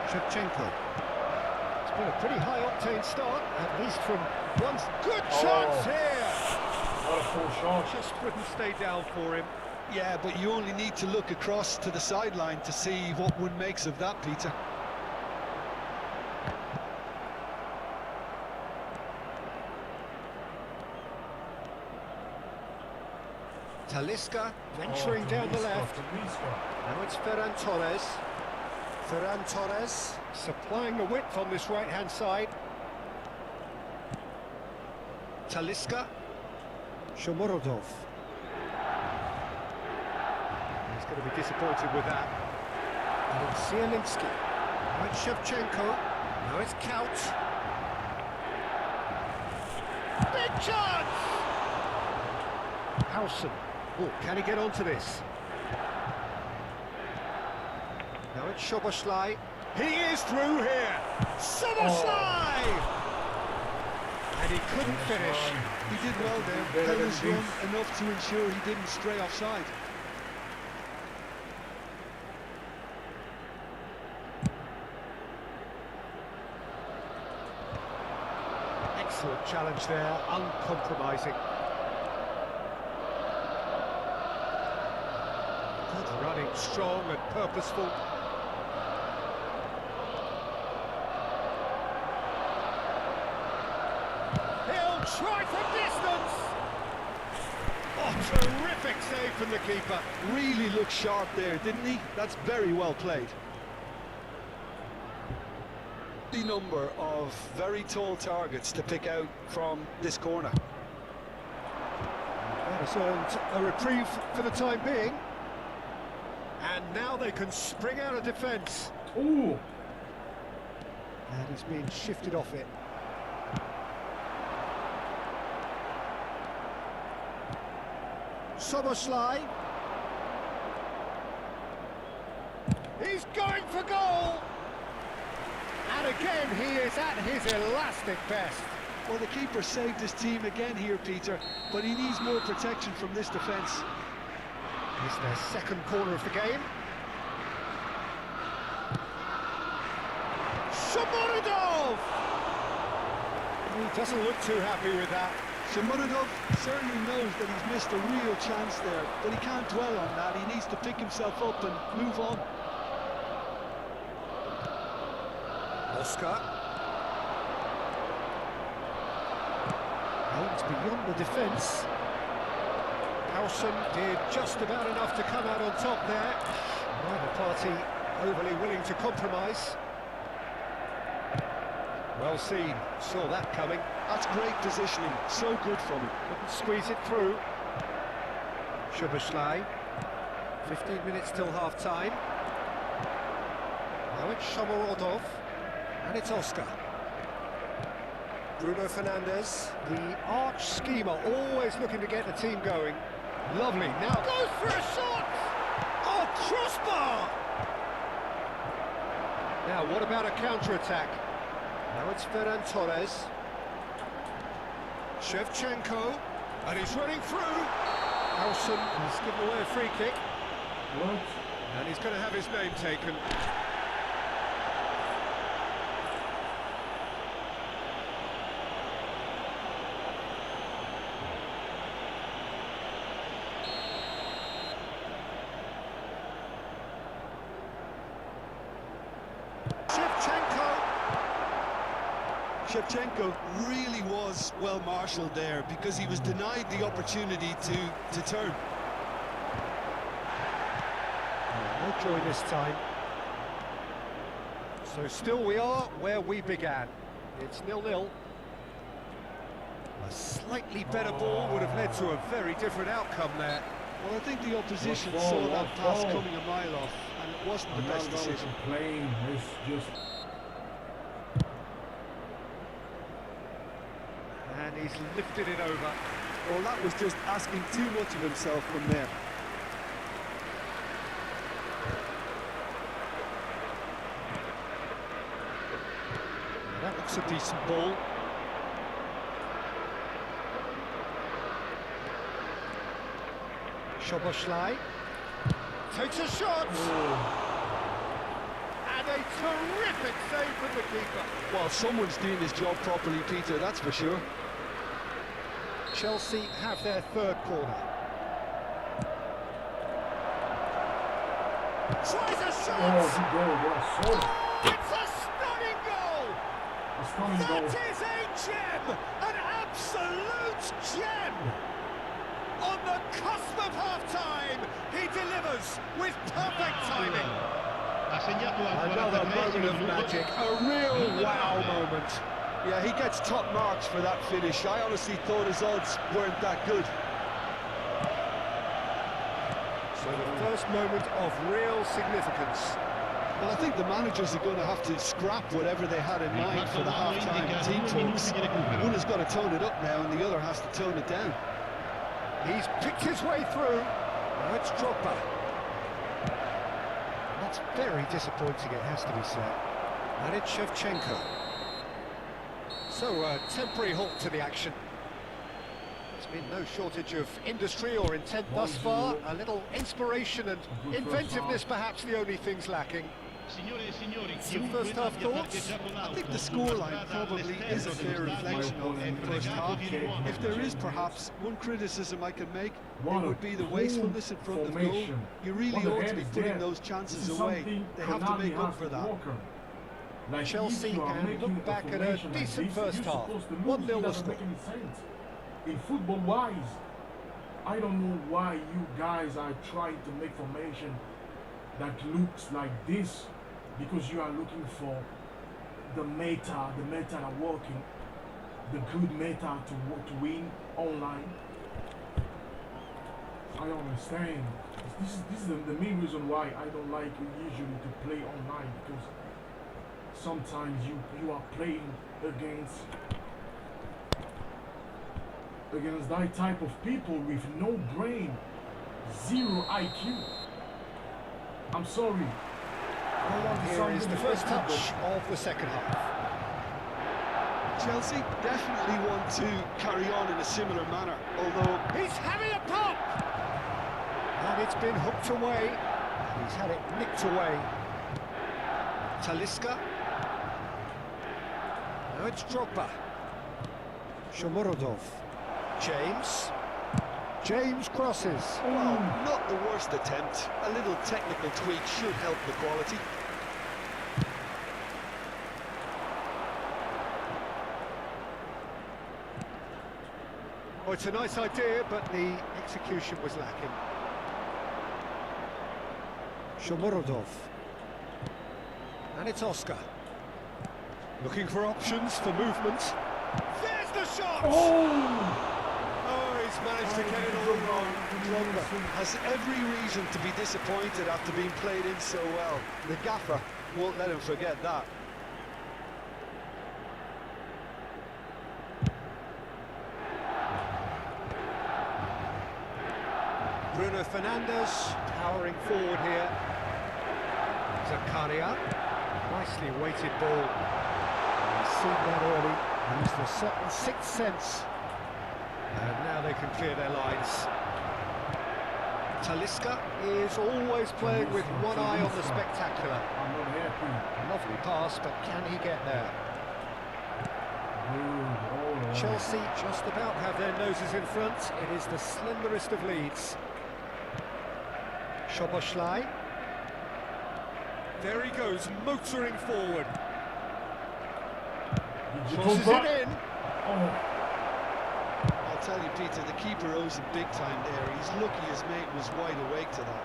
Shevchenko. It's been a pretty high-octane start, at least from once. Good chance here! What a full shot. Just wouldn't stay down for him. Yeah, but you only need to look across to the sideline to see what one makes of that, Peter. Talisca venturing down the left. Now it's Ferran Torres. Ferran Torres supplying the width on this right-hand side. Talisca. Shomorodov. He's going to be disappointed with that. And it's Zielinski. Now it's Shevchenko. Now it's Couch. Big chance! Howson. Oh, can he get onto this? Now it's Szoboszlai. He is through here! Szoboszlai! And he couldn't finish. He did well there. Held his run enough to ensure he didn't stray offside. Excellent challenge there, uncompromising. Good running, strong and purposeful. He'll try from distance! Oh, terrific save from the keeper. Really looked sharp there, didn't he? That's very well played. The number of very tall targets to pick out from this corner. That has earned a reprieve for the time being. And now they can spring out of defence. Ooh. And he's being shifted off it. Szoboszlai. He's going for goal! And again, he is at his elastic best. Well, the keeper saved his team again here, Peter, but he needs more protection from this defence. It's their second corner of the game. Shomorodov! He doesn't look too happy with that. Shomorodov certainly knows that he's missed a real chance there, but he can't dwell on that. He needs to pick himself up and move on. Oscar. Aims beyond the defence. Howson did just about enough to come out on top there. Neither party overly willing to compromise. Well seen, saw that coming. That's great positioning, so good from him. Couldn't squeeze it through. Szoboszlai. 15 minutes till half-time. Now it's Shomorodov. And it's Oscar. Bruno Fernandes, the arch schemer, always looking to get the team going. Lovely, now goes for a shot! Oh, crossbar! Now, what about a counter-attack? Now it's Ferran Torres. Shevchenko, and he's running through. Howson has given away a free kick. What? And he's going to have his name taken. Shevchenko really was well marshalled there because he was denied the opportunity to turn. No joy this time. So still we are where we began. It's 0-0. A slightly better ball would have led to a very different outcome there. Well, I think the opposition saw that pass coming a mile off, and it wasn't the best decision. Playing is just. And he's lifted it over. Well, that was just asking too much of himself from there. That looks a decent ball. Szoboszlai takes a shot. And a terrific save from the keeper. Well, someone's doing his job properly, Peter, that's for sure. Chelsea have their third corner. Tries a shot! good goal, yeah, It's a stunning goal! a stunning goal. That is a gem! An absolute gem! On the cusp of half-time, he delivers with perfect timing. Another moment of magic, a real wow moment. Yeah, he gets top marks for that finish. I honestly thought his odds weren't that good. So the first moment of real significance. Well, I think the managers are going to have to scrap whatever they had in mind for the half-time team talks. One has got to tone it up now, and the other has to tone it down. He's picked his way through. Now it's Drogba. That's very disappointing, it has to be said. And it's Shevchenko. So a temporary halt to the action. There's been no shortage of industry or intent thus far. A little inspiration and inventiveness, perhaps the only things lacking. Some first half thoughts? I think the scoreline probably is a fair reflection of the first half. If there is perhaps one criticism I can make, it would be the wastefulness in front of goal. You really ought to be putting those chances away. They have to make up for that. Like Chelsea can look back at a decent first half. 1-0 the score. In football-wise, I don't know why you guys are trying to make formation that looks like this, because you are looking for the meta are working, the good meta to win online. I understand. This is the main reason why I don't like usually to play online, because sometimes you are playing against that type of people with no brain, zero IQ. I'm sorry. Here is the first touch of the second half. Chelsea definitely want to carry on in a similar manner, although He's having a pop! And it's been hooked away. He's had it nicked away. Talisca. Now it's Drogba. Shomurodov. James crosses. well, not the worst attempt. A little technical tweak should help the quality. Oh, it's a nice idea, but the execution was lacking. Shomurodov. And it's Oscar. Looking for options for movement. There's the shot! Oh, he's managed to get it all wrong. Drogba has every reason to be disappointed after being played in so well. The gaffer won't let him forget that. Bruno Fernandes powering forward here. Zakaria. Nicely weighted ball. He's seen that early. Used a certain sixth sense. And now they can clear their lines. Talisca is always playing with one eye on the spectacular. Lovely pass, but can he get there? Chelsea just about have their noses in front. It is the slenderest of leads. Szoboszlai. There he goes, motoring forward. Crosses it in. I'll tell you, Peter, the keeper owes him big time there. He's lucky his mate was wide awake to that.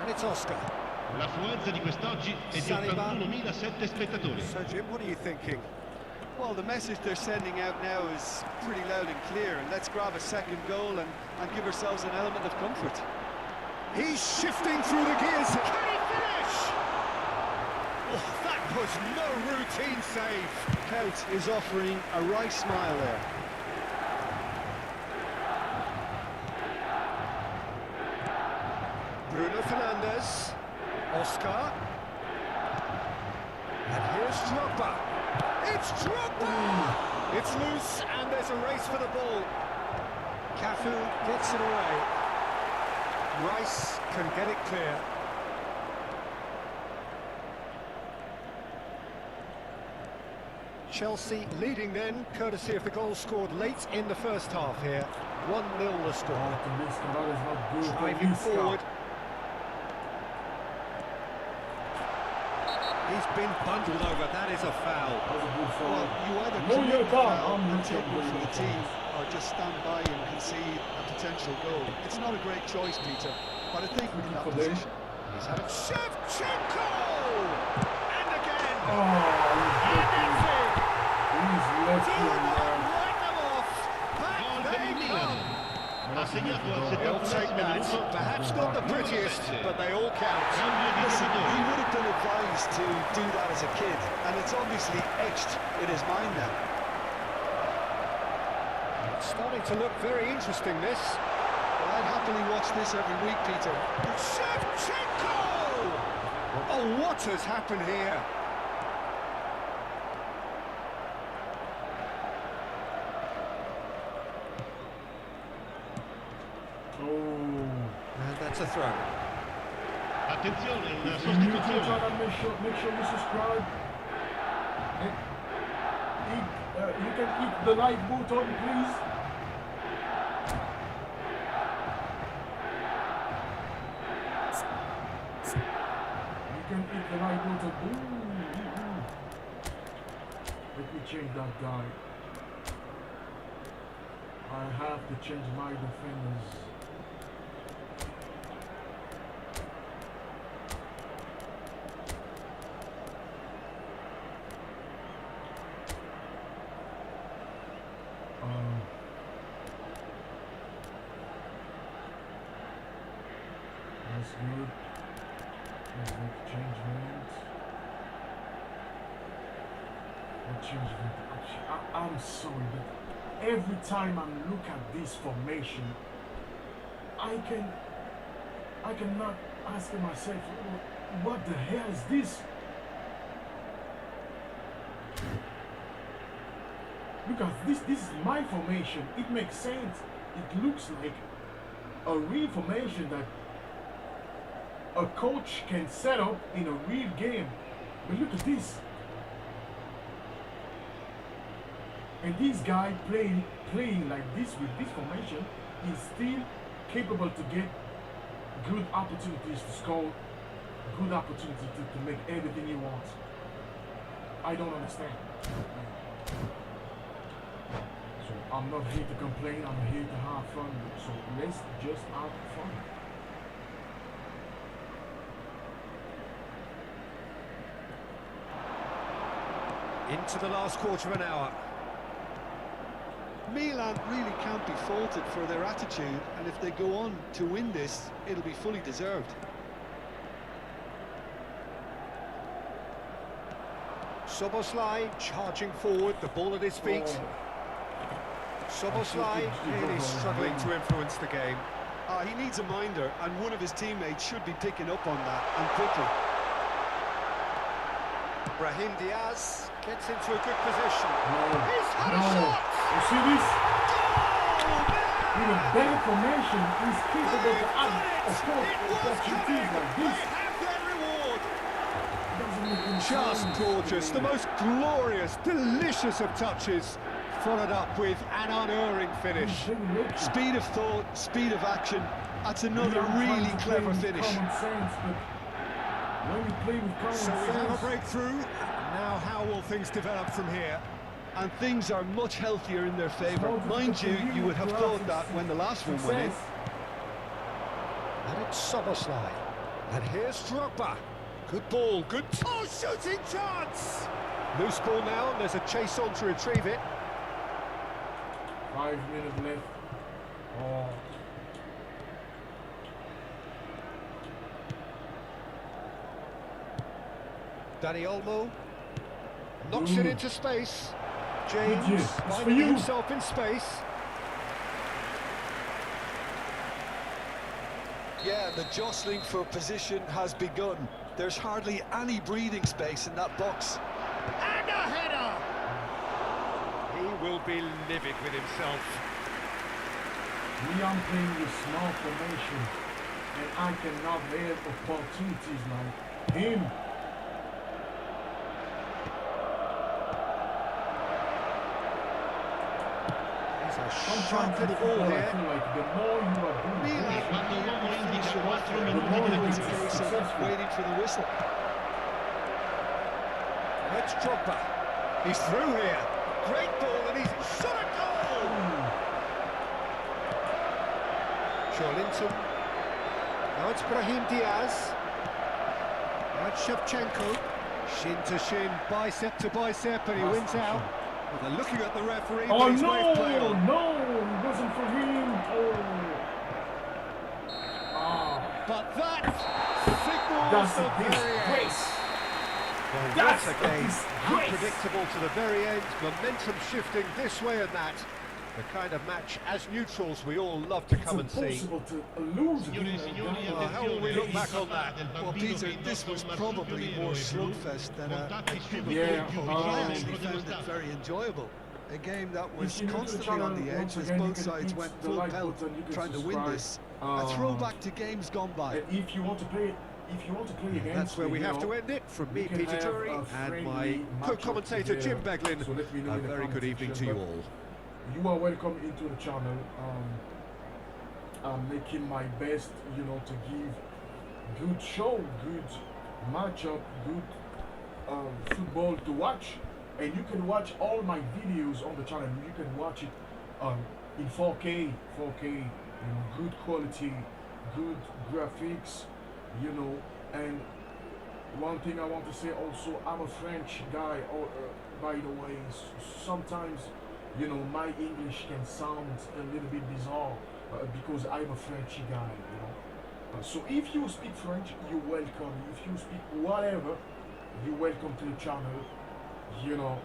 And it's Oscar. L'affluenza di quest'oggi è di 81.007 spettatori. So Jim, what are you thinking? Well, the message they're sending out now is pretty loud and clear, and let's grab a second goal and give ourselves an element of comfort. He's shifting through the gears. Can he finish? Oh, that was no routine save. Cout is offering a right smile there. Bruno Fernandes. Oscar. And here's Drogba. It's Drogba! It's loose, and there's a race for the ball. Cafu gets it away. Rice can get it clear. Chelsea leading then, courtesy of the goal scored late in the first half here. 1-0 the score. Driving forward. He's been bundled over, that is a foul. Well, you either commit the foul and take one for the team, or just stand by and concede a potential goal. It's not a great choice, Peter, but I think in that position, he's had a... Shevchenko! And again! They'll take that. Perhaps not the prettiest, but they all count. Listen, he would have been advised to do that as a kid, and it's obviously etched in his mind now. It's starting to look very interesting, this. Well, I'd happily watch this every week, Peter. Shevchenko! Oh, what has happened here? And that's a throw. Attenzione, la If you're new to the sostituzione. channel, make sure you subscribe. You can hit the like button, please. You can hit the like button. Ooh. Let me change that guy. I have to change my defenders. That's good. Let's make changement. I'm sorry, but every time I look at this formation, I cannot ask myself, what the hell is this? Because this is my formation. It makes sense. It looks like a real formation that a coach can set up in a real game. But look at this. And this guy playing like this with this formation is still capable to get good opportunities to score, good opportunity to make everything he wants. I don't understand. So I'm not here to complain, I'm here to have fun. So let's just have fun. Into the last quarter of an hour. Milan really can't be faulted for their attitude, and if they go on to win this, it'll be fully deserved. Szoboszlai charging forward, the ball at his feet. Szoboszlai really struggling to influence the game. He needs a minder, and one of his teammates should be picking up on that, and quickly. Brahim Diaz gets into a good position. He's had a No. shot! You see this? With a better formation, he's capable to add a score opportunities like this. have their reward! Doesn't make any Just sense. gorgeous, the most glorious, delicious of touches, followed up with an unerring finish. Speed of thought, speed of action. That's another I'm trying really to play clever with finish. Common sense, but when you play with common So we have a sense, breakthrough. Now how will things develop from here? And things are much healthier in their favour. Mind you, you would have thought that when the last one went in. And it's Szoboszlai. And here's Drogba. Good ball, good shooting chance! Loose ball now, and there's a chase on to retrieve it. 5 minutes left. Oh. Dani Olmo knocks it into space. James Good, it's for finding you. himself in space. Yeah, the jostling for position has begun. There's hardly any breathing space in that box. And a header! He will be livid with himself. Me, I'm playing with small formation, and I cannot have opportunities like him. He's a Sometimes sharp in little ball football, I here. feel like the more you are doing Really, bullshit, Quando l'uomo indica 4 the minuti more di you it's a will recupero. be case of successful. waiting for the whistle. That's Drogba. He's through here. Great ball, and he's shot a goal! Joelinton. Now it's Brahim Diaz. That's Shevchenko. Shin to shin, bicep to bicep, and he Last wins out. action. Well, they're looking at the referee, Oh but he's no, waved play on. no, it wasn't for him. Oh. Ah, But that signals that's the a very end. disgrace. Well, That's what a a game. disgrace. Unpredictable to the very end, momentum shifting this way and that. The kind of match, as neutrals, we all love to It's come and see. impossible to lose a Signore e game signori, like that. Well, how will we look back on that? del Well, bambino Peter, che this was indossa un probably marsupio more nero e blu, slugfest than a contatti subito Yeah, più I vicini actually dello found it stadio. very enjoyable. A game that was If you're new to the constantly channel, on the once edge as again, you both can sides hit went the full like pelt button, you can trying to win subscribe. this. A throwback to games gone by. And if you want to play against That's where me, we you have know, to end it. From we me, can Peter have Drury, a and friendly my matchup co-commentator Jim together. Beglin. So let me know A in the very good comment evening to section, you but all. You are welcome into the channel. I'm making my best, you know, to give good show, good matchup, good football to watch. And you can watch all my videos on the channel. You can watch it in 4K, you know, good quality, good graphics, you know. And one thing I want to say also, I'm a French guy, by the way. Sometimes, you know, my English can sound a little bit bizarre because I'm a French guy, you know. So if you speak French, you're welcome. If you speak whatever, you're welcome to the channel, you know.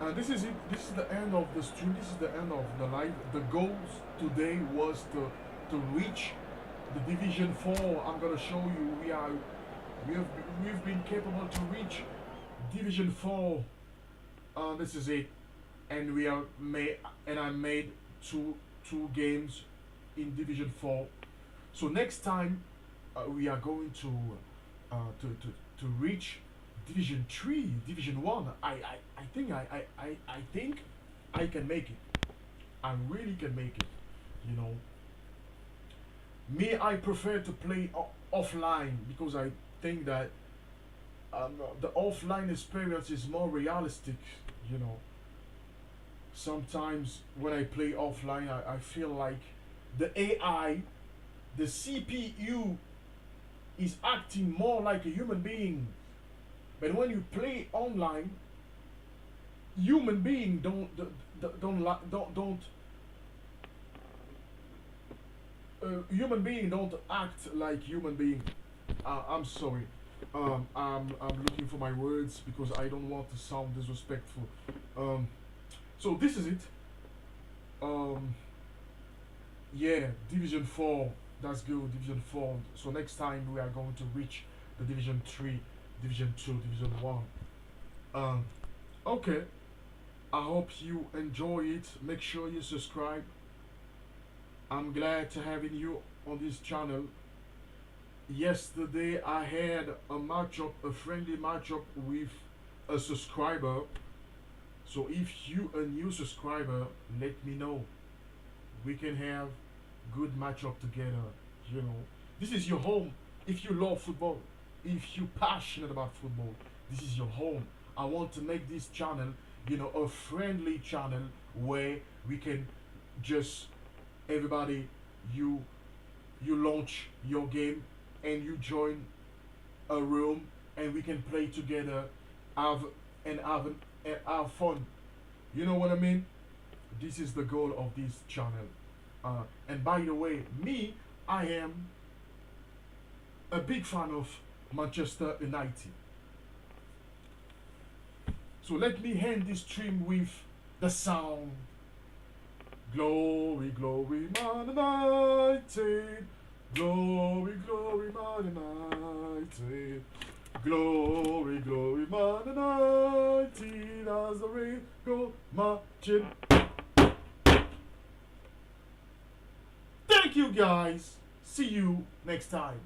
And this is it. This is the end of the stream. This is the end of the live. The goals today was to reach the Division 4. I'm gonna show you we've been capable to reach Division 4. This is it, and I made two games in Division 4. So next time we are going to reach Division 3, Division 1. I think I can make it. I really can make it, you know. Me, I prefer to play offline because I think that the offline experience is more realistic, you know. Sometimes when I play offline, I feel like the AI, the CPU is acting more like a human being. But when you play online, human being don't human being don't act like human being. I'm sorry. I'm looking for my words because I don't want to sound disrespectful. So this is it. Yeah, Division 4. That's good. Division 4. So next time we are going to reach the Division 3, Division 2, Division 1. Okay. I hope you enjoy it. Make sure you subscribe. I'm glad to having you on this channel. Yesterday I had a friendly matchup with a subscriber. So if you a new subscriber, let me know. We can have good matchup together. You know, this is your home. If you love football, if you're passionate about football, this is your home. I want to make this channel, you know, a friendly channel where we can just everybody you launch your game and you join a room and we can play together, have fun. You know what I mean? This is the goal of this channel. And by the way, me, I am a big fan of Manchester United. So let me end this stream with the sound. Glory, glory, Man United. Glory, glory, Man United. Glory, glory, Man United. As the rain go marching. Thank you guys. See you next time.